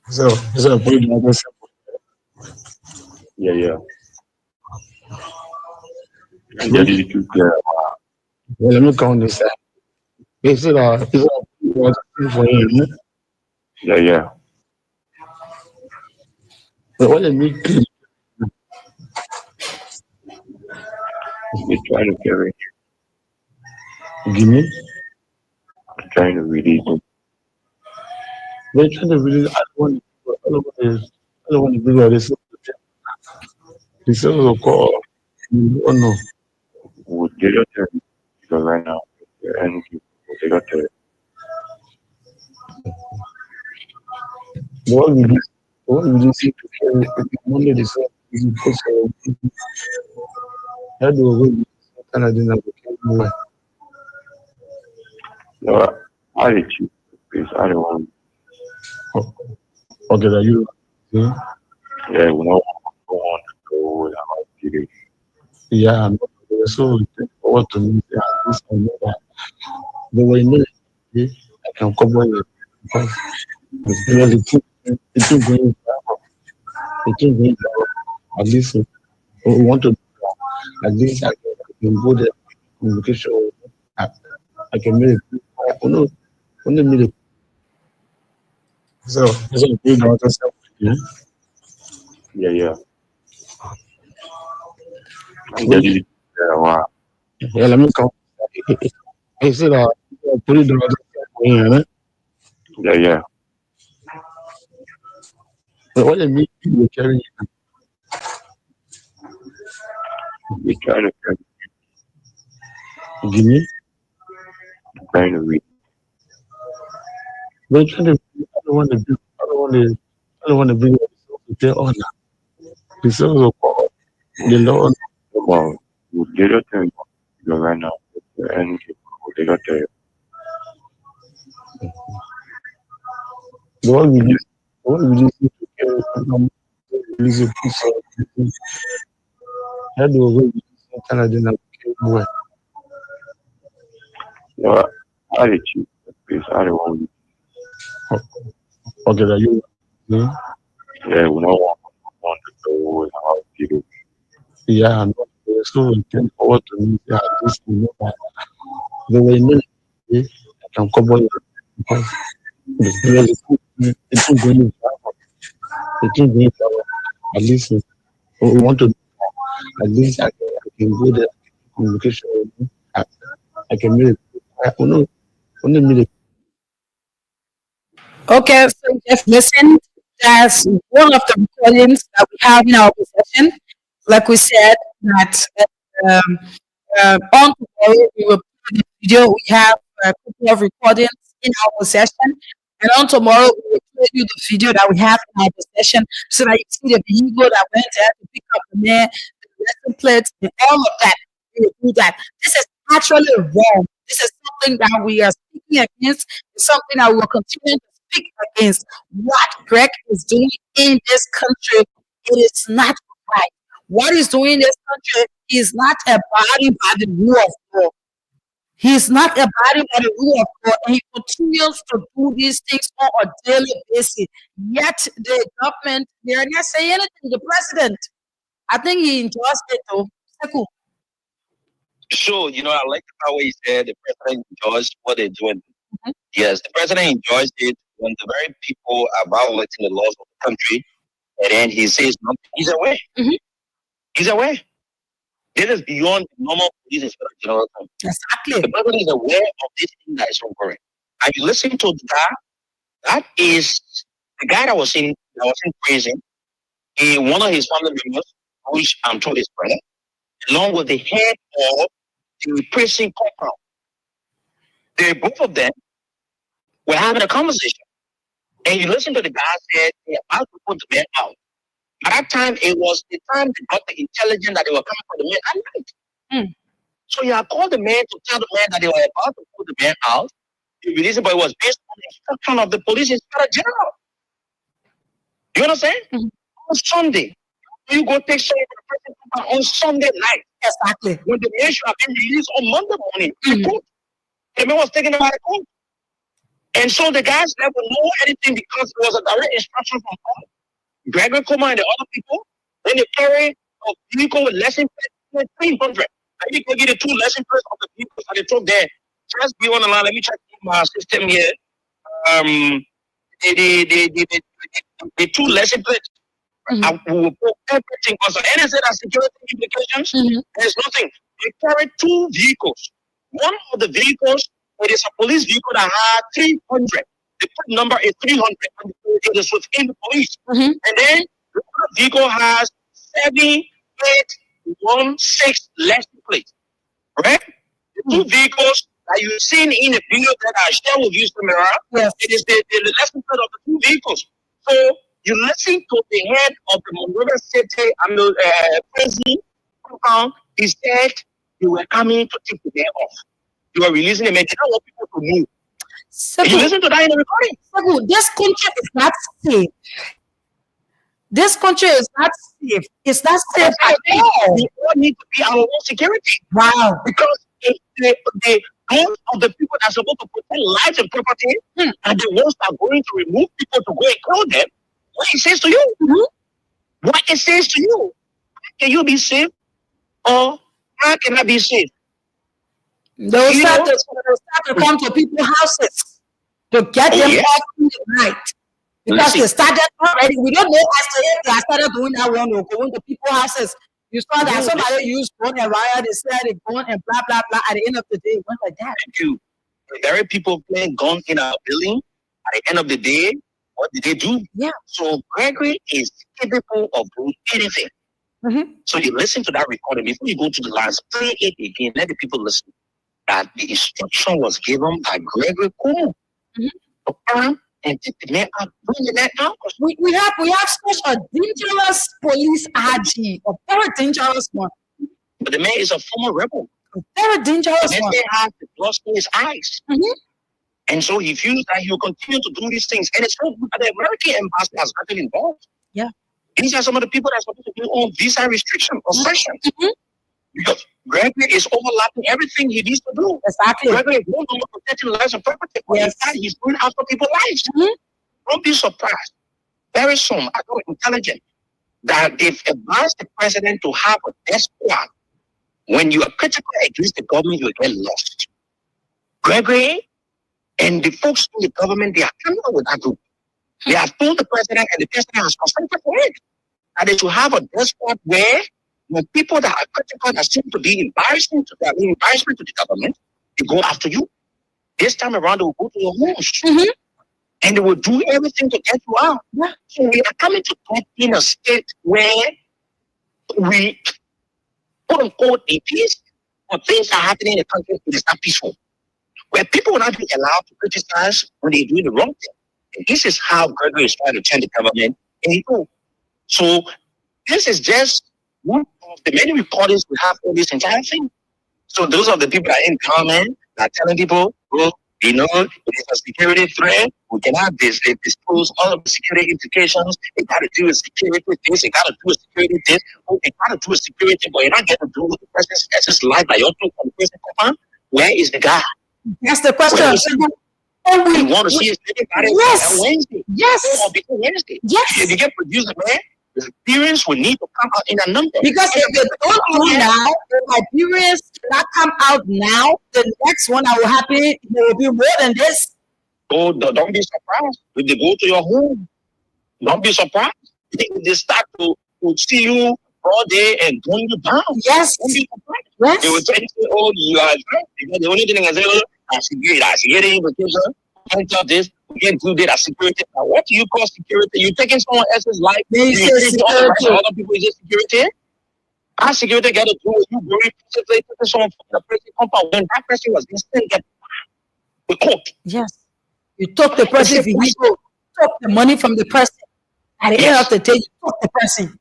Speaker 4: So put it on the sample. Yeah. That is too clear. Well, let me count this side. Is it for you? Yeah. So what you need to try to carry. Give me. I'm trying to release it. They're trying to release. I don't want to do what they say. They say also call. Oh no. Would they not tell you? Because right now, and they not tell you. The one we see to carry only the same is because how do we Canada not carry well? No, I hate you because I don't want. Okay, that you. Yeah, we don't want to go about it. Yeah, so what to me at least I know that the way I can cover it because it's really it's too going at least we want to at least I can go there communication I, I can make it only make it so big other stuff yeah that is wow. Yeah, let me come I said put it other stuff yeah so what I mean you carry They try to give me trying to read. They try to. I don't want to do. I don't want to. I don't want to bring up the honor. The sons of God, the Lord. Wow. They don't tell you right now. And they got the one release. The one release release a piece of that was when we Canada now came away. No, I did you. Please, I don't want. Okay, that you. Yeah, we don't want to go and how people. Yeah, no, so we came forward to me. Yeah, this you know that they were in it. I can cover it because it's not going to it's not going to at least we want to at least I can go there communication with you. I can make it. I only make it.
Speaker 2: Okay, so just listen. That's one of the recordings that we have in our possession. Like we said, that um, on tomorrow we will play the video. We have a couple of recordings in our possession, and on tomorrow we will play you the video that we have in our possession, so that you see the vehicle that went there to pick up the man, the lesson plates, and all of that. We will do that. This is actually wrong. This is something that we are speaking against. It's something that we will continue to speak against. What Greg is doing in this country, it is not right. What he's doing in this country is not abiding by the rule of law. He's not abiding by the rule of law, and he continues to do these things on a daily basis. Yet the government, they are not saying anything. The president, I think he enjoys it though. Seku.
Speaker 3: So, I like the part where he said the president enjoys what they're doing. Yes, the president enjoys it when the very people are violating the laws of the country, and then he says nothing. He's aware. He's aware. This is beyond the normal police inspector general.
Speaker 2: Exactly.
Speaker 3: The president is aware of this thing that is ongoing. And you listen to the guy, that is the guy that was in prison. One of his family members, which I'm told is brother, along with the head of the prison compound. Both of them were having a conversation. And you listen to the guy said they're about to put the man out. At that time, it was the time they got the intelligence that they were coming for the man at night. So you have called the man to tell the man that they were about to put the man out. You release it, but it was based on the instruction of the police inspector general. You understand? On Sunday, you go take someone to the prison on Sunday night.
Speaker 2: Exactly.
Speaker 3: When the man should have been released on Monday morning, the man was taken by the court. And so the guys never know anything because it was a direct instruction from God. Gregory Kuma and the other people, then they carry a vehicle with lesson plate 300. I need to get the two lesson plates of the vehicles that they took there. Just be on the line. Let me check my system here. The two lesson plates. I will put everything on. So NSA has security implications. There's nothing. They carry two vehicles. One of the vehicles, it is a police vehicle that had 300. The number is 300. It is within the police. And then the other vehicle has 7816 lesson plates. Right? The two vehicles that you've seen in the video that I share with you, Samira, it is the lesson plate of the two vehicles. So you listen to the head of the Monrovia City prison compound. He said they were coming to take the man off. They were releasing the man. They don't want people to move. So you listen to that in the recording.
Speaker 2: So this country is not safe. This country is not safe. It's not safe at all.
Speaker 3: We all need to be our own security.
Speaker 2: Wow.
Speaker 3: Because if most of the people that are supposed to protect lives and property are the ones that are going to remove people to go and kill them, what it says to you? What it says to you? Can you be safe? Or how can I be safe?
Speaker 2: They'll start to come to people's houses to get them off in the night. Because they started already. We don't know as to if they started doing that one or going to people's houses. You saw that somebody used phone and wire, they said it gone and blah, blah, blah. At the end of the day, it went like that.
Speaker 3: Thank you. There are people playing guns in our building. At the end of the day, what did they do?
Speaker 2: Yeah.
Speaker 3: So Gregory is capable of doing anything. So you listen to that recording before you go to the last. Play it again. Let the people listen. That the instruction was given by Gregory Cuomo to come and take the man out, bring the man out.
Speaker 2: We have such a dangerous police RG, a very dangerous one.
Speaker 3: But the man is a former rebel.
Speaker 2: A very dangerous
Speaker 3: And
Speaker 2: one.
Speaker 3: they have the lust in his eyes. And so he feels that he will continue to do these things. And it's so good that the American embassy has gotten involved.
Speaker 2: Yeah.
Speaker 3: These are some of the people that are supposed to be on visa restriction or sanctions. Because Gregory is overlapping everything he needs to do.
Speaker 2: Exactly.
Speaker 3: Gregory is no longer protecting lives and property. But in fact, he's going after people's lives. Don't be surprised. Very soon, I got intelligent that they've advised the president to have a death squad. When you are critical against the government, you get lost. Gregory and the folks in the government, they are coming up with that group. They have told the president, and the president has consented for it, that they should have a death squad where when people that are critical that seem to be embarrassment to the government, they go after you. This time around, they will go to your homes. And they will do everything to get you out. So we are coming to get in a state where we, quote unquote, in peace, but things are happening in the country that is not peaceful. Where people will not be allowed to criticize when they're doing the wrong thing. And this is how Gregory is trying to turn the government into. So this is just one of the many recordings we have for this entire thing. So those are the people that are in government that are telling people, well, you know, it's a security threat. We cannot disclose all of the security implications. It got to do with security this. It got to do with security this. Oh, it got to do with security, but you're not getting to do with the president's life that you're talking from the president. Where is the guy?
Speaker 2: That's the question.
Speaker 3: We want to see his everybody on Wednesday.
Speaker 2: Yes.
Speaker 3: Or before Wednesday.
Speaker 2: Yes.
Speaker 3: If you get produced, man, the experience will need to come out in a number.
Speaker 2: Because if they don't do now, if my experience cannot come out now, the next one that will happen will be more than this.
Speaker 3: Oh, don't be surprised if they go to your home. Don't be surprised if they start to see you all day and gun you down.
Speaker 2: Yes.
Speaker 3: Don't be surprised.
Speaker 2: Yes.
Speaker 3: They will tell you, oh, you are drunk. Because the only thing I say, I should get the invitation. Can't tell this. We can't do that. Security. Now, what do you call security? You're taking someone else's life.
Speaker 2: They say security.
Speaker 3: Other people is just security. Our security got to do with you going physically taking someone from the person compound when that person was being sent the court.
Speaker 2: Yes. You took the person vehicle, took the money from the person. At the end of the day, you took the person.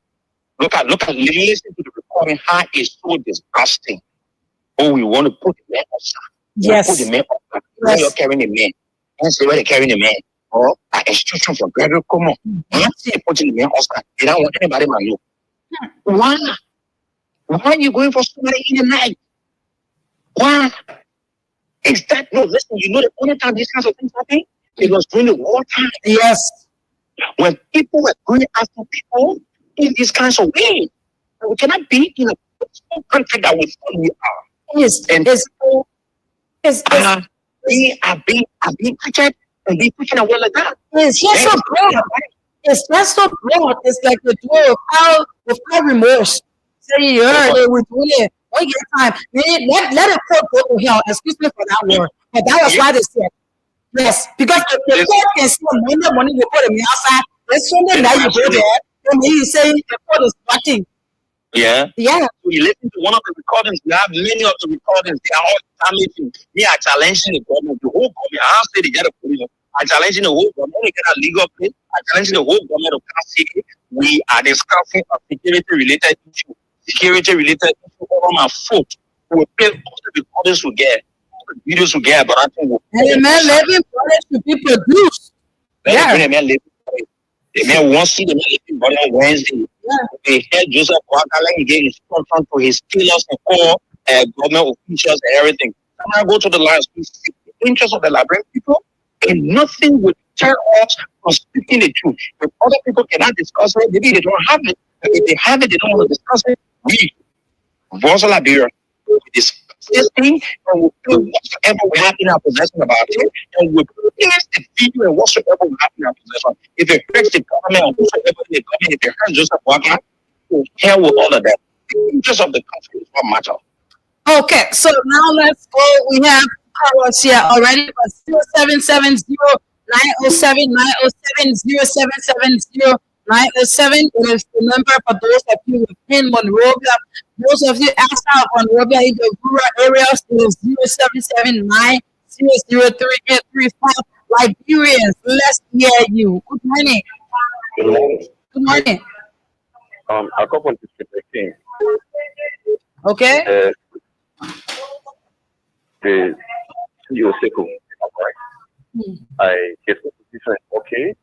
Speaker 3: Look at, listen to the recording. How it's so disgusting. Oh, we want to put the man outside.
Speaker 2: Yes.
Speaker 3: Put the man outside. Where you're carrying the man. And say where they're carrying the man. Or an instruction from Gregory Cuomo. They're putting the man outside. They don't want anybody to know. Why? Why are you going for somebody in the night? Why? Is that no? Listen, you know the only time these kinds of things happen, it was during the war time.
Speaker 2: Yes.
Speaker 3: When people were going after people in these kinds of ways, we cannot be in a country that we are.
Speaker 2: Yes.
Speaker 3: And we are being treated and being taken away like that.
Speaker 2: It's just so broad. It's just so broad. It's like the door without remorse. Say you heard it with it. One get time. Let it court go to hell. Excuse me for that word. But that was why they said. Yes. Because if the court can see money will put him outside. There's something that you go there. And he's saying the court is watching.
Speaker 3: Yeah.
Speaker 2: Yeah.
Speaker 3: So you listen to one of the recordings. We have many of the recordings. They are all damaging. Me, I challenging the government, the whole government. I don't say they get a police. I challenging the whole government to get a legal place. I challenging the whole government to come see we are discussing a security-related issue. Security-related issue over my foot. We will pay all the recordings we get, all the videos we get, but I think we'll
Speaker 2: living footage to be produced.
Speaker 3: Yeah. The man wants to see the man living body on Wednesday. Yeah. They had Joseph Wagala gave instruction to his tailors and all government officials and everything. When I go to the lines, we seek the interest of the Liberian people, and nothing would deter us from speaking the truth. If other people cannot discuss it, maybe they don't have it. And if they have it, they don't want to discuss it. We, Voice of Liberia, will discuss this thing and we'll do whatsoever we have in our possession about it, and we'll place the video and whatsoever we have in our possession. If it hurts the government or whatsoever the government, if it hurts Joseph Wagner, we'll hell with all of that. The interest of the country is what matters.
Speaker 2: Okay, so now let's go. We have callers here already. 0770 907 907 0770 907. It is the number for those of you within Monrovia. Those of you outside of Monrovia in the rural areas, it is 0779 003 Liberians, let's hear you. Good morning.
Speaker 1: Good morning.
Speaker 2: Good morning.
Speaker 1: I come from District 18.
Speaker 2: Okay.
Speaker 1: The CEO Seco, right? I get the position okay.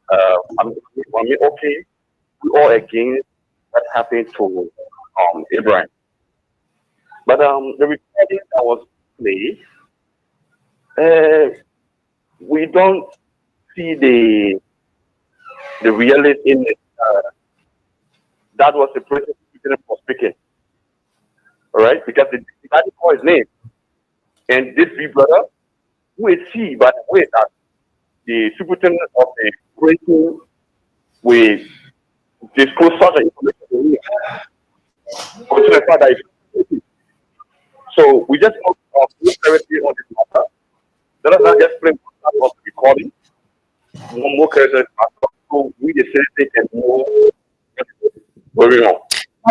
Speaker 1: I'm okay. We all against what happened to Abraham. But the recording that was played, we don't see the reality in it. That was the president for speaking. All right, because the guy called his name. And this big brother, who is he, by the way, that the superintendent of the prison will disclose such information to me. Consider the fact that so we just want to look directly on this matter. Let us not just play of the recording. One more character, so we the citizen can know what's going on.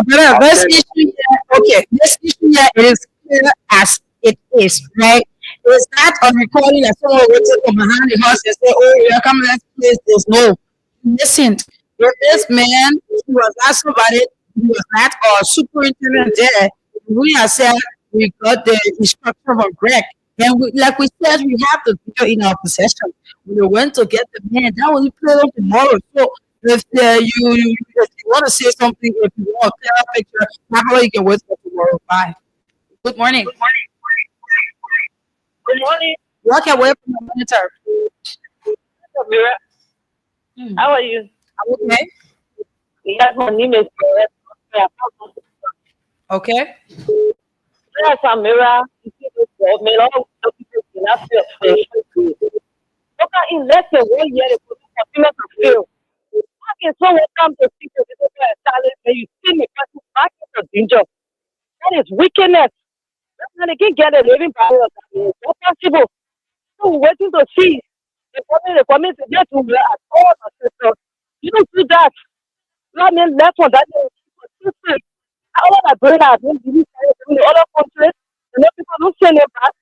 Speaker 2: Brother, this issue here, okay, this issue here is clear as it is, right? It's not a recording that someone will take from behind the house and say, oh, yeah, come let's place this. No. Listen, if this man, he was not somebody, he was not a superintendent there. We are said we got the instruction from Greg. And we, like we said, we have the video in our possession. We went to get the man. That will be played on tomorrow. So if if you want to say something, if you want a clear picture, probably you can wait for tomorrow. Bye. Good morning.
Speaker 5: Good morning.
Speaker 2: Walk away from the monitor.
Speaker 5: Mira. How are you?
Speaker 2: I'm okay.
Speaker 5: Yes, my name is
Speaker 2: Okay.
Speaker 5: Yes, I'm Mira. Okay, in less than 1 year, the police continue to fail. How can someone come to see the people talent and you see me person back into danger? That is wickedness. And they can get a living power. It's not possible. So we're waiting to see the community get to at all. You don't do that. I mean, that's what that is. Consistent. All that going out, in the other countries, people don't send them back.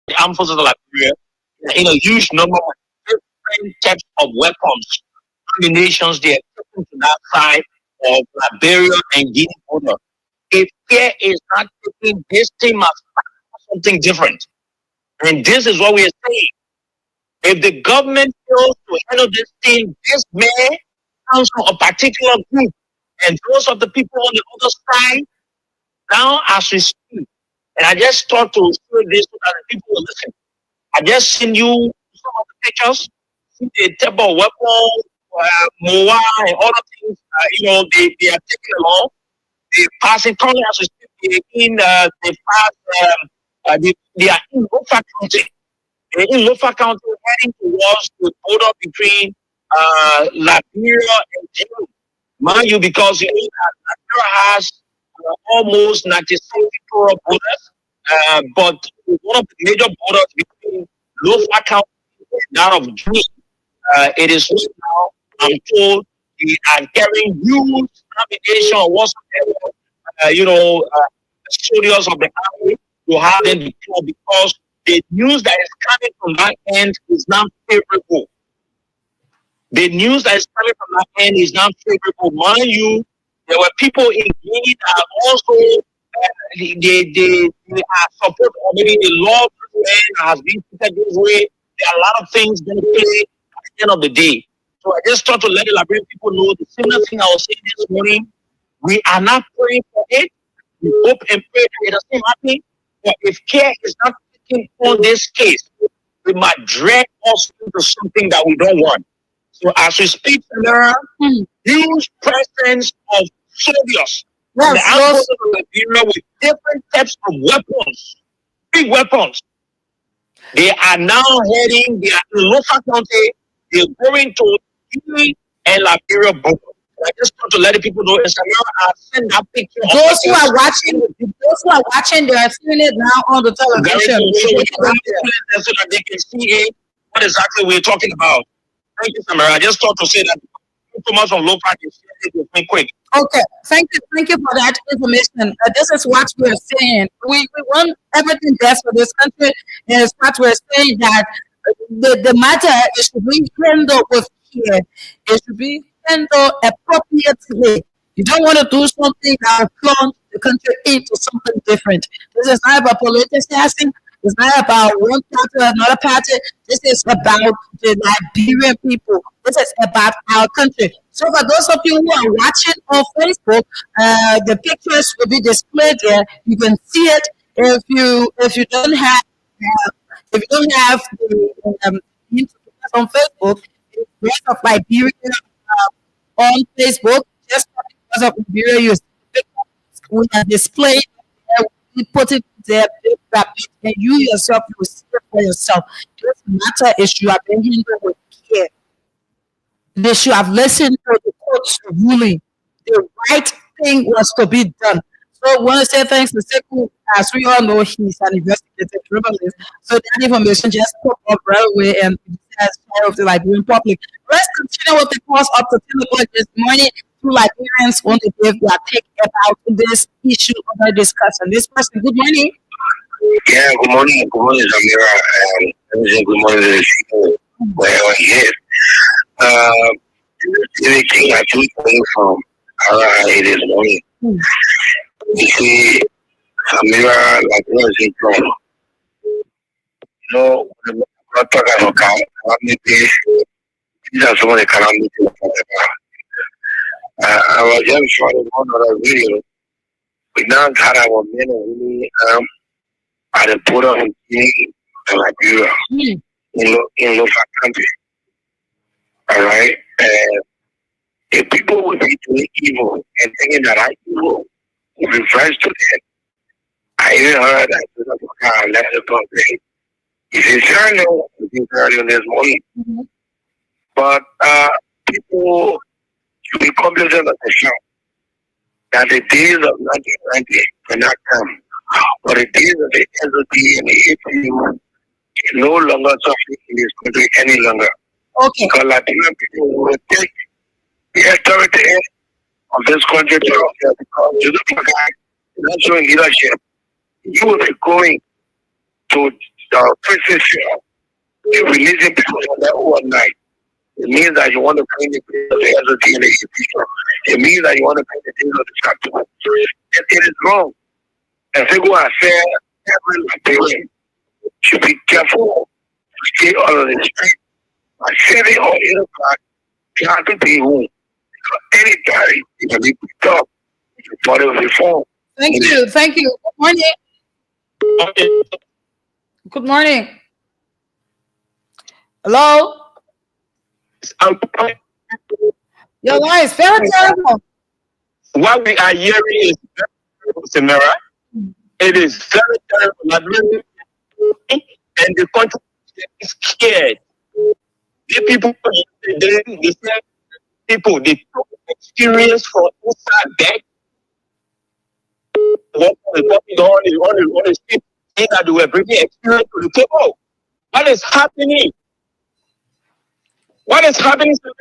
Speaker 3: the armed forces of Liberia in a huge number of different types of weapons, combinations they are taken to that side of Liberia and Guinea border. If care is not taking this thing as something different, and this is what we are saying. If the government fails to handle this thing, this may counsel a particular group, and those of the people on the other side now as we speak. And I just thought to show this so that the people will listen. I just send you some of the pictures, see the type of weapons, MOA and other things, they are taking along. They passing currently as we speak, they are in Lofa County. They're in Lofa County heading towards the border between Liberia and Guinea. Mind you, because you know that Liberia has almost 97 rural borders, but one of the major borders between Lofa County and that of Guinea, it is now, I'm told, they are carrying huge navigation or whatsoever, soldiers of the army to have them deployed because the news that is coming from that end is not favorable. The news that is coming from that end is not favorable. Mind you, there were people in Guinea that also they are support already the law has been treated this way. There are a lot of things going to play at the end of the day. So I just thought to let the Liberian people know the similar thing I was saying this morning. We are not praying for it. We hope and pray that it doesn't happen. But if care is not taken on this case, we might drag us into something that we don't want. So as we speak, there are huge presence of soldiers in the armed forces of Liberia with different types of weapons, big weapons. They are now heading, they are in Lofa County, they're going to Guinea and Liberia border. I just want to let the people know, I'll send that picture.
Speaker 2: Those who are watching, they are seeing it now on the television.
Speaker 3: So that they can see it, what exactly we're talking about. Thank you, Samara. I just thought to say that Thomas from Low Park is with me quick.
Speaker 2: Okay, thank you for that information. This is what we're saying. We want everything best for this country, and it's what we're saying that the matter is to be handled with care. It should be handled appropriately. You don't want to do something that will plunge the country into something different. This is not about politicizing. It's not about one party or another party. This is about the Liberian people. This is about our country. So for those of you who are watching on Facebook, the pictures will be displayed there. You can see it. If you don't have the on Facebook, it's Voice of Liberia on Facebook. Just because of Liberia, you see the pictures we are displayed. We put it there, and you yourself will see it for yourself. This matter is you are being handled with care. They should have listened to the court's ruling. The right thing was to be done. So I want to say thanks to Sekou. As we all know, he's an investigative journalist. So that information just popped up right away and as part of the Liberian public. Let's continue with the course up to 10 o'clock this morning. Two Liberians want to give their take about this issue under discussion. This person, good morning.
Speaker 6: Yeah, good morning. Good morning, Zamira. Good morning to the people where I here. Everything I took away from RI this morning. You see, Zamira, like I was in trouble. You know, when I talk about calamity, these are some of the calamities we talk about. I was just showing one other video. We now had our men really at the border of Guinea and Liberia in Lofa country. Alright? If people would be doing evil and thinking that I evil would be friends to them, I even heard that I left the country. It's sincerely this morning. But people should be cognizant of the fact that the days of 1990 cannot come, but the days of the SOD and the APU is no longer suffering in this country any longer.
Speaker 2: Okay.
Speaker 6: Because Latino people will take the authority of this country to ourselves because you look like not showing leadership. You will be going to the prison shell. You're releasing people from that overnight. It means that you want to bring the DNA. It means that you want to bring the DNA of the chapter. It is wrong. And so go and say every Liberian should be careful to stay on the street at 7 or 8 o'clock. You have to be home. Because anytime you can be picked up, but it will be phone.
Speaker 2: Thank you. Thank you. Good morning. Good morning. Hello? Your line is very terrible.
Speaker 7: What we are hearing is very terrible, Samara. It is very terrible. And the country is scared. The people, the same people, they took experience from inside deck. What is saying that they were bringing experience to the table. What is happening? What is happening to them?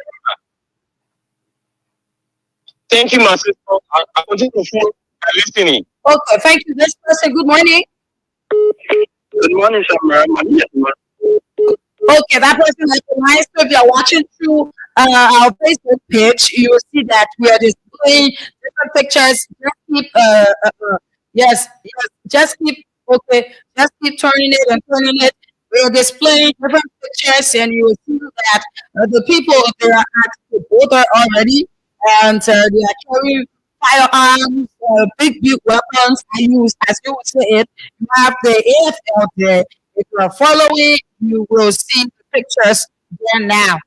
Speaker 7: Thank you, my sister. I continue to feel listening.
Speaker 2: Okay, thank you. Next person, good morning.
Speaker 6: Good morning, Samara.
Speaker 2: Okay, that person has been nice. So if you're watching through our Facebook page, you will see that we are displaying different pictures. Just keep, yes, just keep, okay, just keep turning it and turning it. We are displaying different pictures, and you will see that the people, they are at the border already, and they are carrying firearms, big weapons. As you would say it, you have the AFL there. If you are following, you will see the pictures there now.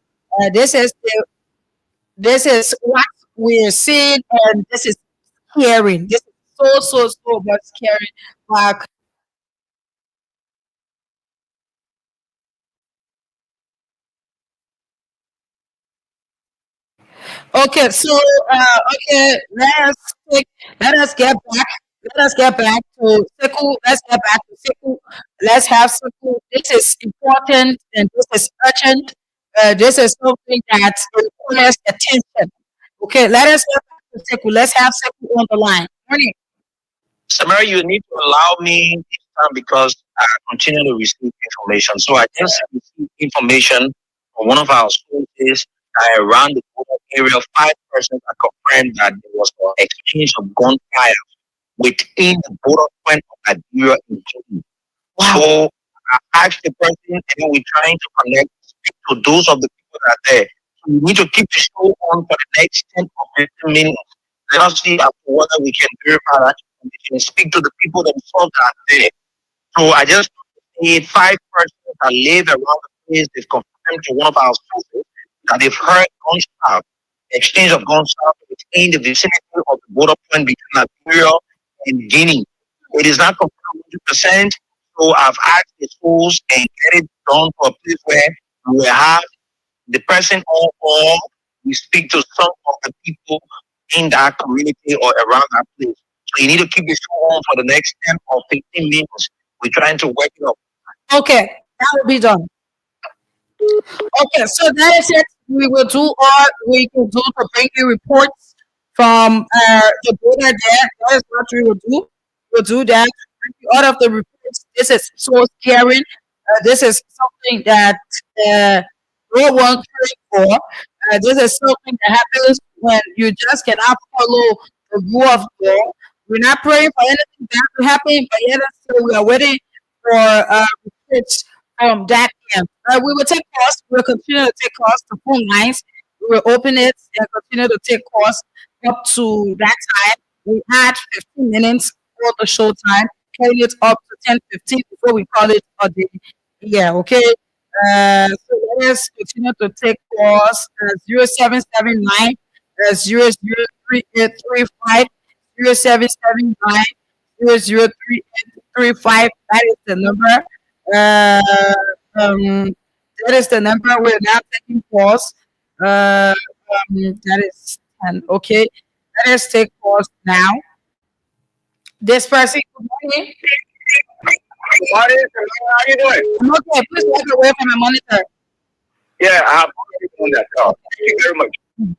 Speaker 2: This is what we're seeing, and this is scary. This is so much scary. Like, okay, so okay, let us get back. Let us get back to Seku. Let's get back to Seku. Let's have Seku. This is important and this is urgent. This is something that requires attention. Okay, let us get back to Seku. Let's have Seku on the line. Morning.
Speaker 3: Samara, you need to allow me this time because I continue to receive information. So I just received information from one of our sources that around the border area, 5 persons are confirmed that there was an exchange of gunfire within the border point of Liberia in June.
Speaker 2: Wow.
Speaker 3: So I asked the person, and then we're trying to connect, speak to those of the people that are there. So we need to keep the show on for the next 10 or 15 minutes. Let us see after whether we can verify that information and speak to the people themselves that are there. So I just need 5 persons that live around the place. They've confirmed to one of our sources that they've heard gunshot, exchange of gunshot within the vicinity of the border point between Liberia and Guinea. It is not confirmed 100%. So I've asked the schools and get it done to a place where we will have the person or we speak to some of the people in that community or around that place. So you need to keep the show on for the next 10 or 15 minutes. We're trying to work it up.
Speaker 2: Okay, that will be done. Okay, so that is it. We will do all we can do to bring you reports from the border there. That is what we will do. We'll do that. All of the reports. This is so scary. This is something that no one cares for. This is something that happens when you just cannot follow the rule of law. We're not praying for anything bad to happen, but yet still we are waiting for reports from that end. We will take calls. We will continue to take calls to phone lines. We will open it and continue to take calls up to that time. We had 15 minutes for the show time, carrying it up to 10:15 before we call it a day. Yeah, okay. So let us continue to take calls 0779 003835 0779 003835. That is the number. That is the number. We're now taking calls. That is 10. Okay. Let us take calls now. This person, good morning.
Speaker 6: Good morning, Samara. How you doing?
Speaker 2: I'm okay. Please walk away from my monitor.
Speaker 6: Yeah, I'm already doing that. Thank you very much. Good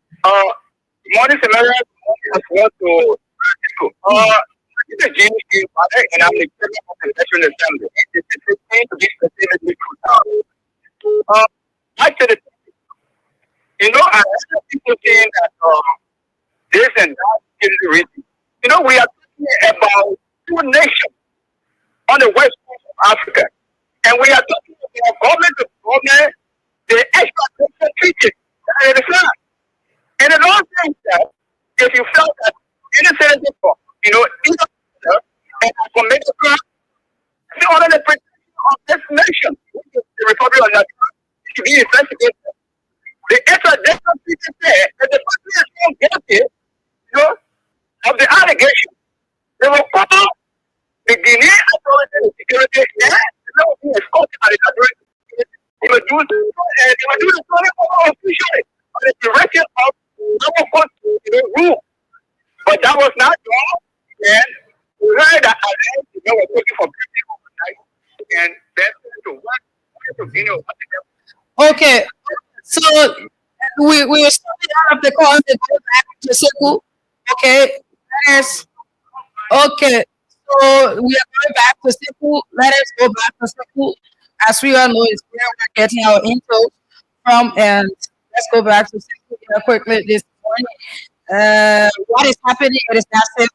Speaker 6: morning, Samara. I want to my
Speaker 7: He's a genius father, and I'm the chairman of the National Assembly. It is the 15th to be specifically true. I said it. I heard people saying that this and that is the reason. We are talking about two nations on the west coast of Africa, and we are talking about government to government, the extradition treaty. And it all says that if you felt that any senator, either and committed crime, under the protection of this nation, which is the Republic of Nigeria, to be investigated. The extradition treaty said that the person is found guilty, of the allegation. They will call the Guinean authority and security and they will be escorted by the authority. They will do the officially on the direction of our court rule. But that was not done, and we heard that they were looking for people overnight, and then to what to Guinea.
Speaker 2: Okay, so we are starting out of the call and go back to Seku. Okay, yes. Okay, so we are going back to Seku. Let us go back to Seku. As we all know, it's where we're getting our info from, and let's go back to Seku quickly this morning. What is happening in the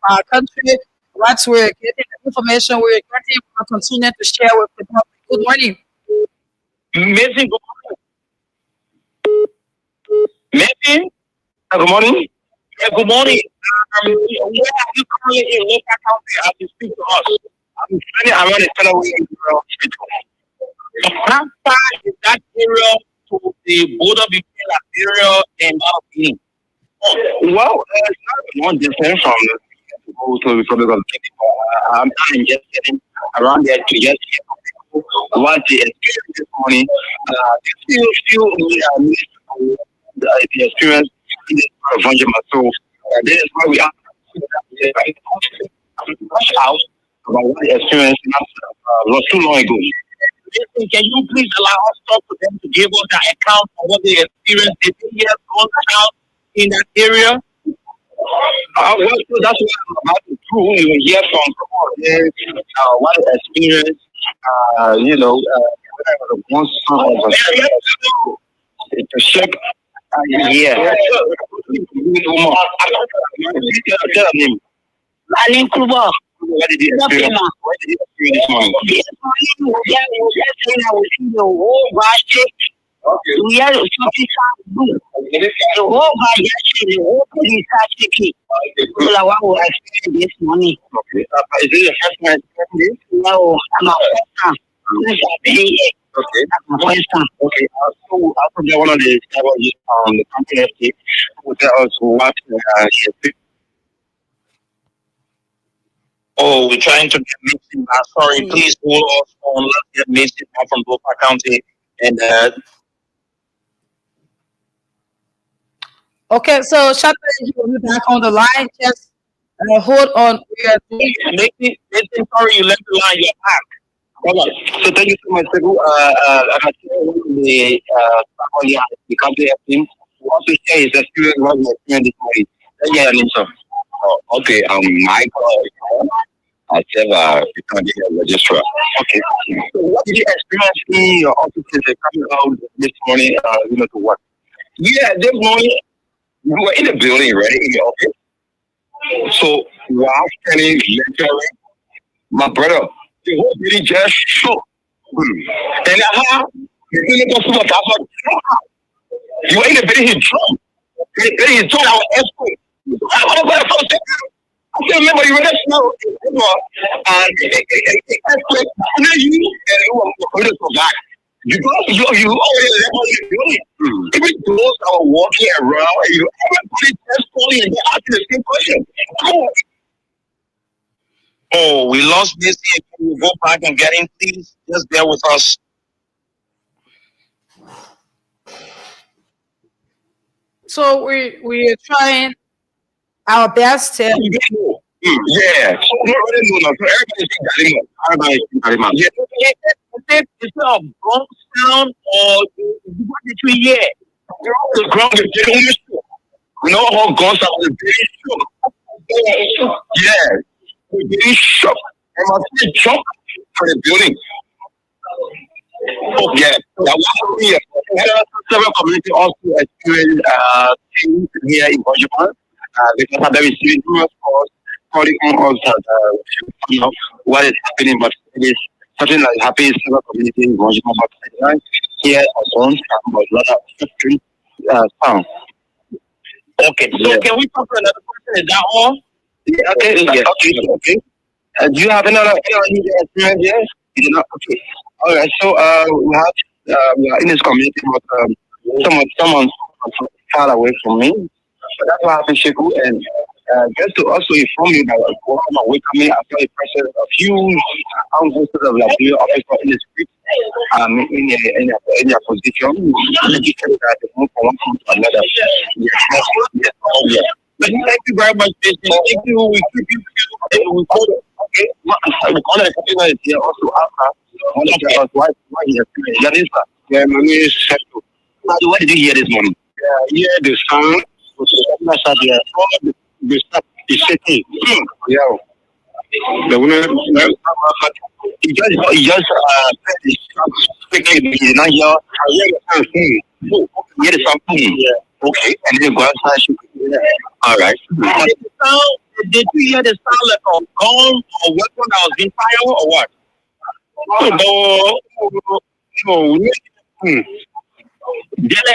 Speaker 2: our country? What we're getting, the information we're getting, we'll continue to share with the public. Good morning.
Speaker 7: Amazing. Maybe. Good morning. Good morning. Where are you calling in local county as you speak to us? I'm standing around the Federal Hospital. How far is that area to the border between Liberia and Guinea? Well, it's not one distance from the Republic of Guinea. I'm just getting around there to just what the experience this morning. Still the experience in this part of Vanjama. So this is why we are out about what the experience was too long ago. Can you please allow us to talk to them to give us an account of what they experienced they did here on out in that area? Well, so that's what I'm about to do. We will hear from what the experience, one song of a ship. Yeah. Tell him. Alan Kuba. What did you experience? What did you experience this morning? This morning, I was in the whole basket. We had something good. The whole basket, the whole police basket. All I want to experience this morning. Okay. Is it your first time experiencing this? No, I'm a first time. Okay. Okay. So I'll probably one of the the company will tell us what
Speaker 3: Oh, we're trying to get Mason. Sorry, please hold us on. Let's get Mason from Bopa County. And
Speaker 2: okay, so Shata, you'll be back on the line. Just hold on.
Speaker 3: Mason, sorry, you left the line. You're back.
Speaker 7: All right. So thank you so much, Seku. The company team also share his experience what we experienced this morning. Yeah, Linson. Okay, Michael, I serve the county registrar. Okay. So what did you experience in your offices coming out this morning, to work? Yeah, this morning we were in the building, right, in the office. So while standing lecturing, my brother, the whole building just shook. And you were in the building, he drunk. The building, he told our escort. I can't remember you were that slow. And then you were back. You already left what you're doing. Even those that were walking around, everybody just calling and they're asking the same question.
Speaker 3: oh, we lost this. Can you go back and get in, please? Just bear with us.
Speaker 2: So we're trying our best to.
Speaker 7: Yeah. So everybody knows now. So everybody's in Galima. Yeah. It's not a gong sound or what did we hear? The ground is very shook. We know how guns are very shook. Yeah.
Speaker 6: Really shocked. I must say shocked for the building. Yeah, that was here. Several community also experience things here in Bojima because they receiving numerous calls calling on us that what is happening, but it is something that is happening in several communities in Bojima, but here on but a lot of history found.
Speaker 7: Okay, so can we talk to another person? Is that all?
Speaker 6: Yeah, okay. Do you have another experience? Yes. You do not. Okay. All right. So we are in this community, but someone far away from me. So that's why I have to shake you and just to also inform you that while I'm away from me, I saw a person, a few houses of Liberia officer in the street, in their position, indicating that they move from one thing to another. Yes.
Speaker 7: But thank you very much, Jason. Thank you. We keep you and we call it. Okay.
Speaker 6: One of the people is here also after. One of the why he has been. Yeah, my name is Seto. What did you hear this morning? Yeah, the sound. The stuff is shaking. Yeah. The one he just speaking. He did not hear. I hear the sound. Hear the sound. Yeah. Okay. And then go outside. All right.
Speaker 7: Did you hear the sound like a gun or weapon that was being fired or what?
Speaker 6: No.
Speaker 7: Then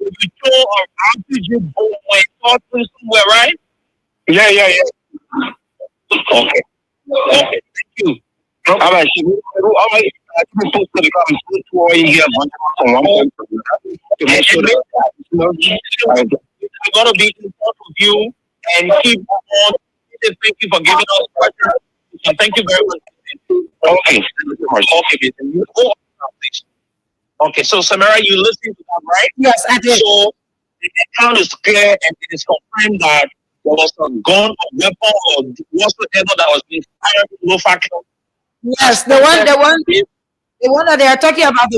Speaker 7: you saw an RPG bomb when talking somewhere, right?
Speaker 6: Yeah.
Speaker 7: Okay. Thank you.
Speaker 6: All right. People supposed to come to here from one point to another to make sure that
Speaker 7: we're gonna be in front of you and keep on. Thank you for giving us questions. So thank you very much.
Speaker 6: Okay.
Speaker 7: Okay, so Samara, you listened to that, right?
Speaker 2: Yes, I did.
Speaker 7: So the account is clear and it is confirmed that there was a gun or weapon or whatsoever that was being fired in low faction.
Speaker 2: Yes, the one that they are talking about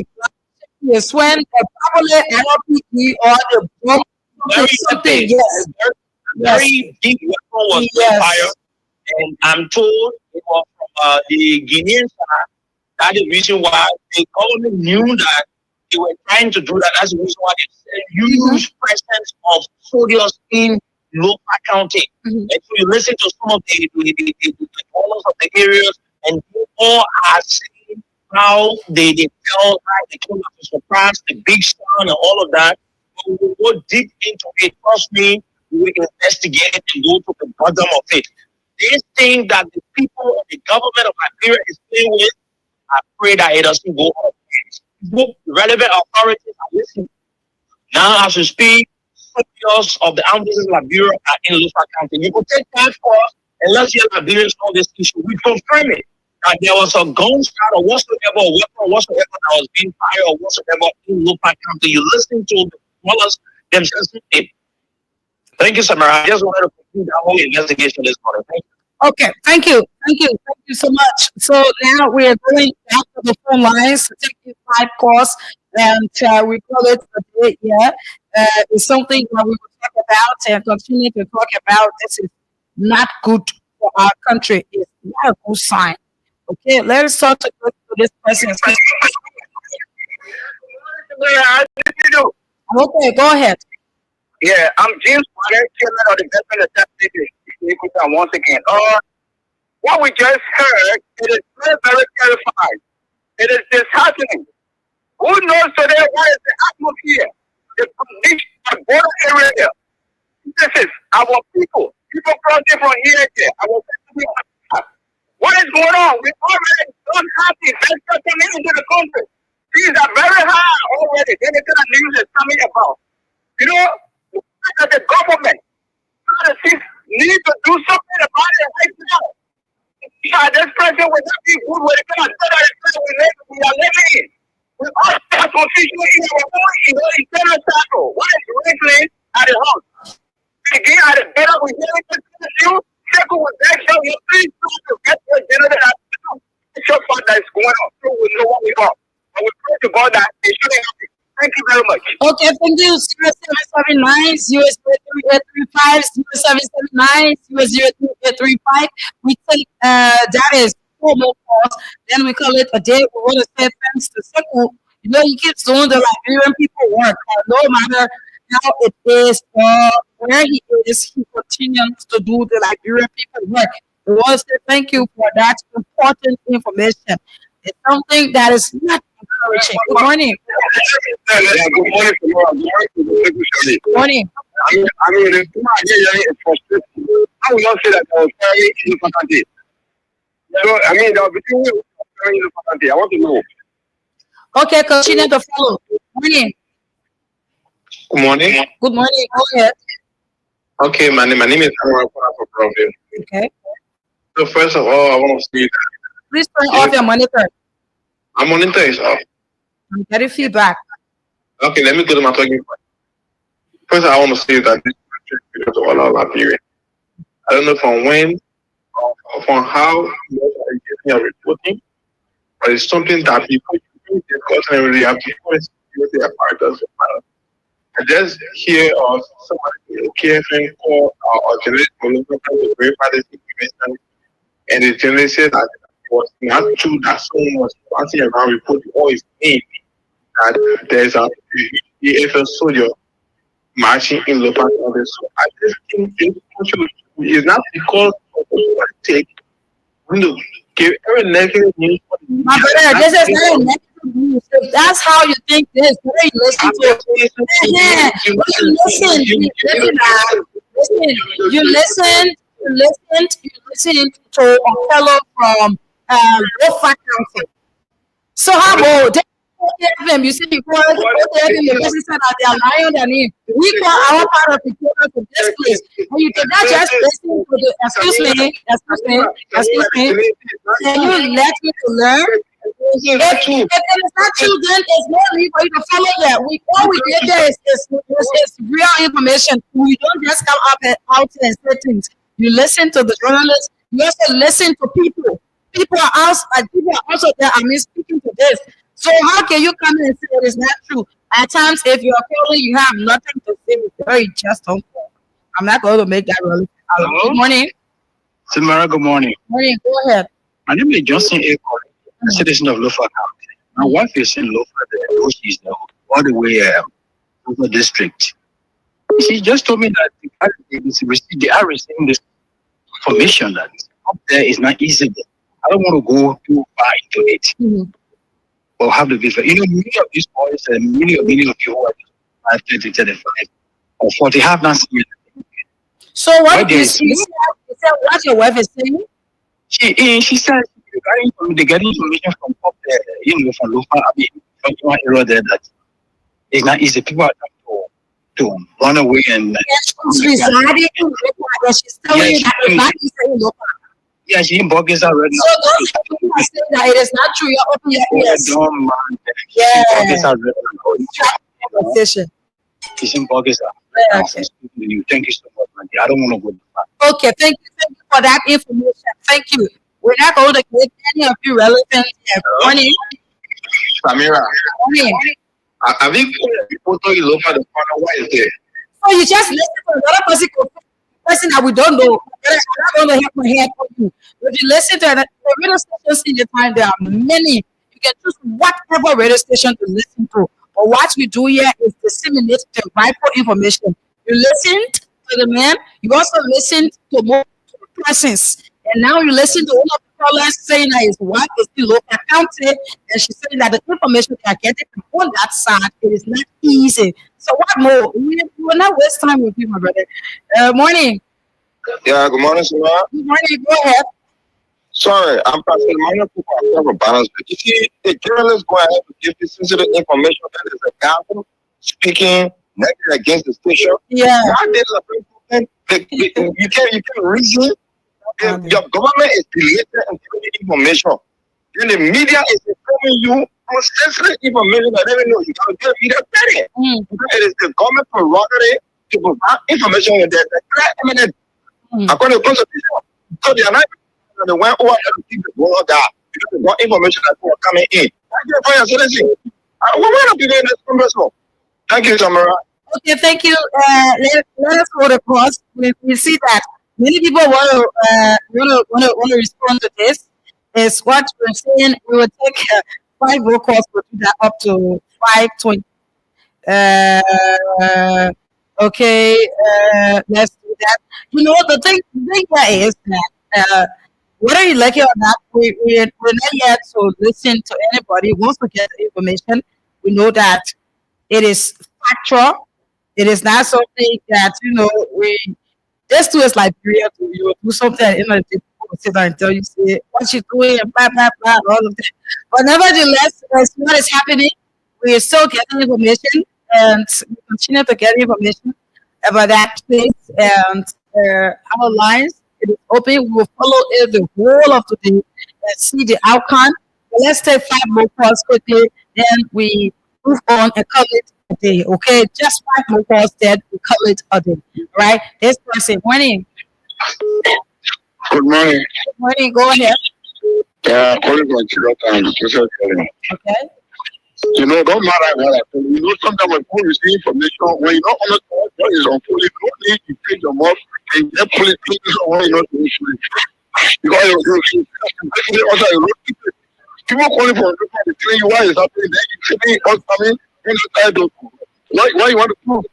Speaker 2: is when probably LPE or the bomb something. Yes.
Speaker 7: Very big weapon was being fired, and I'm told it was from the Guinean side. That is the reason why the government knew that they were trying to do that. That's the reason why they said huge presence of soldiers in local county. And so you listen to some of the owners of the areas, and people are saying how they felt like they came up to surprise the big sun and all of that. But we will go deep into it. Trust me, we will investigate and go to the bottom of it. This thing that the people of the government of Liberia is playing with, I pray that it doesn't go off. The relevant authorities are listening. Now, as we speak, soldiers of the armed forces of Liberia are in Lufa County. You could take that course and let's hear Liberians on this issue. We confirm it that there was a gunshot or whatsoever, or weapon whatsoever that was being fired or whatsoever in Lufa County. You listen to the scholars themselves. Thank you, Samara. I just wanted to complete that whole investigation this morning. Thank you.
Speaker 2: Okay, thank you so much. So now we are going back to the phone lines to take this live course, and we call it a day. Yeah, it's something that we will talk about and continue to talk about. This is not good for our country. It's not a good sign. Okay, let us start to go to this person. Okay, go ahead.
Speaker 6: Yeah, I'm James Potter, chairman of the Investment Association. Once again, what we just heard, it is very, very terrifying. It is disheartening. Who knows today what is the atmosphere, the condition, the border area? This is our people crossing from here to there. What is going on? We already don't have the best coming into the country. These are very high already. Then the kind of news is coming about. You know, the government need to do something about it right now. Yeah, this president will not be good when it comes to that we are living in. We all have confusion in our own, internal cycle. What is wrestling at the house? Again, at the better we hear it, circle with that show, you please to get the general show part that is going on. So we know what we are. And we pray to God that it shouldn't happen.
Speaker 7: Thank you very much.
Speaker 2: Okay, thank you. 0779 03835 0779 03835. We take that is 4 more calls. Then we call it a day. We want to say thanks to Sekou. You know, he keeps doing the Liberian people work. No matter how it is or where he is, he continues to do the Liberian people work. We want to say thank you for that important information. It's something that is not encouraging. Good morning.
Speaker 1: Yeah, good morning,
Speaker 2: Good morning.
Speaker 1: I mean, it's frustrating. I will not say that I was very important. So, I mean, there will be things very important. I want to know.
Speaker 2: Okay, continue to follow. Good morning.
Speaker 7: Good morning.
Speaker 2: Good morning. Go ahead.
Speaker 7: Okay, my name is Anwar for Problem.
Speaker 2: Okay.
Speaker 7: So first of all, I want to say that
Speaker 2: Please turn off your monitor.
Speaker 7: my monitor is off.
Speaker 2: I'm getting feedback.
Speaker 7: Okay, let me go to my talking point. First, I want to say that this is because of all our period. I don't know from when or from how you are getting a reporting, but it's something that people really have to use their part of the matter. I just hear of somebody KFN call or generate to verify this information, and the journalist said that it was not true that someone was passing around reporting all his name, that there's a AFL soldier marching in local office. So I just think it's not because of what it takes to give every negative news.
Speaker 2: My brother, this is not a negative news. If that's how you think this, whether you listen to it. You listen to a fellow from Wofa Council. So how about them? You see, you call them, the person said that they are lying on their name. We call our part of the people to this place. And you cannot just listen to the, excuse me, can you let me to learn? If it is not true, then there's no need for you to follow that. All we get there is real information. We don't just come up out and say things. You listen to the journalists, you also listen to people. People are also there. I mean, speaking to this. So how can you come in and say it is not true? At times, if you're calling, you have nothing to say. Very just don't call. I'm not going to make that really. Good morning.
Speaker 8: Samara, good morning.
Speaker 2: Morning. Go ahead.
Speaker 8: My name is Johnson A. a citizen of Lofa County. My wife is in Lofa, she's all the way Lofa district. She just told me that they are receiving this information that up there is not easy. I don't want to go too far into it. Or have the visa. You know, many of these boys and many of you who are 30, 35 or 40 have not seen it.
Speaker 2: So what you see, what your wife is saying?
Speaker 8: She said they get information from up there, from Lofa, from one area there that it's not easy. People are trying to run away and
Speaker 2: she's residing in Lofa. She's telling you that it's not easy in Lofa.
Speaker 8: Yeah, she's in Bogota right now.
Speaker 2: So those people are saying that it is not true. You're open your ears.
Speaker 8: Don't mind.
Speaker 2: Conversation.
Speaker 8: She's in Bogota. Thank you so much, man. I don't want to go back.
Speaker 2: Okay, thank you for that information. Thank you. We're not going to get any of you relevant here. Morning.
Speaker 7: Samira.
Speaker 2: Morning.
Speaker 7: Have you put the look at the corner? Why is there?
Speaker 2: So you just listen to another person that we don't know. I'm not going to have my hand for you. If you listen to the radio stations in the time, there are many. You can choose whatever radio station to listen to. But what we do here is disseminate the vital information. You listened to the man. You also listened to more persons. And now you listen to one of the callers saying that his wife is still local county, and she's saying that the information they are getting on that side, it is not easy. So what more? We will not waste time with you, my brother. Morning.
Speaker 1: Yeah, good morning, Samara.
Speaker 2: Good morning. Go ahead.
Speaker 1: Sorry, I'm passing minor people have a balance. But you see, the journalists go ahead to give this sensitive information that is a government speaking negative against the station.
Speaker 2: Yeah.
Speaker 1: You can reason. Your government is deleting and giving you information. Then the media is informing you on sensitive information that they know. You got to get media credit. It is the government prerogative to provide information that is eminent. According to the Constitution, because they are not the one who are to keep the world down because they want information that are coming in. I get for your citizen.
Speaker 7: We're going to be doing this conversation. Thank you, Tamara.
Speaker 2: Okay, thank you. Let us go to pause. We see that many people want to respond to this. Is what we're saying. We will take 5 roll calls. We'll do that up to 5:20. Okay, let's do that. You know, the thing there is that whether you like it or not, we're not yet to listen to anybody. Once we get the information, we know that it is factual. It is not something that, we just do as Liberia do. You will do something and the day, people will sit down and tell you, say, what you doing, and blah, blah, blah, and all of that. But nevertheless, as what is happening, we are still getting information and we continue to get information about that place and our lines. It is open. We will follow it the whole of today and see the outcome. But let's take 5 more calls quickly, then we move on and cover it a day. Okay, just 5 more calls, then we cover it a day. All right, this person, morning.
Speaker 6: Good morning.
Speaker 2: Good morning, go ahead.
Speaker 6: Calling from Chicago.
Speaker 2: Okay.
Speaker 6: You know, don't matter what I tell you. You know, sometimes when people receive information, when you don't understand what is on phone, you don't need to take your mouth and get politics on you know to issue it. Because you also people calling for to tell you why it's happening, then you say what's coming, and I don't know. Why you want to prove?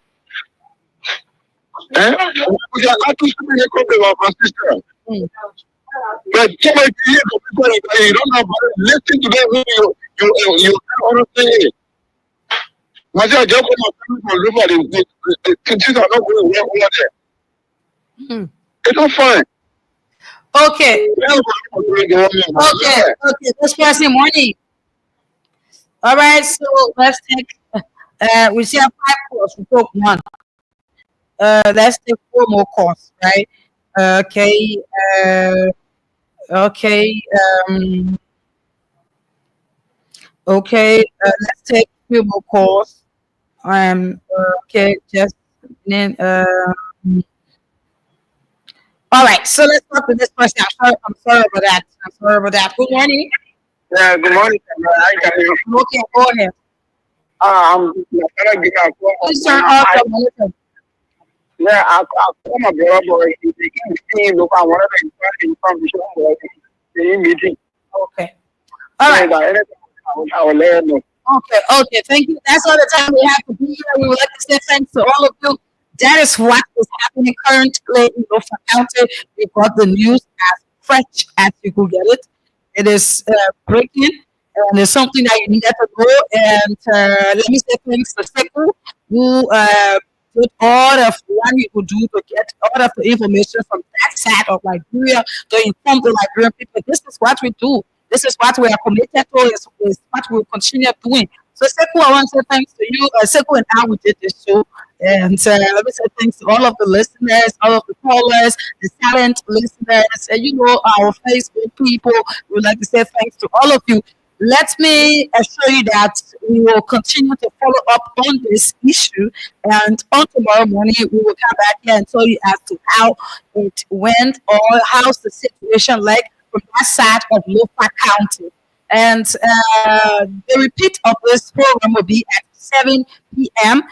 Speaker 6: We are not too stupid to come about my sister. But so many people you don't know about it. Listen to them you understand. My job come from the things are not going well over there. It's not fine.
Speaker 2: Okay. Okay. This person, morning. All right. So let's take. We see 5 calls. We took 1. Let's take 4 more calls. Right. Okay. Okay. Okay. Let's take 2 more calls. Okay. Just then. All right. So let's talk to this person. I'm sorry about that. Good morning.
Speaker 1: Yeah, good morning.
Speaker 2: Okay. Go ahead.
Speaker 1: I'm gonna give a call.
Speaker 2: Please turn off the monitor.
Speaker 1: Yeah, I'll call my brother boy. He's seeing look at whatever information the meeting.
Speaker 2: Okay. All right.
Speaker 1: I will let him know.
Speaker 2: Okay. Thank you. That's all the time we have to be here. We would like to say thanks to all of you. That is what is happening currently in Norfolk County. We got the news as fresh as you could get it. It is breaking, and it's something that you needed to know. And let me say thanks to Seku, who did all of what he could do to get all of the information from that side of Liberia to inform the Liberian people. This is what we do. This is what we are committed to. Is what we will continue doing. So, Seku, I want to say thanks to you. Seku and I, we did this show. And let me say thanks to all of the listeners, all of the callers, the silent listeners, and our Facebook people. We would like to say thanks to all of you. Let me assure you that we will continue to follow up on this issue. And on tomorrow morning, we will come back here and tell you as to how it went or how's the situation like from that side of Lofa County. And the repeat of this program will be at 7 p.m.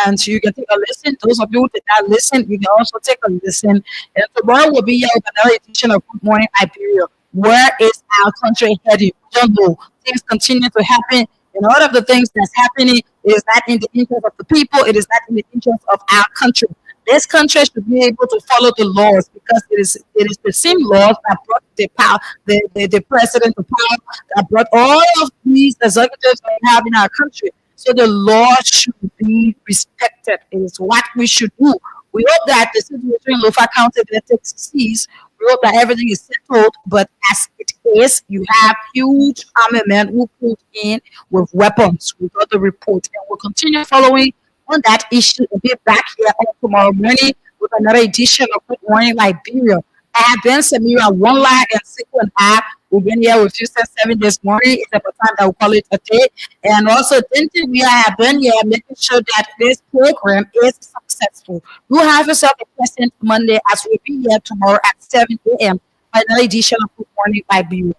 Speaker 2: And you can take a listen. Those of you who did not listen, you can also take a listen. And tomorrow will be here with another edition of Good Morning Liberia. Where is our country heading? We don't know. Things continue to happen. And all of the things that's happening is not in the interest of the people. It is not in the interest of our country. This country should be able to follow the laws because it is the same laws that brought the power, the president to power, that brought all of these executives that we have in our country. So the law should be respected. It is what we should do. We hope that the situation in Lofa County takes cease. We hope that everything is settled. But as it is, you have huge armament who put in with weapons. We got the report, and we'll continue following on that issue and be back here on tomorrow morning with another edition of Good Morning Liberia. I have been Samira One Line and Seku and I. We've been here with you since 7 this morning. It's about time that we call it a day. And also, we have been here making sure that this program is successful. You have yourself a pleasant Monday as we'll be here tomorrow at 7 a.m. for another edition of Good Morning Liberia.